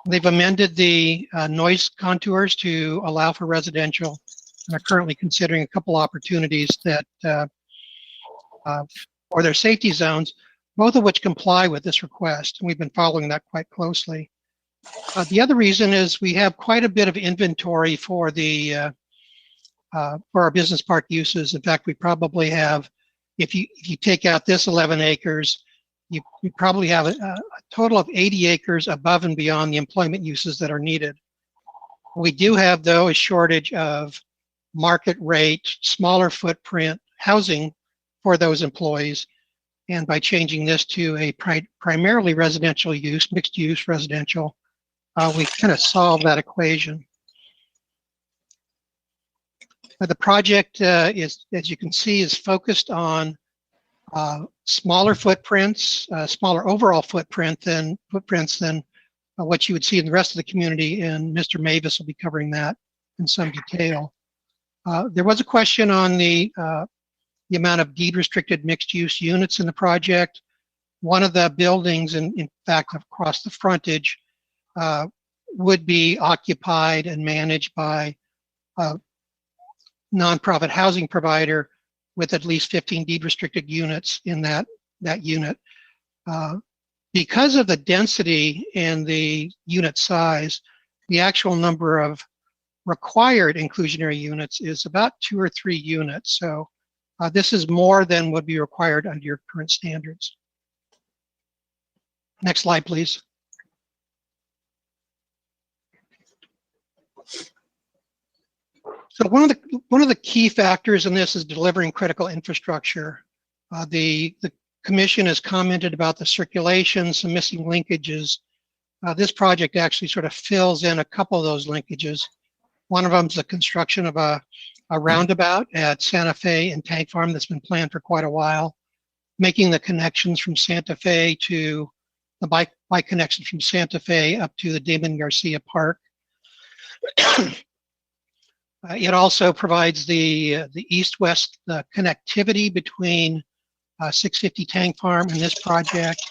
S17: They've amended the noise contours to allow for residential, and are currently considering a couple opportunities that for their safety zones, both of which comply with this request. And we've been following that quite closely. The other reason is we have quite a bit of inventory for the for our business park uses. In fact, we probably have, if you take out this 11 acres, you probably have a total of 80 acres above and beyond the employment uses that are needed. We do have, though, a shortage of market rate, smaller footprint housing for those employees. And by changing this to a primarily residential use, mixed use residential, we kind of solve that equation. The project is, as you can see, is focused on smaller footprints, smaller overall footprints than what you would see in the rest of the community, and Mr. Mavis will be covering that in some detail. There was a question on the amount of deed-restricted mixed-use units in the project. One of the buildings, in fact, across the frontage, would be occupied and managed by a nonprofit housing provider with at least 15 deed-restricted units in that unit. Because of the density and the unit size, the actual number of required inclusionary units is about 2 or 3 units. So this is more than would be required under your current standards. Next slide, please. So one of the key factors in this is delivering critical infrastructure. The commission has commented about the circulation, some missing linkages. This project actually sort of fills in a couple of those linkages. One of them is the construction of a roundabout at Santa Fe and Tank Farm that's been planned for quite a while, making the connections from Santa Fe to the bike connections from Santa Fe up to the Damon Garcia Park. It also provides the east-west connectivity between 650 Tank Farm and this project,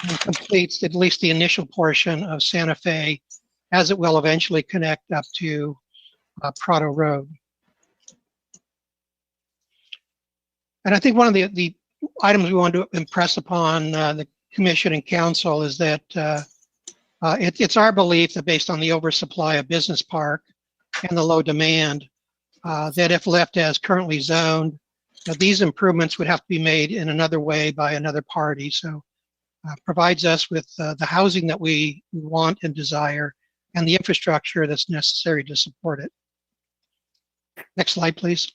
S17: and completes at least the initial portion of Santa Fe, as it will eventually connect up to Prado Road. And I think one of the items we want to impress upon the Commission and Council is that it's our belief that based on the oversupply of business park and the low demand, that if left as currently zoned, these improvements would have to be made in another way by another party. So provides us with the housing that we want and desire and the infrastructure that's necessary to support it. Next slide, please.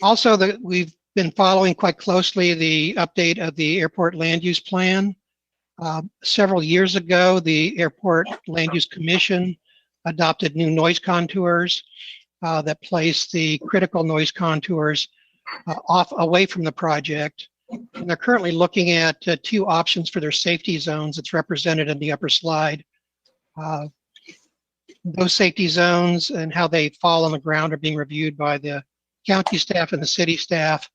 S17: Also, we've been following quite closely the update of the airport land use plan. Several years ago, the Airport Land Use Commission adopted new noise contours that place the critical noise contours away from the project. And they're currently looking at two options for their safety zones. It's represented in the upper slide. Those safety zones and how they fall on the ground are being reviewed by the county staff and the city staff.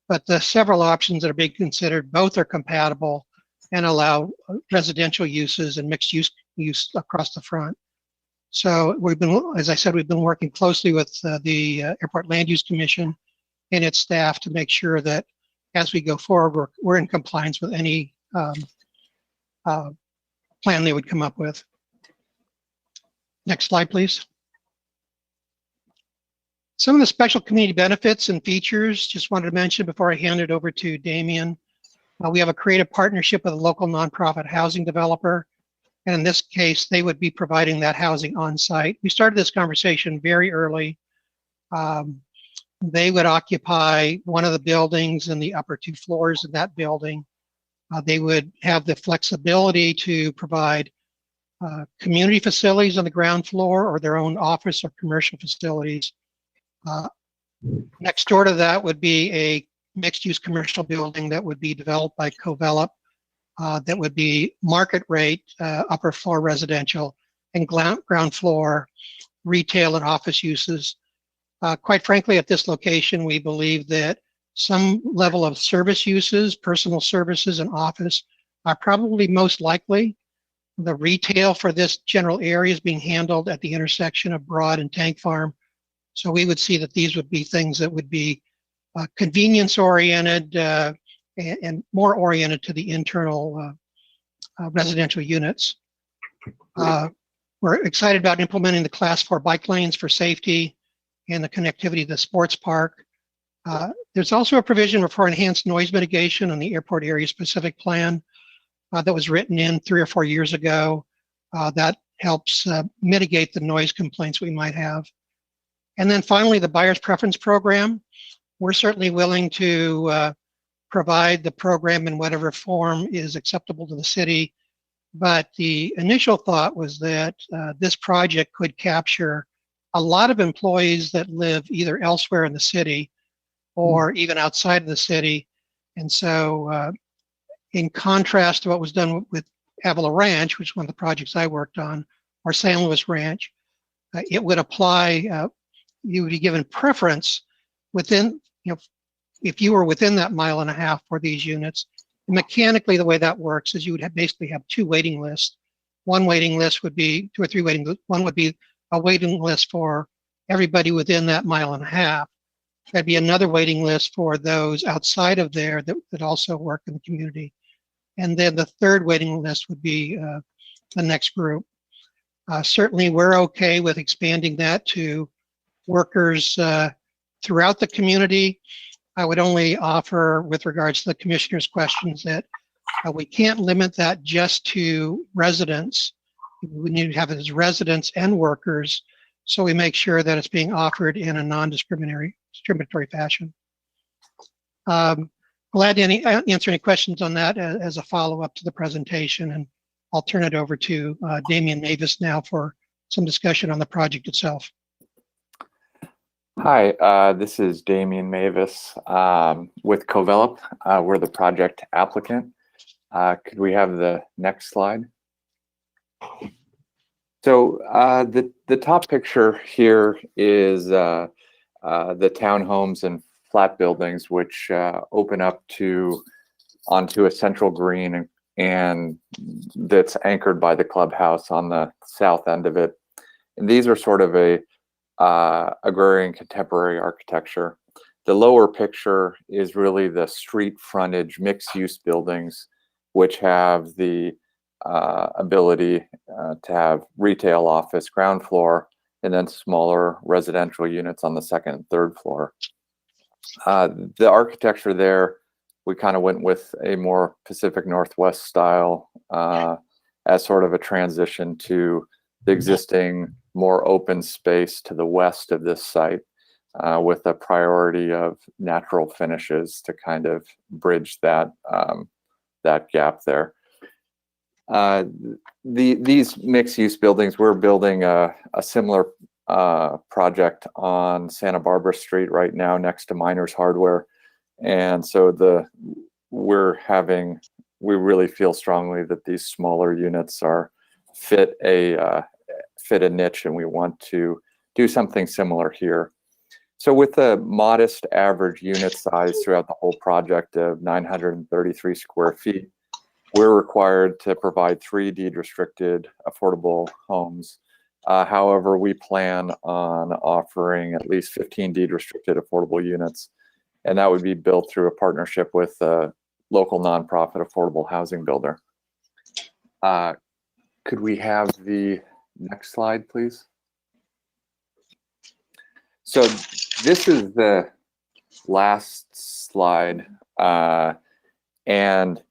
S17: But the several options that are being considered, both are compatible and allow residential uses and mixed use across the front. So we've been, as I said, we've been working closely with the Airport Land Use Commission and its staff to make sure that as we go forward, we're in compliance with any plan they would come up with. Next slide, please. Some of the special community benefits and features, just wanted to mention before I hand it over to Damien. We have a creative partnership with a local nonprofit housing developer. And in this case, they would be providing that housing on site. We started this conversation very early. They would occupy one of the buildings and the upper two floors of that building. They would have the flexibility to provide community facilities on the ground floor or their own office or commercial facilities. Next door to that would be a mixed-use commercial building that would be developed by Covelop that would be market rate, upper floor residential, and ground floor retail and office uses. Quite frankly, at this location, we believe that some level of service uses, personal services and office are probably most likely. The retail for this general area is being handled at the intersection of Broad and Tank Farm. So we would see that these would be things that would be convenience oriented and more oriented to the internal residential units. We're excited about implementing the Class 4 bike lanes for safety and the connectivity to the sports park. There's also a provision for enhanced noise mitigation on the airport area specific plan that was written in 3 or 4 years ago that helps mitigate the noise complaints we might have. And then finally, the buyer's preference program. We're certainly willing to provide the program in whatever form is acceptable to the city. But the initial thought was that this project could capture a lot of employees that live either elsewhere in the city or even outside of the city. And so in contrast to what was done with Avila Ranch, which is one of the projects I worked on, or San Luis Ranch, it would apply, you would be given preference within, if you were within that 1.5 miles for these units. Mechanically, the way that works is you would basically have 2 waiting lists. One waiting list would be 2 or 3 waiting lists. One would be a waiting list for everybody within that 1.5 miles. There'd be another waiting list for those outside of there that also work in the community. And then the third waiting list would be the next group. Certainly, we're okay with expanding that to workers throughout the community. I would only offer, with regards to the commissioner's questions, that we can't limit that just to residents. We need to have it as residents and workers, so we make sure that it's being offered in a non-discriminatory fashion. Glad to answer any questions on that as a follow-up to the presentation, and I'll turn it over to Damien Mavis now for some discussion on the project itself.
S18: Hi, this is Damien Mavis with Covelop. We're the project applicant. Could we have the next slide? So the top picture here is the townhomes and flat buildings, which open up onto a central green and that's anchored by the clubhouse on the south end of it. And these are sort of a agrarian contemporary architecture. The lower picture is really the street frontage mixed-use buildings, which have the ability to have retail, office, ground floor, and then smaller residential units on the second and third floor. The architecture there, we kind of went with a more Pacific Northwest style as sort of a transition to the existing more open space to the west of this site, with a priority of natural finishes to kind of bridge that that gap there. These mixed-use buildings, we're building a similar project on Santa Barbara Street right now next to Miners Hardware, and so we really feel strongly that these smaller units fit a niche, and we want to do something similar here. So with a modest average unit size throughout the whole project of 933 square feet, we're required to provide 3 deed-restricted affordable homes. However, we plan on offering at least 15 deed-restricted affordable units, and that would be built through a partnership with a local nonprofit affordable housing builder. Could we have the next slide, please? So this is the last slide, and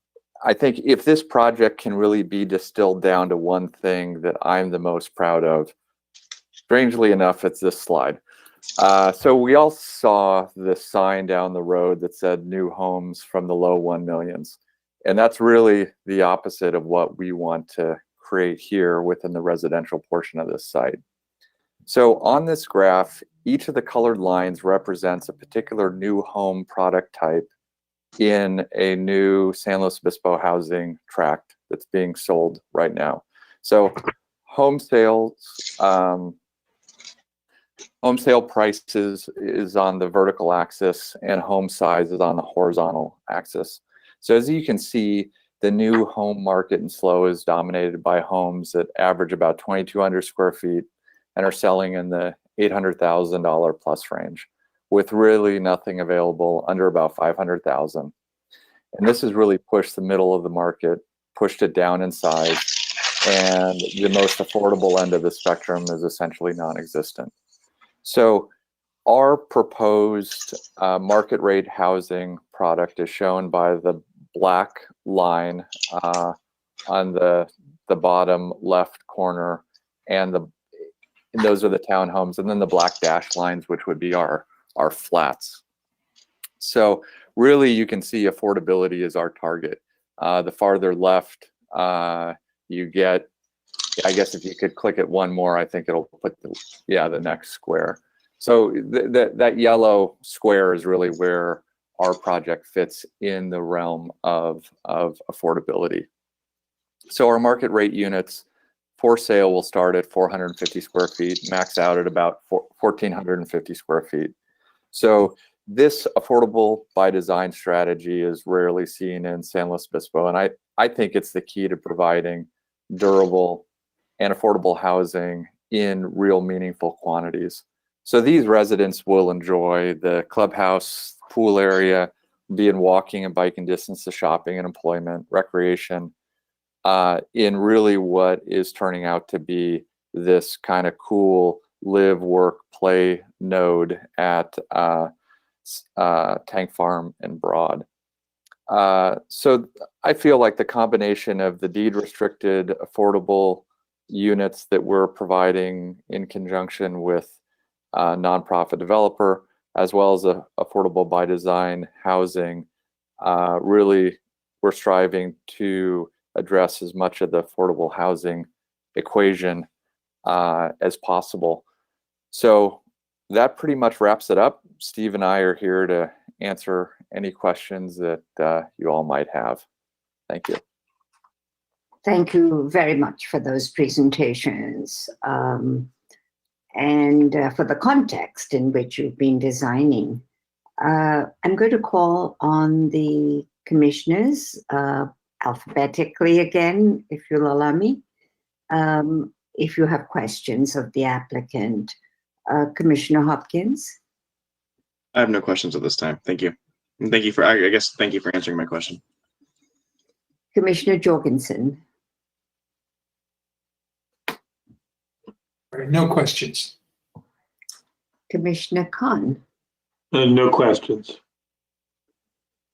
S18: I think if this project can really be distilled down to one thing that I'm the most proud of, strangely enough, it's this slide. So we all saw the sign down the road that said new homes from the low 1 millions. And that's really the opposite of what we want to create here within the residential portion of this site. So on this graph, each of the colored lines represents a particular new home product type in a new San Luis Obispo housing tract that's being sold right now. So home sales, home sale prices is on the vertical axis and home size is on the horizontal axis. So as you can see, the new home market in SLO is dominated by homes that average about 2,200 square feet and are selling in the $800,000 plus range, with really nothing available under about 500,000. And this has really pushed the middle of the market, pushed it down in size, and the most affordable end of the spectrum is essentially non-existent. So our proposed market rate housing product is shown by the black line on the bottom left corner, and those are the townhomes, and then the black dashed lines, which would be our flats. So really, you can see affordability is our target. The farther left you get, I guess if you could click it one more, I think it'll put the next square. So that yellow square is really where our project fits in the realm of affordability. So our market rate units for sale will start at 450 square feet, max out at about 1,450 square feet. So this affordable by design strategy is rarely seen in San Luis Obispo, and I think it's the key to providing durable and affordable housing in real meaningful quantities. So these residents will enjoy the clubhouse, pool area, be in walking and biking distance to shopping and employment, recreation, in really what is turning out to be this kind of cool live, work, play node at Tank Farm and Broad. So I feel like the combination of the deed restricted affordable units that we're providing in conjunction with a nonprofit developer, as well as affordable by design housing, really we're striving to address as much of the affordable housing equation as possible. So that pretty much wraps it up. Steve and I are here to answer any questions that you all might have. Thank you.
S1: Thank you very much for those presentations and for the context in which you've been designing. I'm going to call on the commissioners. alphabetically again, if you'll allow me. If you have questions of the applicant. Commissioner Hopkins?
S9: I have no questions at this time. Thank you. And thank you for, I guess, thank you for answering my question.
S1: Commissioner Jorgensen?
S6: No questions.
S1: Commissioner Khan?
S3: No questions.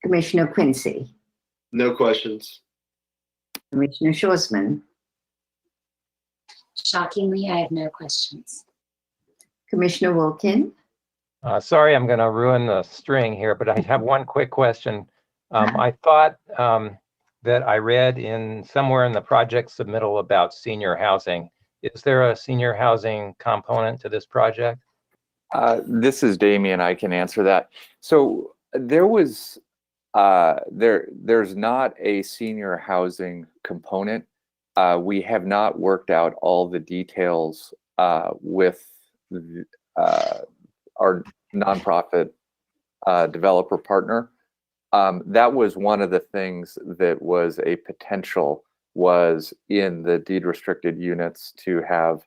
S1: Commissioner Quincy?
S8: No questions.
S1: Commissioner Schwarzman?
S10: Shockingly, I have no questions.
S1: Commissioner Wilkin?
S5: Sorry, I'm going to ruin the string here, but I have one quick question. I thought that I read in somewhere in the project submittal about senior housing. Is there a senior housing component to this project?
S18: This is Damien. I can answer that. So there was there's not a senior housing component. We have not worked out all the details with our nonprofit developer partner. That was one of the things that was a potential, was in the deed restricted units to have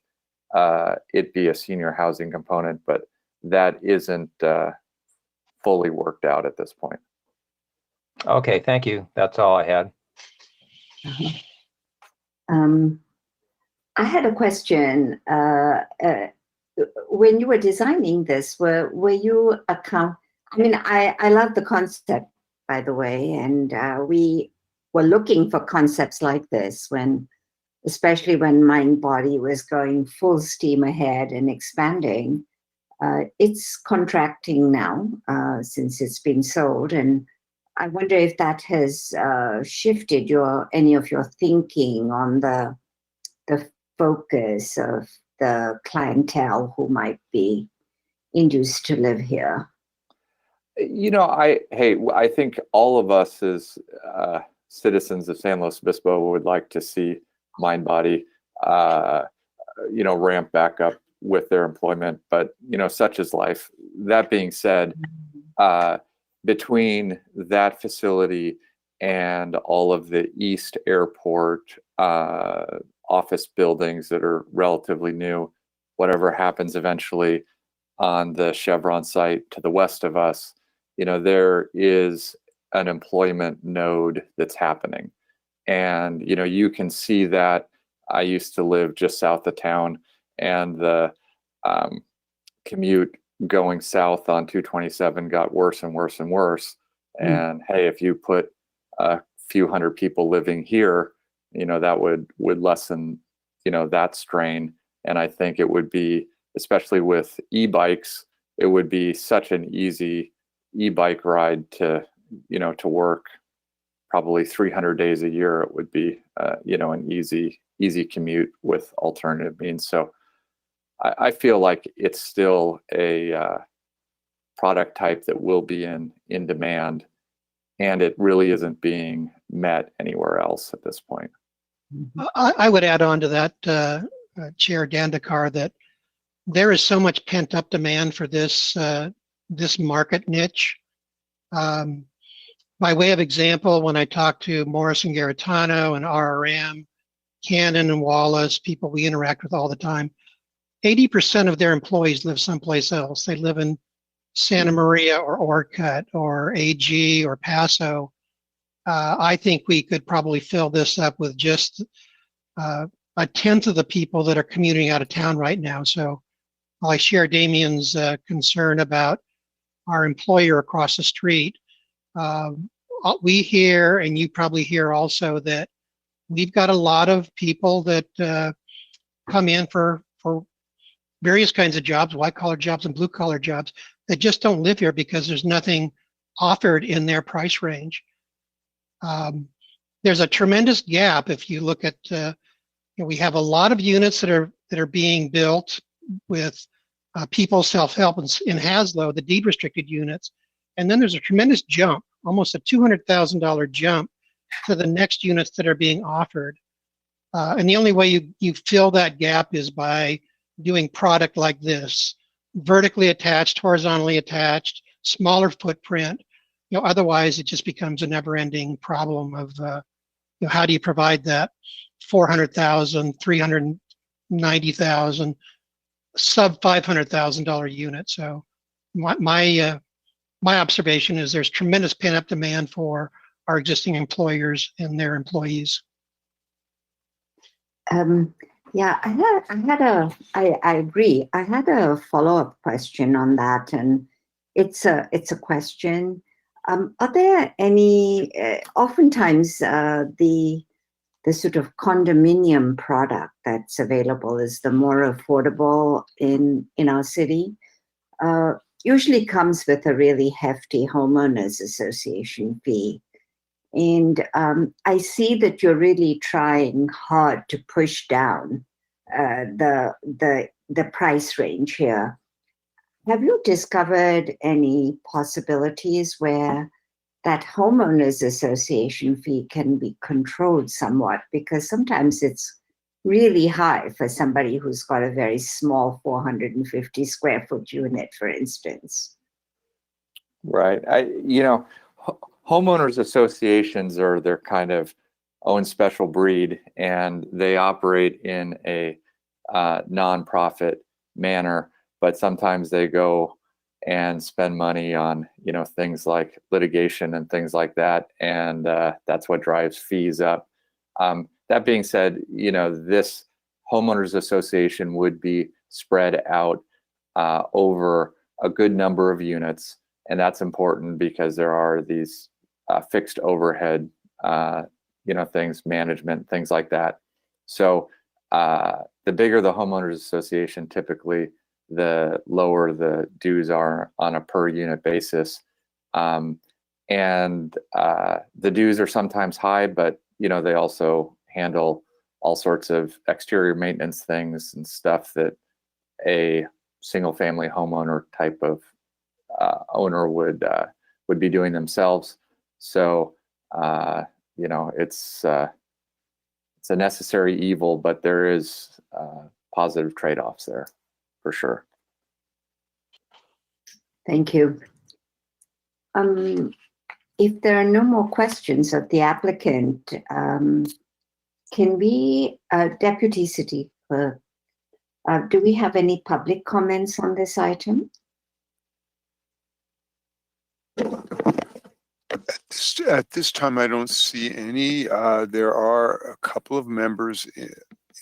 S18: it be a senior housing component, but that isn't fully worked out at this point.
S5: Okay, thank you. That's all I had.
S1: I had a question. When you were designing this, were you I mean, I love the concept, by the way, and we were looking for concepts like this especially when Mindbody was going full steam ahead and expanding. It's contracting now since it's been sold, and I wonder if that has shifted any of your thinking on the focus of the clientele who might be induced to live here.
S18: You know, I think all of us as citizens of San Luis Obispo would like to see Mindbody, ramp back up with their employment, but such is life. That being said, between that facility and all of the East Airport office buildings that are relatively new, whatever happens eventually on the Chevron site to the west of us, there is an employment node that's happening. And, you can see that. I used to live just south of town, and the commute going south on 227 got worse and worse and worse. And hey, if you put a few hundred people living here, that would lessen, that strain. And I think it would be, especially with e-bikes, it would be such an easy e-bike ride to work, probably 300 days a year. It would be, an easy commute with alternative means. So I feel like it's still a product type that will be in demand, and it really isn't being met anywhere else at this point.
S17: I would add on to that, Chair Dandekar, that there is so much pent up demand for this market niche. By way of example, when I talk to Morrison Garitano and RRM, Cannon and Wallace, people we interact with all the time, 80% of their employees live someplace else. They live in Santa Maria or Orcutt or AG or Paso. I think we could probably fill this up with just a tenth of the people that are commuting out of town right now. So I share Damien's concern about our employer across the street. We hear, and you probably hear also, that we've got a lot of people that come in for various kinds of jobs, white-collar jobs and blue-collar jobs, that just don't live here because there's nothing offered in their price range. There's a tremendous gap if you look at, we have a lot of units that are being built with people self-help in Haslo, the deed restricted units, and then there's a tremendous jump, almost a $200,000 jump to the next units that are being offered. And the only way you fill that gap is by doing product like this, vertically attached, horizontally attached, smaller footprint. Otherwise it just becomes a never-ending problem of how do you provide that 400,000, 390,000, sub $500,000 unit? So my observation is there's tremendous pent-up demand for our existing employers and their employees.
S1: Yeah, I agree. I had a follow-up question on that, and it's a question. Are there any, oftentimes the sort of condominium product that's available is the more affordable in our city, usually comes with a really hefty homeowners association fee. And I see that you're really trying hard to push down the price range here. Have you discovered any possibilities where that homeowners association fee can be controlled somewhat? Because sometimes it's really high for somebody who's got a very small 450 square foot unit, for instance.
S18: Right. Homeowners associations are their kind of own special breed, and they operate in a nonprofit manner, but sometimes they go and spend money on, things like litigation and things like that. And that's what drives fees up. That being said, this homeowners association would be spread out over a good number of units. And that's important because there are these fixed overhead, things, management, things like that. So the bigger the homeowners association, typically the lower the dues are on a per unit basis. And the dues are sometimes high, but they also handle all sorts of exterior maintenance things and stuff that a single family homeowner type of owner would be doing themselves. So it's a necessary evil, but there is positive trade-offs there for sure.
S1: Thank you. If there are no more questions of the applicant, can we, Deputy City Clerk, do we have any public comments on this item?
S2: At this time, I don't see any. There are a couple of members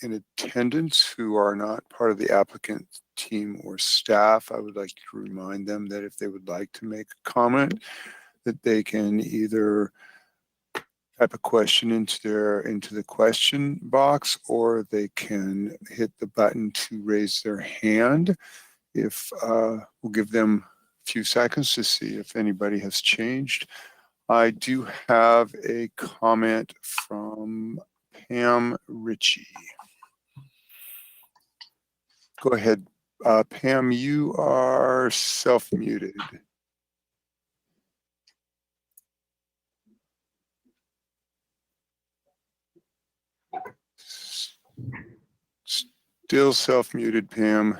S2: in attendance who are not part of the applicant team or staff. I would like to remind them that if they would like to make a comment, that they can either type a question into the question box, or they can hit the button to raise their hand. If we'll give them a few seconds to see if anybody has changed. I do have a comment from Pam Ritchie. Go ahead, Pam, you are self-muted. Still self-muted, Pam.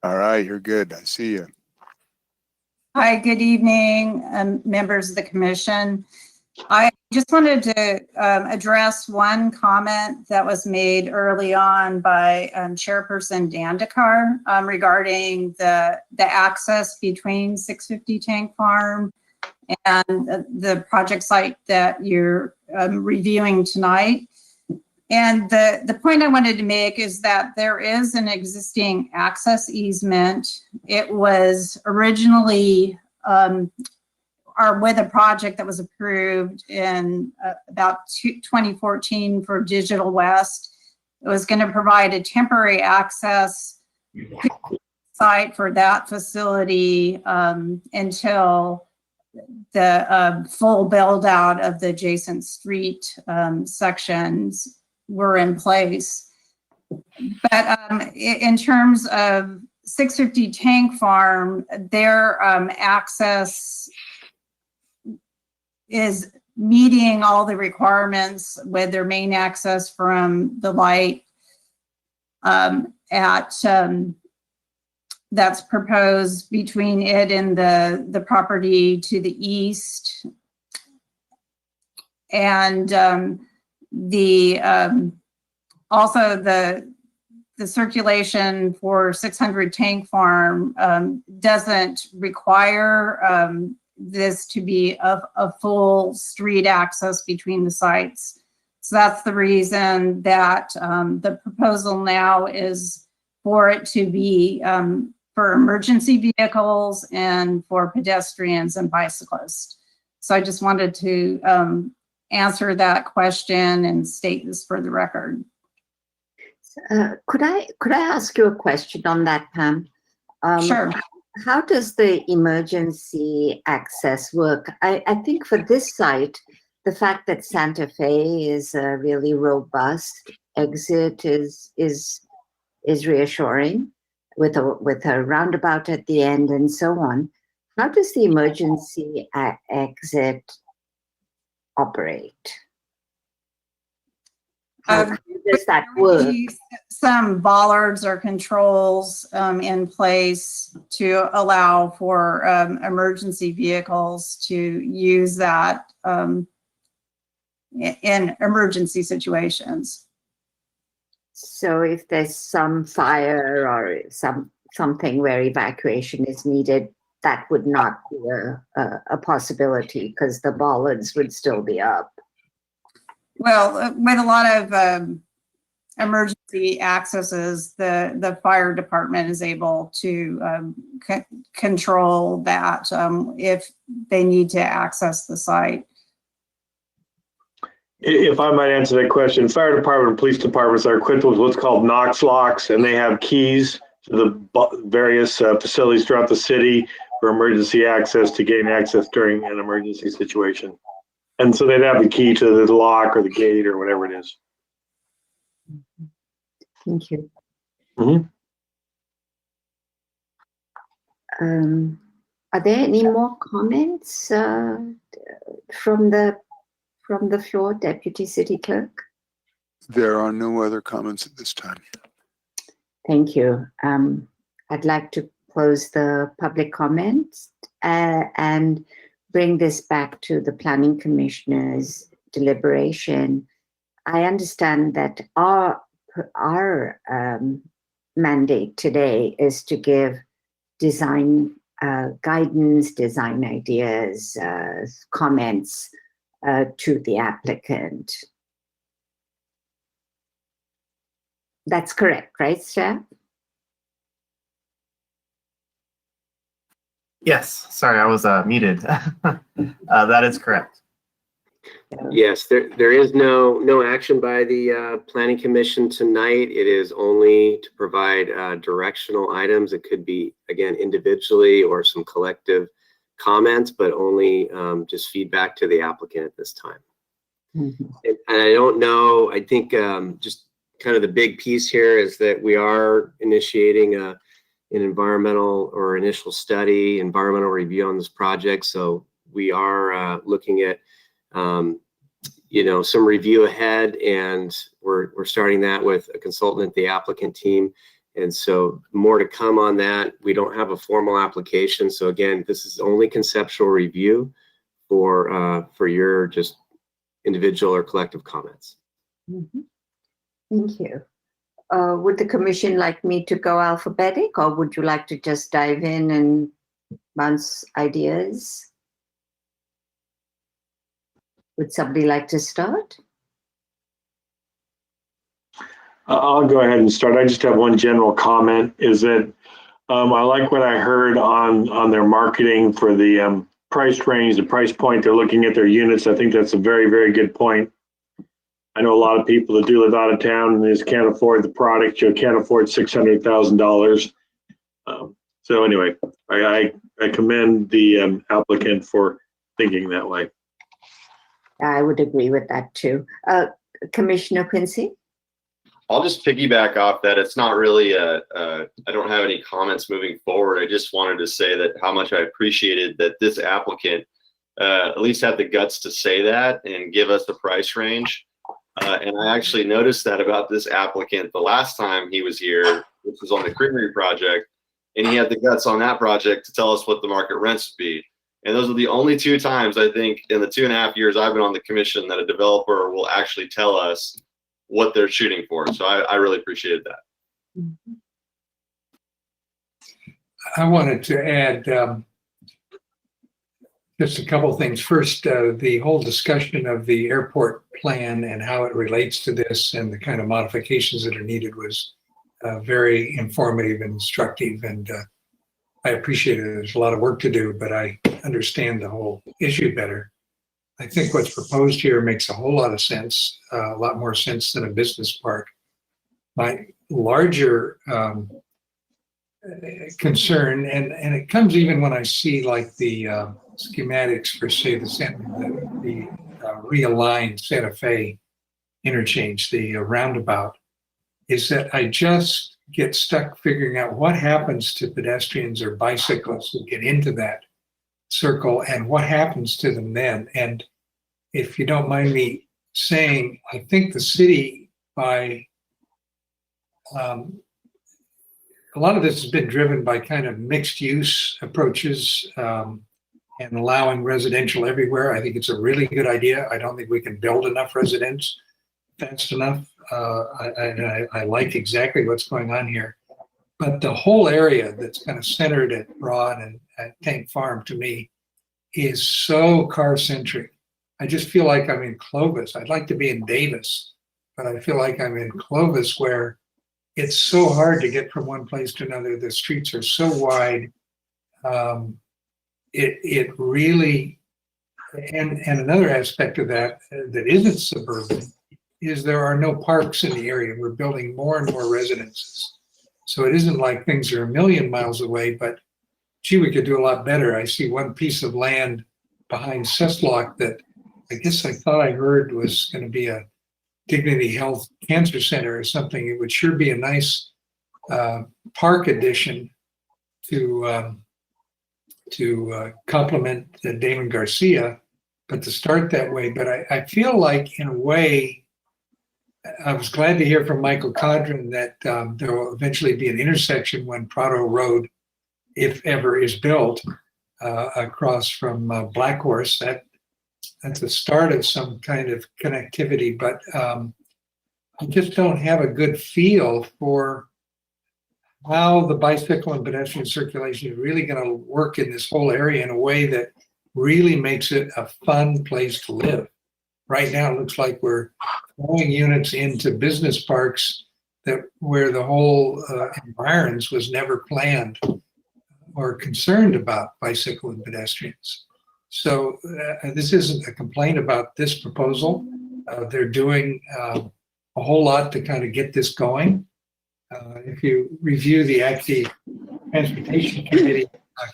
S2: All right, you're good. I see you.
S19: Hi, good evening, members of the commission. I just wanted to address one comment that was made early on by Chairperson Dandekar regarding the access between 650 Tank Farm and the project site that you're reviewing tonight. And the point I wanted to make is that there is an existing access easement. It was originally with a project that was approved in about 2014 for Digital West. It was going to provide a temporary access site for that facility until the full build out of the adjacent street sections were in place. But in terms of 650 Tank Farm, their access is meeting all the requirements with their main access from the light at that's proposed between it and the property to the east. And also the circulation for 600 Tank Farm doesn't require this to be a full street access between the sites. So that's the reason that the proposal now is for it to be for emergency vehicles and for pedestrians and bicyclists. So I just wanted to answer that question and state this for the record.
S1: Could I ask you a question on that, Pam?
S19: Sure.
S1: How does the emergency access work? I think for this site, the fact that Santa Fe is a really robust exit is reassuring, with a roundabout at the end and so on. How does the emergency exit operate? How does that work?
S19: Some bollards or controls in place to allow for emergency vehicles to use that in emergency situations.
S1: So if there's some fire or something where evacuation is needed, that would not be a possibility because the bollards would still be up.
S19: Well, with a lot of emergency accesses, the fire department is able to control that if they need to access the site.
S3: If I might answer that question, fire department and police departments are equipped with what's called Knox locks, and they have keys to the various facilities throughout the city for emergency access to gain access during an emergency situation. And so they'd have the key to the lock or the gate or whatever it is.
S1: Thank you.
S3: Mm-hmm.
S1: Are there any more comments from the floor, Deputy City Clerk?
S2: There are no other comments at this time.
S1: Thank you. I'd like to close the public comments and bring this back to the Planning Commissioner's deliberation. I understand that our mandate today is to give design guidance, design ideas, comments to the applicant. That's correct, right, Staff?
S16: Yes, sorry, I was muted. That is correct.
S15: Yes, there is no action by the Planning Commission tonight. It is only to provide directional items. It could be, again, individually or some collective comments, but only just feedback to the applicant at this time.
S1: Mm-hmm.
S15: And I don't know, I think just kind of the big piece here is that we are initiating an environmental or initial study, environmental review on this project. So we are looking at some review ahead, and we're starting that with a consultant, the applicant team. And so more to come on that. We don't have a formal application. So again, this is only conceptual review for your just individual or collective comments.
S1: Mm-hmm. Thank you. Would the commission like me to go alphabetic, or would you like to just dive in and bounce ideas? Would somebody like to start?
S3: I'll go ahead and start. I just have one general comment, is that I like what I heard on their marketing for the price range, the price point. They're looking at their units. I think that's a very, very good point. I know a lot of people that do live out of town and just can't afford the product. You can't afford $600,000. So anyway, I commend the applicant for thinking that way.
S1: I would agree with that too. Commissioner Quincy?
S8: I'll just piggyback off that. It's not really I don't have any comments moving forward. I just wanted to say that how much I appreciated that this applicant at least had the guts to say that and give us the price range. And I actually noticed that about this applicant the last time he was here, which was on the Creamery project. and he had the guts on that project to tell us what the market rents would be. And those are the only 2 times, I think, in the 2.5 years I've been on the commission that a developer will actually tell us what they're shooting for. So I really appreciated that.
S6: I wanted to add just a couple of things. First, the whole discussion of the airport plan and how it relates to this and the kind of modifications that are needed was very informative and instructive, and I appreciate it. There's a lot of work to do, but I understand the whole issue better. I think what's proposed here makes a whole lot of sense, a lot more sense than a business park. My larger concern, and it comes even when I see like the schematics for, say, the realigned Santa Fe interchange, the roundabout, is that I just get stuck figuring out what happens to pedestrians or bicyclists who get into that circle and what happens to them then. And if you don't mind me saying, I think the city, by a lot of this has been driven by kind of mixed use approaches and allowing residential everywhere. I think it's a really good idea. I don't think we can build enough residents fast enough. I like exactly what's going on here. But the whole area that's kind of centered at Broad and at Tank Farm, to me, is so car-centric. I just feel like I'm in Clovis. I'd like to be in Davis, but I feel like I'm in Clovis, where it's so hard to get from one place to another. The streets are so wide. It really, and another aspect of that that isn't suburban is there are no parks in the area. We're building more and more residences. So it isn't like things are a million miles away, but gee, we could do a lot better. I see one piece of land behind Cesslock that I guess I thought I heard was going to be a Dignity Health Cancer Center or something. It would sure be a nice park addition to complement Damon Garcia, but to start that way. But I feel like, in a way, I was glad to hear from Michael Condren that there will eventually be an intersection when Prado Road, if ever, is built across from Black Horse. That's the start of some kind of connectivity, but I just don't have a good feel for how the bicycle and pedestrian circulation is really going to work in this whole area in a way that really makes it a fun place to live. Right now, it looks like we're throwing units into business parks where the whole environs was never planned or concerned about bicycle and pedestrians. So this isn't a complaint about this proposal. They're doing a whole lot to kind of get this going. If you review the Active Transportation Committee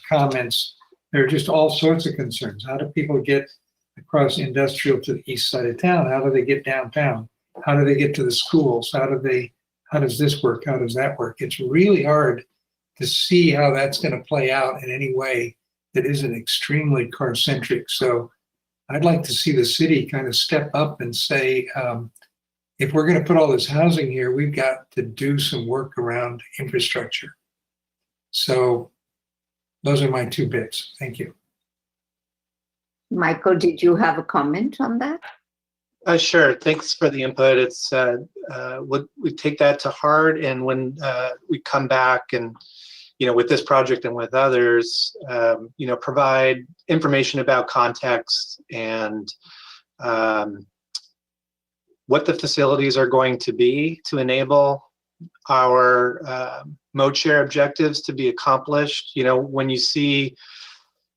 S6: comments, there are just all sorts of concerns. How do people get across industrial to the east side of town? How do they get downtown? How do they get to the schools? How does this work? How does that work? It's really hard to see how that's going to play out in any way that isn't extremely car-centric. So I'd like to see the city kind of step up and say, if we're going to put all this housing here, we've got to do some work around infrastructure. So those are my 2 bits. Thank you.
S1: Michael, did you have a comment on that?
S14: Sure. Thanks for the input. It's we take that to heart, and when we come back and with this project and with others, provide information about context and what the facilities are going to be to enable our mode share objectives to be accomplished. When you see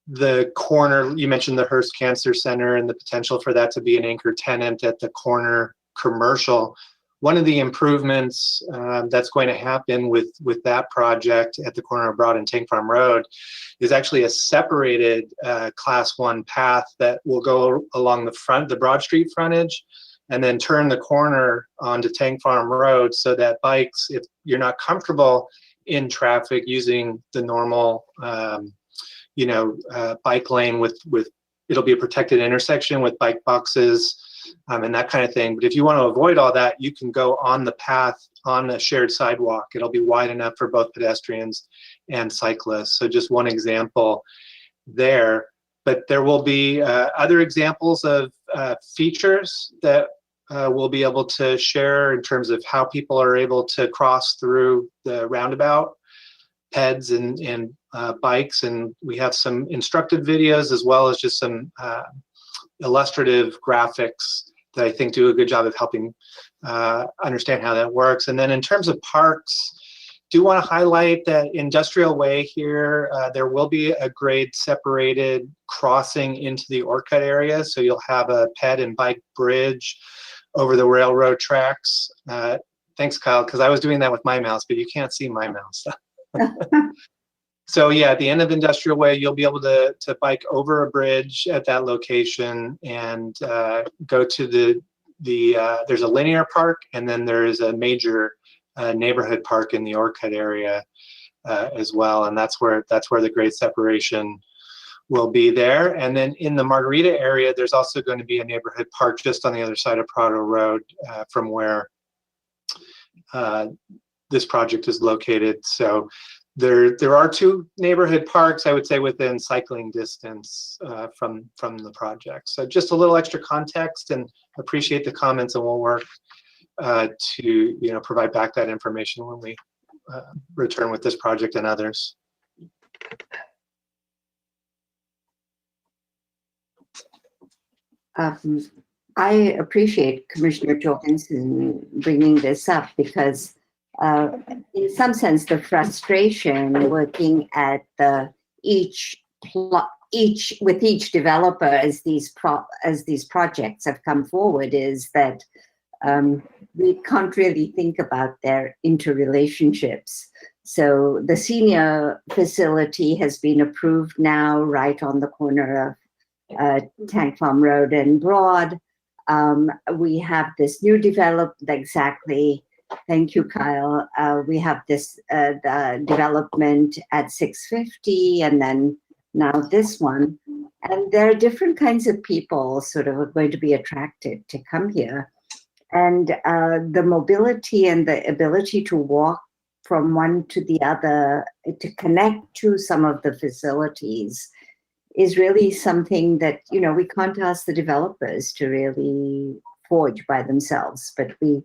S14: the corner, you mentioned the Hearst Cancer Center and the potential for that to be an anchor tenant at the corner commercial. One of the improvements that's going to happen with that project at the corner of Broad and Tank Farm Road is actually a separated Class 1 path that will go along the Broad Street frontage and then turn the corner onto Tank Farm Road, so that bikes, if you're not comfortable in traffic using the normal bike lane with it'll be a protected intersection with bike boxes and that kind of thing. But if you want to avoid all that, you can go on the path on a shared sidewalk. It'll be wide enough for both pedestrians and cyclists. So just one example there. But there will be other examples of features that we'll be able to share in terms of how people are able to cross through the roundabout, peds and bikes. And we have some instructive videos as well as just some illustrative graphics that I think do a good job of helping understand how that works. And then in terms of parks, do want to highlight that Industrial Way here, there will be a grade separated crossing into the Orcutt area. So you'll have a ped and bike bridge over the railroad tracks. Thanks, Kyle, because I was doing that with my mouse, but you can't see my mouse. So yeah, at the end of Industrial Way, you'll be able to bike over a bridge at that location and go to there's a linear park, and then there's a major neighborhood park in the Orcutt area as well, and that's where the grade separation will be there. And then in the Margarita area, there's also going to be a neighborhood park just on the other side of Prado Road from where this project is located. So there are two neighborhood parks, I would say, within cycling distance from the project. So just a little extra context, and appreciate the comments, and we'll work to provide back that information when we return with this project and others.
S1: I appreciate Commissioner Jorgensen bringing this up because in some sense the frustration working at with each developer as these projects have come forward is that we can't really think about their interrelationships. So the senior facility has been approved now right on the corner of Tank Farm Road and Broad. We have this new development, exactly. Thank you, Kyle. We have this the development at 650, and then now this one. And there are different kinds of people sort of are going to be attracted to come here. And the mobility and the ability to walk from one to the other, to connect to some of the facilities is really something that, we can't ask the developers to really forge by themselves, but we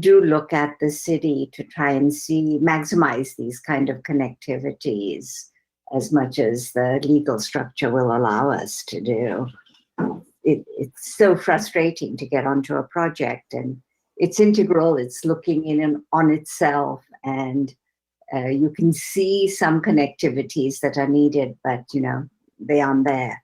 S1: do look at the city to try and maximize these kind of connectivities as much as the legal structure will allow us to do. It's so frustrating to get onto a project, and it's integral, it's looking in and on itself, and you can see some connectivities that are needed, but they aren't there.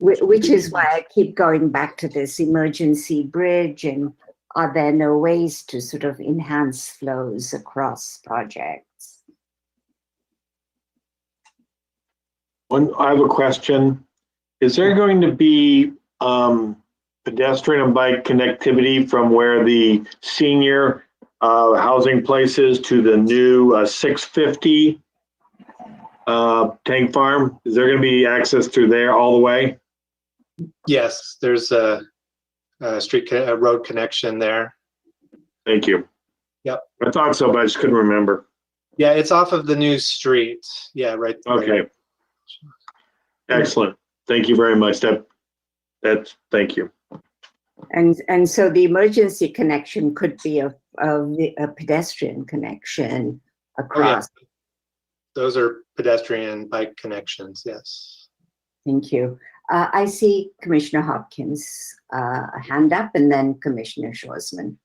S1: Which is why I keep going back to this emergency bridge, and are there no ways to sort of enhance flows across projects?
S3: I have a question. Is there going to be pedestrian and bike connectivity from where the senior housing place is to the new 650 Tank Farm? Is there going to be access through there all the way?
S14: Yes, there's a road connection there.
S3: Thank you.
S14: Yep.
S3: I thought so, but I just couldn't remember.
S14: Yeah, it's off of the new street. Yeah, right.
S3: Okay.
S14: Right.
S3: Excellent. Thank you very much. Thank you.
S1: And so the emergency connection could be a pedestrian connection across.
S14: Oh, yeah. Those are pedestrian bike connections, yes.
S1: Thank you. I see Commissioner Hopkins' hand up, and then Commissioner Schwarzman.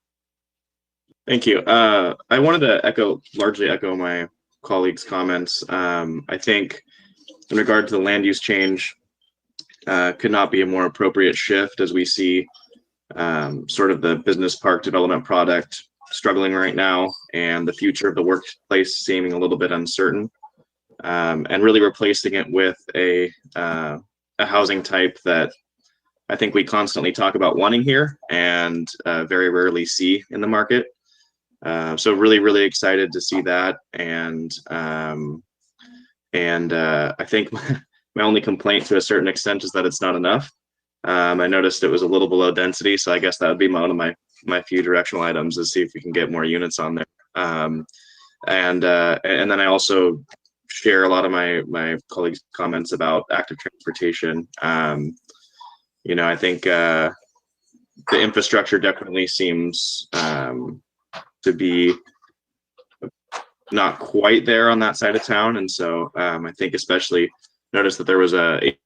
S9: Thank you. I wanted to largely echo my colleagues' comments. I think in regard to the land use change, could not be a more appropriate shift as we see sort of the business park development product struggling right now, and the future of the workplace seeming a little bit uncertain, and really replacing it with a housing type that I think we constantly talk about wanting here and very rarely see in the market. So really excited to see that, and I think my only complaint to a certain extent is that it's not enough. I noticed it was a little below density, so I guess that would be one of my few directional items, is see if we can get more units on there. And then I also share a lot of my colleagues' comments about active transportation. You know, I think the infrastructure definitely seems to be not quite there on that side of town, and so I think especially noticed that there was a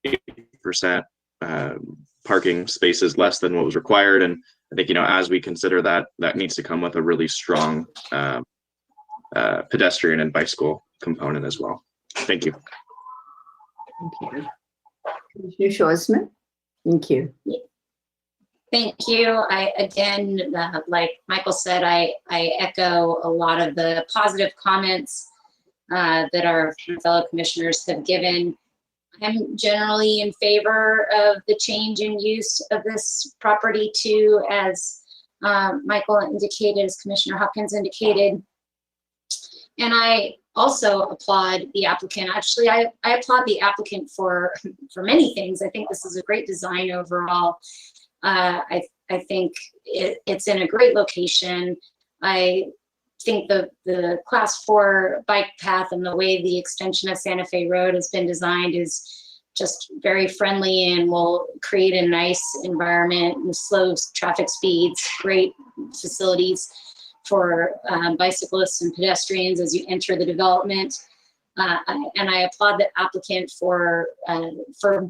S9: 80% parking spaces less than what was required, and I think, you know, as we consider that, that needs to come with a really strong pedestrian and bicycle component as well. Thank you.
S1: Thank you. Commissioner Schwarzman? Thank you.
S10: Thank you. I, again, like Michael said, I echo a lot of the positive comments that our fellow commissioners have given. I'm generally in favor of the change in use of this property too, as Michael indicated, as Commissioner Hopkins indicated. And I also applaud the applicant. Actually, I applaud the applicant for many things. I think this is a great design overall. I think it's in a great location. I think the class 4 bike path and the way the extension of Santa Fe Road has been designed is just very friendly and will create a nice environment and slow traffic speeds, great facilities for bicyclists and pedestrians as you enter the development. And I applaud the applicant for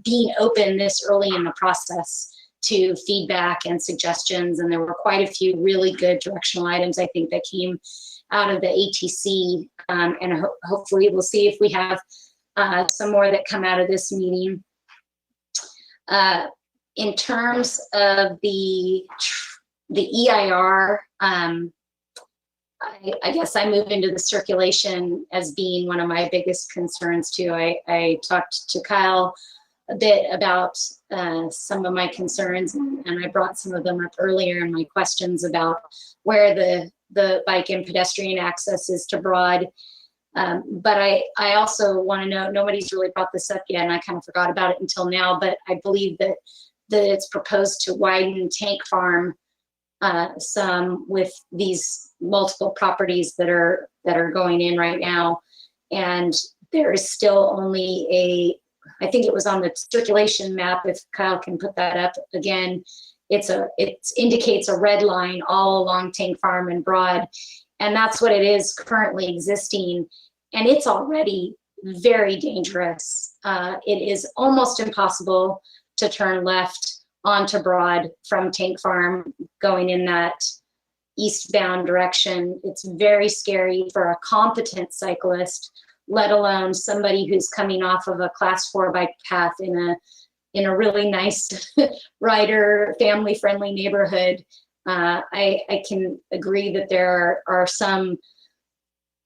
S10: being open this early in the process to feedback and suggestions. And there were quite a few really good directional items, I think, that came out of the ATC. And hopefully we'll see if we have some more that come out of this meeting. In terms of the EIR, I guess I move into the circulation as being one of my biggest concerns too. I talked to Kyle a bit about some of my concerns, and I brought some of them up earlier in my questions about where the bike and pedestrian access is to Broad. But I also want to know, nobody's really brought this up yet, and I kind of forgot about it until now, but I believe that it's proposed to widen Tank Farm some with these multiple properties that are going in right now. And there is still only I think it was on the circulation map, if Kyle can put that up again, it indicates a red line all along Tank Farm and Broad. And that's what it is currently existing. And it's already very dangerous. It is almost impossible to turn left onto Broad from Tank Farm going in that eastbound direction. It's very scary for a competent cyclist, let alone somebody who's coming off of a class 4 bike path in a really nice rider, family-friendly neighborhood. I can agree that there are some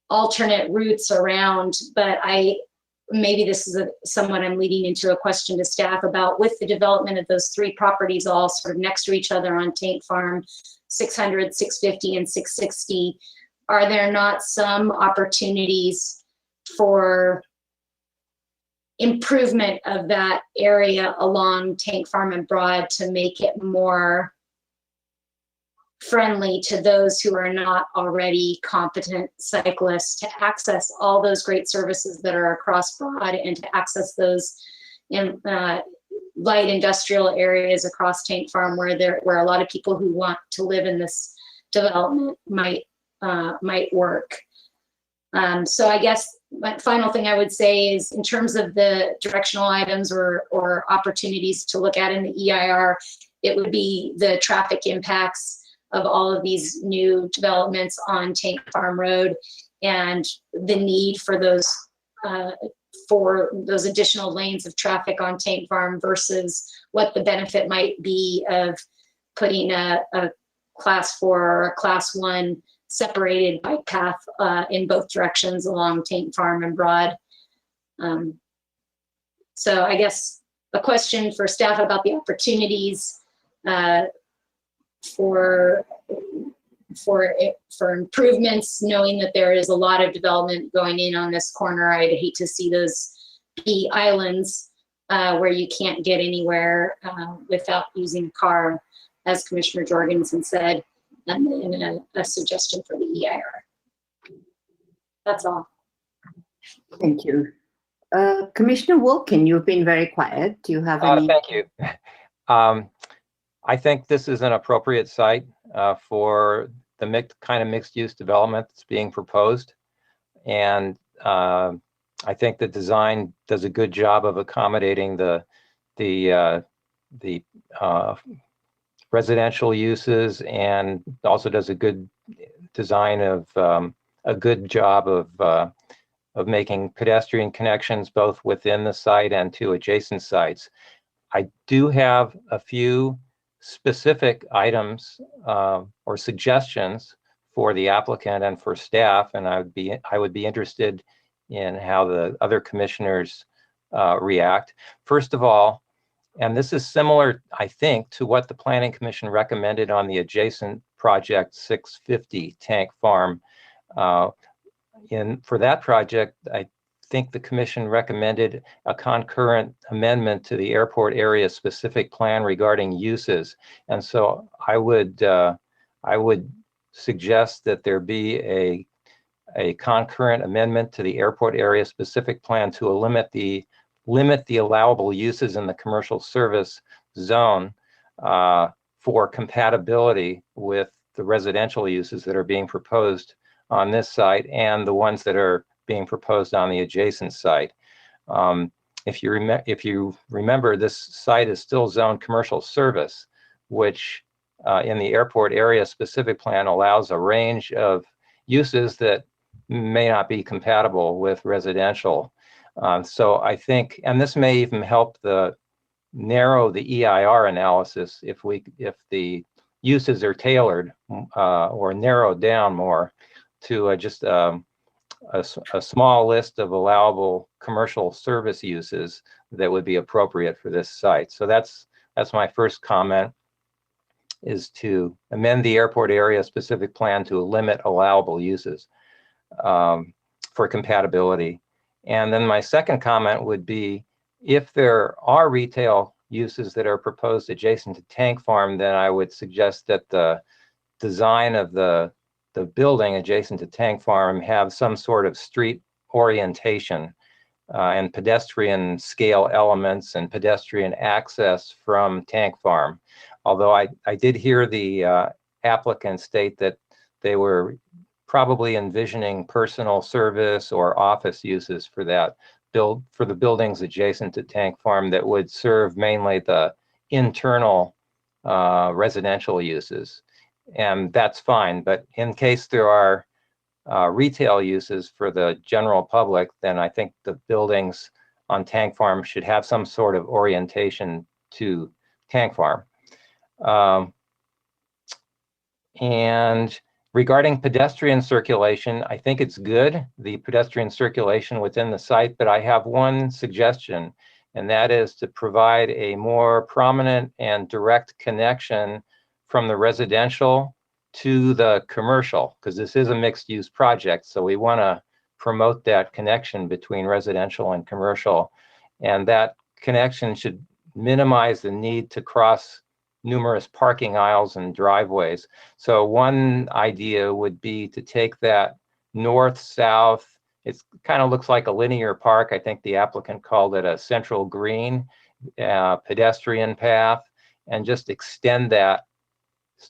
S10: alternate routes around, but maybe this is somewhat I'm leading into a question to staff about, with the development of those 3 properties all sort of next to each other on Tank Farm, 600, 650, and 660, are there not some opportunities for improvement of that area along Tank Farm and Broad to make it more friendly to those who are not already competent cyclists, to access all those great services that are across Broad and to access those in light industrial areas across Tank Farm where a lot of people who want to live in this development might work. So I guess my final thing I would say is, in terms of the directional items or opportunities to look at in the EIR, it would be the traffic impacts of all of these new developments on Tank Farm Road and the need for those additional lanes of traffic on Tank Farm versus what the benefit might be of putting a class 4 or a class 1 separated bike path in both directions along Tank Farm and Broad. So I guess a question for staff about the opportunities for improvements, knowing that there is a lot of development going in on this corner. I'd hate to see those be islands, where you can't get anywhere without using a car, as Commissioner Jorgensen said, and a suggestion for the EIR. That's all.
S1: Thank you. Commissioner Wilkin, you've been very quiet. Do you have any?
S5: Thank you. I think this is an appropriate site for the kind of mixed-use development that's being proposed. And I think the design does a good job of accommodating the residential uses, and also does a good design of a good job of making pedestrian connections both within the site and to adjacent sites. I do have a few specific items or suggestions for the applicant and for staff, and I would be interested in how the other commissioners react. First of all, and this is similar, I think, to what the Planning Commission recommended on the adjacent project 650 Tank Farm. For that project, I think the Commission recommended a concurrent amendment to the airport area specific plan regarding uses. And so I would suggest that there be a concurrent amendment to the airport area specific plan to limit the allowable uses in the commercial service zone for compatibility with the residential uses that are being proposed on this site and the ones that are being proposed on the adjacent site. If you remember, this site is still zoned commercial service, which in the airport area specific plan allows a range of uses that may not be compatible with residential. So I think, and this may even help narrow the EIR analysis if the uses are tailored or narrowed down more to just a small list of allowable commercial service uses that would be appropriate for this site. So that's my first comment, is to amend the airport area specific plan to limit allowable uses for compatibility. And then my second comment would be, if there are retail uses that are proposed adjacent to Tank Farm, then I would suggest that the design of the building adjacent to Tank Farm have some sort of street orientation and pedestrian scale elements and pedestrian access from Tank Farm. Although I did hear the applicant state that they were probably envisioning personal service or office uses for the buildings adjacent to Tank Farm that would serve mainly the internal residential uses. And that's fine, but in case there are retail uses for the general public, then I think the buildings on Tank Farm should have some sort of orientation to Tank Farm. And regarding pedestrian circulation, I think it's good, the pedestrian circulation within the site, but I have one suggestion, and that is to provide a more prominent and direct connection from the residential to the commercial, because this is a mixed-use project, so we want to promote that connection between residential and commercial, and that connection should minimize the need to cross numerous parking aisles and driveways. So one idea would be to take that north-south, it kind of looks like a linear park, I think the applicant called it a central green pedestrian path, and just extend that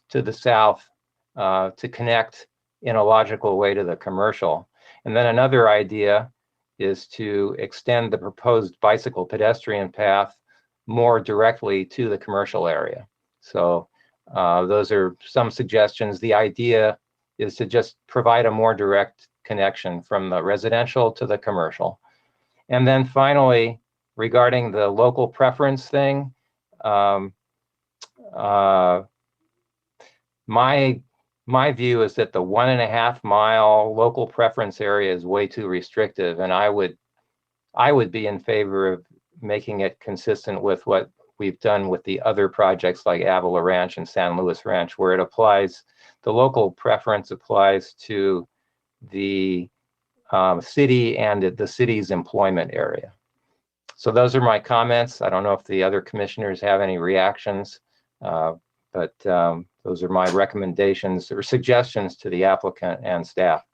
S5: to the south to connect in a logical way to the commercial. And then another idea is to extend the proposed bicycle pedestrian path more directly to the commercial area. So those are some suggestions. The idea is to just provide a more direct connection from the residential to the commercial. And then finally, regarding the local preference thing, my view is that the 1.5 mile local preference area is way too restrictive, and I would be in favor of making it consistent with what we've done with the other projects like Avila Ranch and San Luis Ranch, where it applies, the local preference applies to the city and the city's employment area. So those are my comments. I don't know if the other commissioners have any reactions, but those are my recommendations or suggestions to the applicant and staff.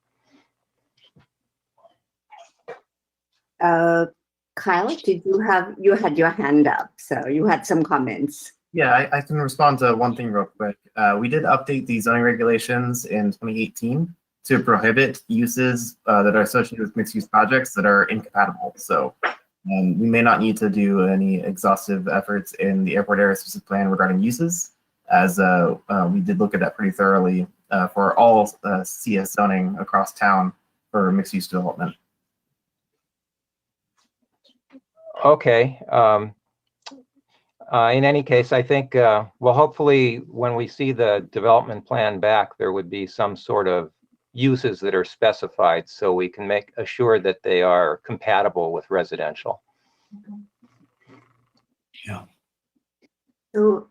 S1: Kyle, you had your hand up, so you had some comments.
S16: Yeah, I can respond to one thing real quick. We did update the zoning regulations in 2018 to prohibit uses that are associated with mixed-use projects that are incompatible. So we may not need to do any exhaustive efforts in the airport area specific plan regarding uses, as we did look at that pretty thoroughly for all CS zoning across town for mixed-use development.
S5: Okay. In any case, I think, well, hopefully when we see the development plan back, there would be some sort of uses that are specified so we can make assured that they are compatible with residential.
S6: Yeah.
S1: So,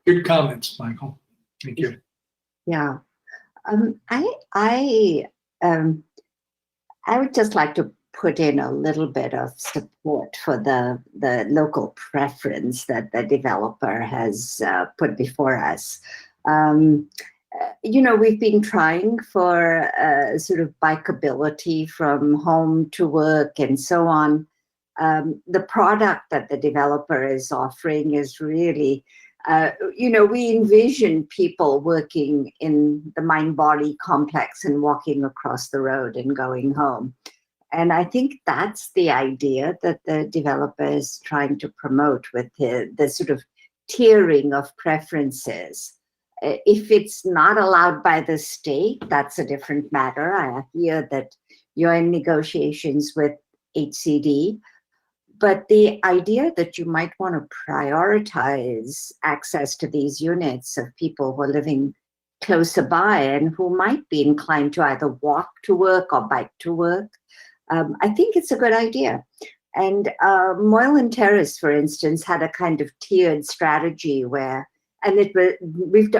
S6: good comments, Michael. Thank you.
S1: Yeah. I would just like to put in a little bit of support for the local preference that the developer has put before us. You know, we've been trying for sort of bikeability from home to work and so on. The product that the developer is offering is really, you know, we envision people working in the mind-body complex and walking across the road and going home. And I think that's the idea that the developer is trying to promote with the sort of tiering of preferences. If it's not allowed by the state, that's a different matter. I hear that you're in negotiations with HCD, but the idea that you might want to prioritize access to these units of people who are living closer by and who might be inclined to either walk to work or bike to work, I think it's a good idea. And Moylan Terrace, for instance, had a kind of tiered strategy where, and we've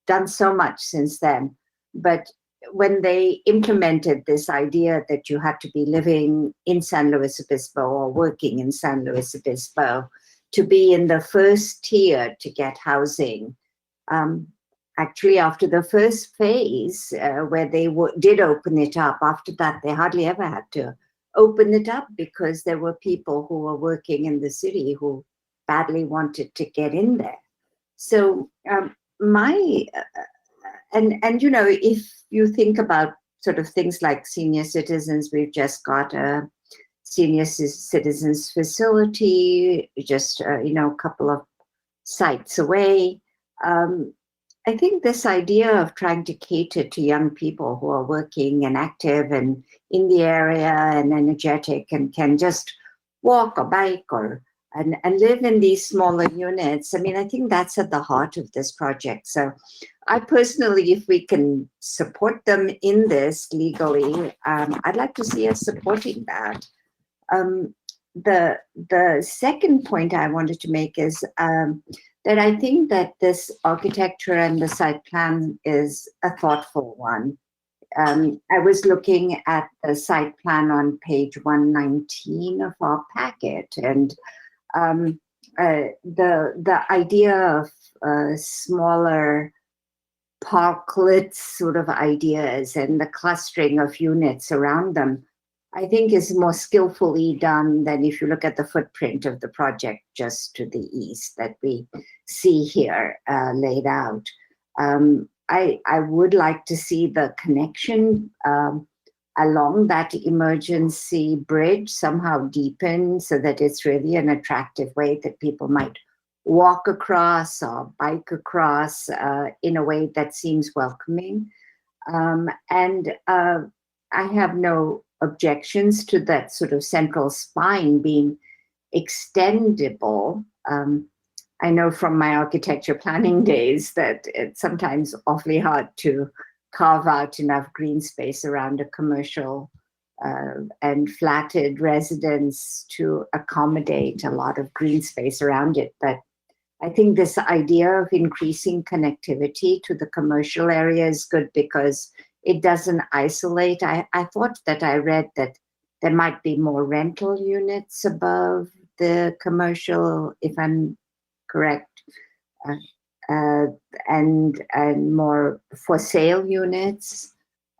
S1: done so much since then, but when they implemented this idea that you had to be living in San Luis Obispo or working in San Luis Obispo to be in the first tier to get housing, actually, after the first phase, where they did open it up, after that, they hardly ever had to open it up because there were people who were working in the city who badly wanted to get in there. So and you know, if you think about sort of things like senior citizens, we've just got a senior citizens facility, just, you know, a couple of sites away. I think this idea of trying to cater to young people who are working and active and in the area and energetic and can just walk or bike or and live in these smaller units, I mean, I think that's at the heart of this project. So I personally, if we can support them in this legally, I'd like to see us supporting that. The second point I wanted to make is that I think that this architecture and the site plan is a thoughtful one. I was looking at the site plan on page 119 of our packet, and the idea of smaller parklets sort of ideas and the clustering of units around them, I think is more skillfully done than if you look at the footprint of the project just to the east that we see here laid out. I would like to see the connection along that emergency bridge somehow deepen so that it's really an attractive way that people might walk across or bike across in a way that seems welcoming. And I have no objections to that sort of central spine being extendable. I know from my architecture planning days that it's sometimes awfully hard to carve out enough green space around a commercial and flatted residence to accommodate a lot of green space around it. But I think this idea of increasing connectivity to the commercial area is good because it doesn't isolate. I thought that I read that there might be more rental units above the commercial, if I'm correct, and more for sale units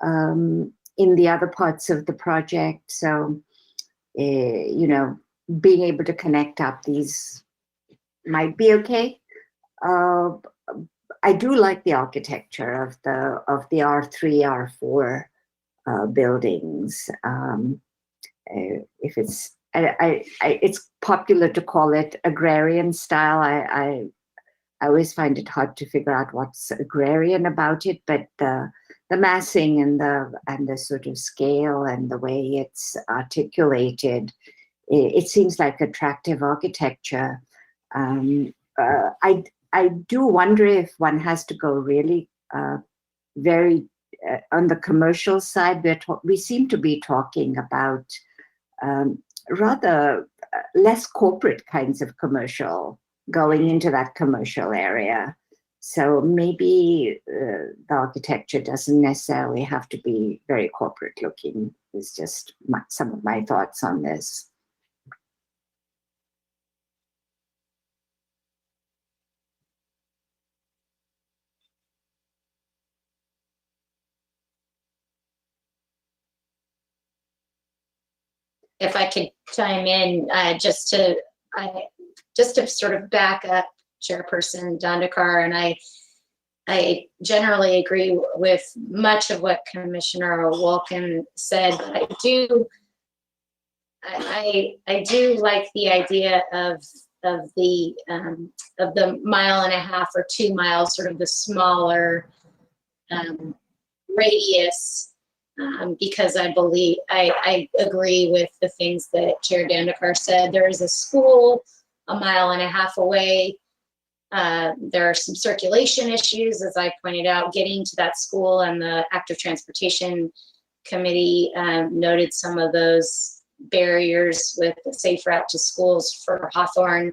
S1: in the other parts of the project. So, you know, being able to connect up these might be okay. I do like the architecture of the R3, R4 buildings. If it's, it's popular to call it agrarian style. I always find it hard to figure out what's agrarian about it, but the massing and the sort of scale and the way it's articulated, it seems like attractive architecture. I do wonder if one has to go really very on the commercial side. We seem to be talking about rather less corporate kinds of commercial going into that commercial area. So maybe the architecture doesn't necessarily have to be very corporate looking. It's just some of my thoughts on this.
S10: If I could chime in, just to sort of back up Chairperson Dandekar, and I generally agree with much of what Commissioner Wolkin said, but I do like the idea of the 1.5 miles or 2 miles, sort of the smaller radius. Because I agree with the things that Chair Dandekar said. There is a school 1.5 miles away. There are some circulation issues, as I pointed out, getting to that school, and the Active Transportation Committee noted some of those barriers with the safe route to schools for Hawthorne.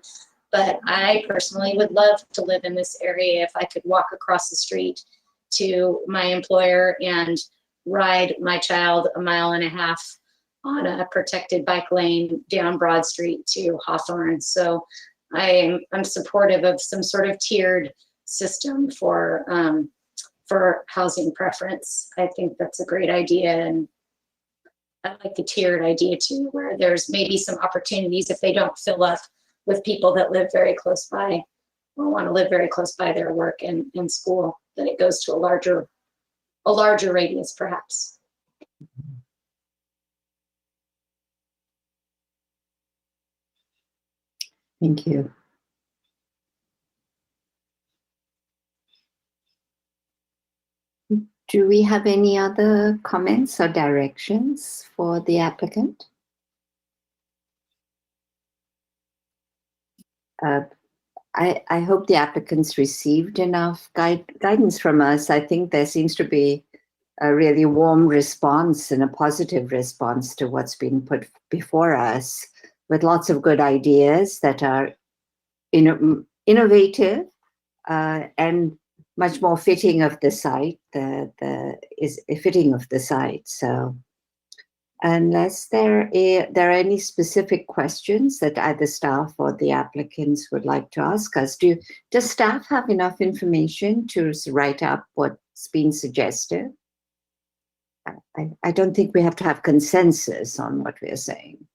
S10: But I personally would love to live in this area if I could walk across the street to my employer and ride my child 1.5 miles on a protected bike lane down Broad Street to Hawthorne. So I'm supportive of some sort of tiered system for housing preference. I think that's a great idea, and I like the tiered idea too, where there's maybe some opportunities if they don't fill up with people that live very close by or want to live very close by their work and school, that it goes to a larger radius, perhaps.
S1: Thank you. Do we have any other comments or directions for the applicant? I hope the applicants received enough guidance from us. I think there seems to be a really warm response and a positive response to what's been put before us, with lots of good ideas that are innovative and much more fitting of the site. Is fitting of the site. So, unless there are any specific questions that either staff or the applicants would like to ask us, does staff have enough information to write up what's been suggested? I don't think we have to have consensus on what we're saying.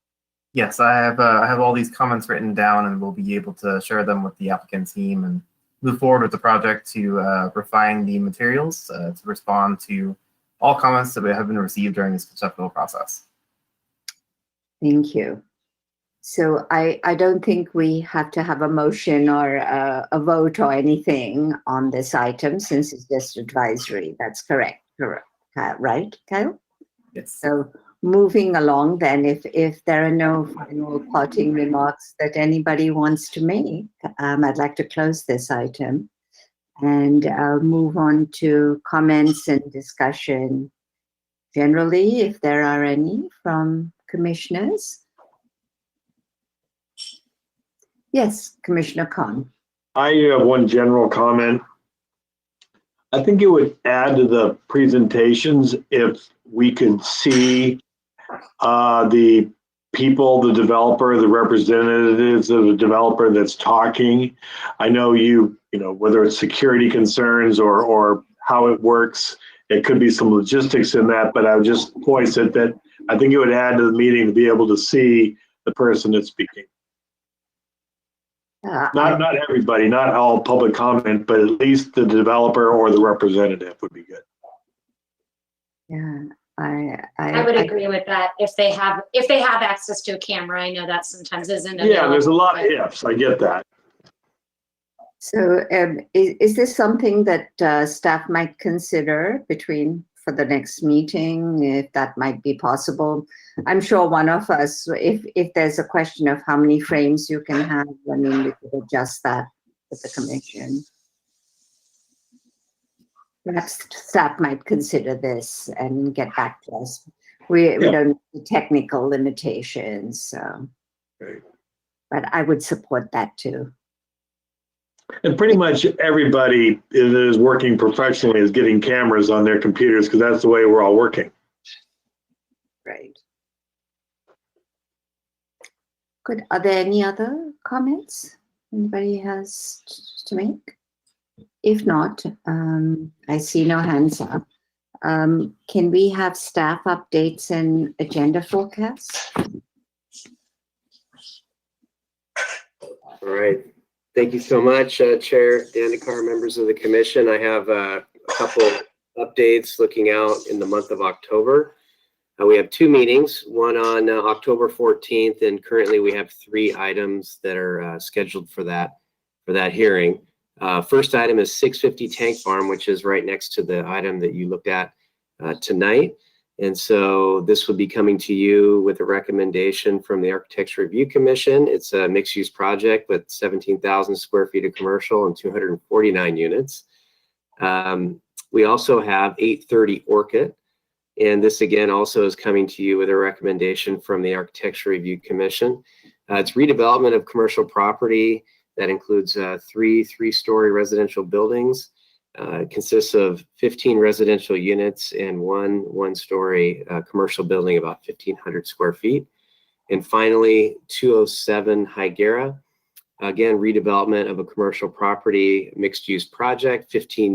S16: Yes, I have all these comments written down, and we'll be able to share them with the applicant team and move forward with the project to refine the materials to respond to all comments that have been received during this conceptual process.
S1: Thank you. So I don't think we have to have a motion or a vote or anything on this item, since it's just advisory. That's correct. Correct. Right, Kyle?
S16: Yes.
S1: So moving along then, if there are no final parting remarks that anybody wants to make, I'd like to close this item and move on to comments and discussion generally, if there are any from commissioners. Yes, Commissioner Khan.
S3: I have one general comment. I think it would add to the presentations if we could see the people, the developer, the representatives of the developer that's talking. I know you know, whether it's security concerns or how it works, it could be some logistics in that, but I would just voice it that I think it would add to the meeting to be able to see the person that's speaking. Not everybody, not all public comment, but at least the developer or the representative would be good.
S1: Yeah,
S10: I would agree with that. If they have access to a camera, I know that sometimes isn't available.
S3: Yeah, there's a lot of ifs. I get that.
S1: So is this something that staff might consider for the next meeting, if that might be possible? I'm sure one of us, if there's a question of how many frames you can have, I mean, we could adjust that with the commission. Perhaps staff might consider this and get back to us. We don't know the technical limitations, so.
S3: Right.
S1: But I would support that too.
S3: And pretty much everybody that is working professionally is getting cameras on their computers because that's the way we're all working.
S1: Right. Good. Are there any other comments anybody has to make? If not, I see no hands up. Can we have staff updates and agenda forecasts?
S15: All right. Thank you so much, Chair Dandekar, members of the commission. I have a couple updates looking out in the month of October. We have two meetings, one on October 14th, and currently we have 3 items that are scheduled for that hearing. First item is 650 Tank Farm, which is right next to the item that you looked at tonight. And so this would be coming to you with a recommendation from the Architecture Review Commission. It's a mixed-use project with 17,000 square feet of commercial and 249 units. We also have 830 Orchid. And this again also is coming to you with a recommendation from the Architecture Review Commission. It's redevelopment of commercial property that includes 3 three-story residential buildings. Consists of 15 residential units and one story commercial building about 1,500 square feet. And finally, 207 Higuera, again, redevelopment of a commercial property mixed-use project, 16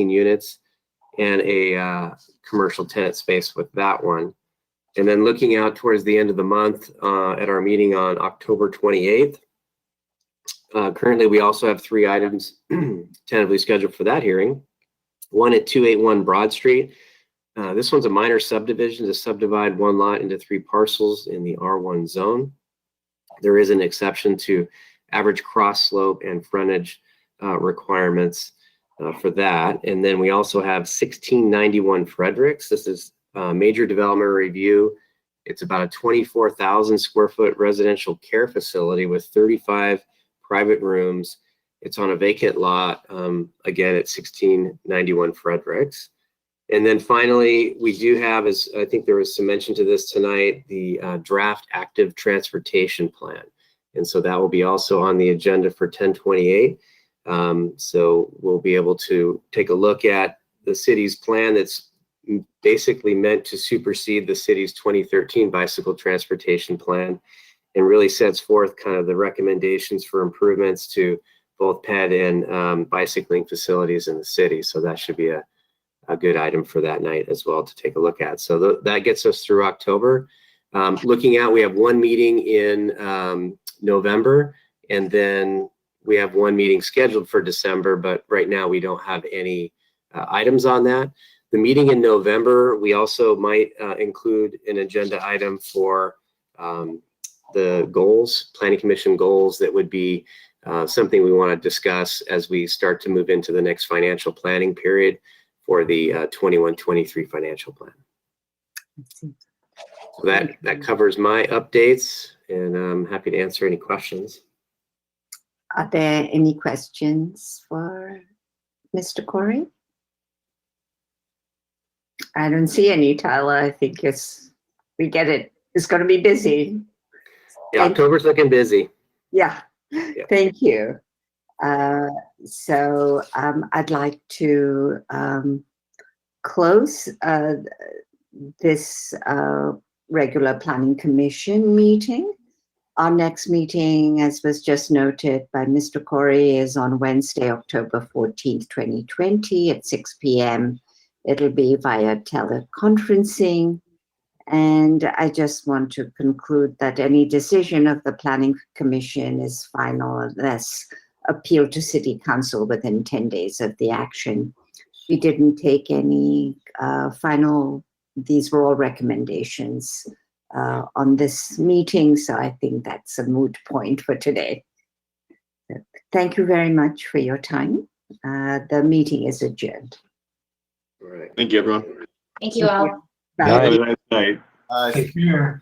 S15: units and a commercial tenant space with that one. And then looking out towards the end of the month at our meeting on October 28th, currently, we also have 3 items tentatively scheduled for that hearing. One at 281 Broad Street. This one's a minor subdivision to subdivide one lot into 3 parcels in the R1 zone. There is an exception to average cross slope and frontage requirements for that. And then we also have 1691 Fredericks. This is a major development review. It's about a 24,000 square foot residential care facility with 35 private rooms. It's on a vacant lot, again at 1691 Fredericks. And then finally, we do have, as I think there was some mention to this tonight, the draft active transportation plan. And so that will be also on the agenda for 10/28. So we'll be able to take a look at the city's plan that's basically meant to supersede the city's 2013 bicycle transportation plan, and really sets forth kind of the recommendations for improvements to both ped and bicycling facilities in the city. So that should be a good item for that night as well to take a look at. So that gets us through October. Looking at, we have 1 meeting in November, and then we have 1 meeting scheduled for December, but right now we don't have any items on that. The meeting in November, we also might include an agenda item for the goals, Planning Commission goals, that would be something we want to discuss as we start to move into the next financial planning period for the 21-23 financial plan. So that covers my updates, and I'm happy to answer any questions.
S1: Are there any questions for Mr. Corey? I don't see any, Tyler. I think we get it. It's going to be busy.
S15: Yeah, October's looking busy.
S1: Yeah, thank you. So I'd like to close this regular Planning Commission meeting. Our next meeting, as was just noted by Mr. Corey, is on Wednesday, October 14th, 2020 at 6 p.m. It'll be via teleconferencing. And I just want to conclude that any decision of the Planning Commission is final unless appealed to City Council within 10 days of the action. We didn't take any these were all recommendations on this meeting, so I think that's a moot point for today. Thank you very much for your time. The meeting is adjourned.
S9: All right. Thank you, everyone.
S10: Thank you all.
S3: Have a nice night.
S6: Take care.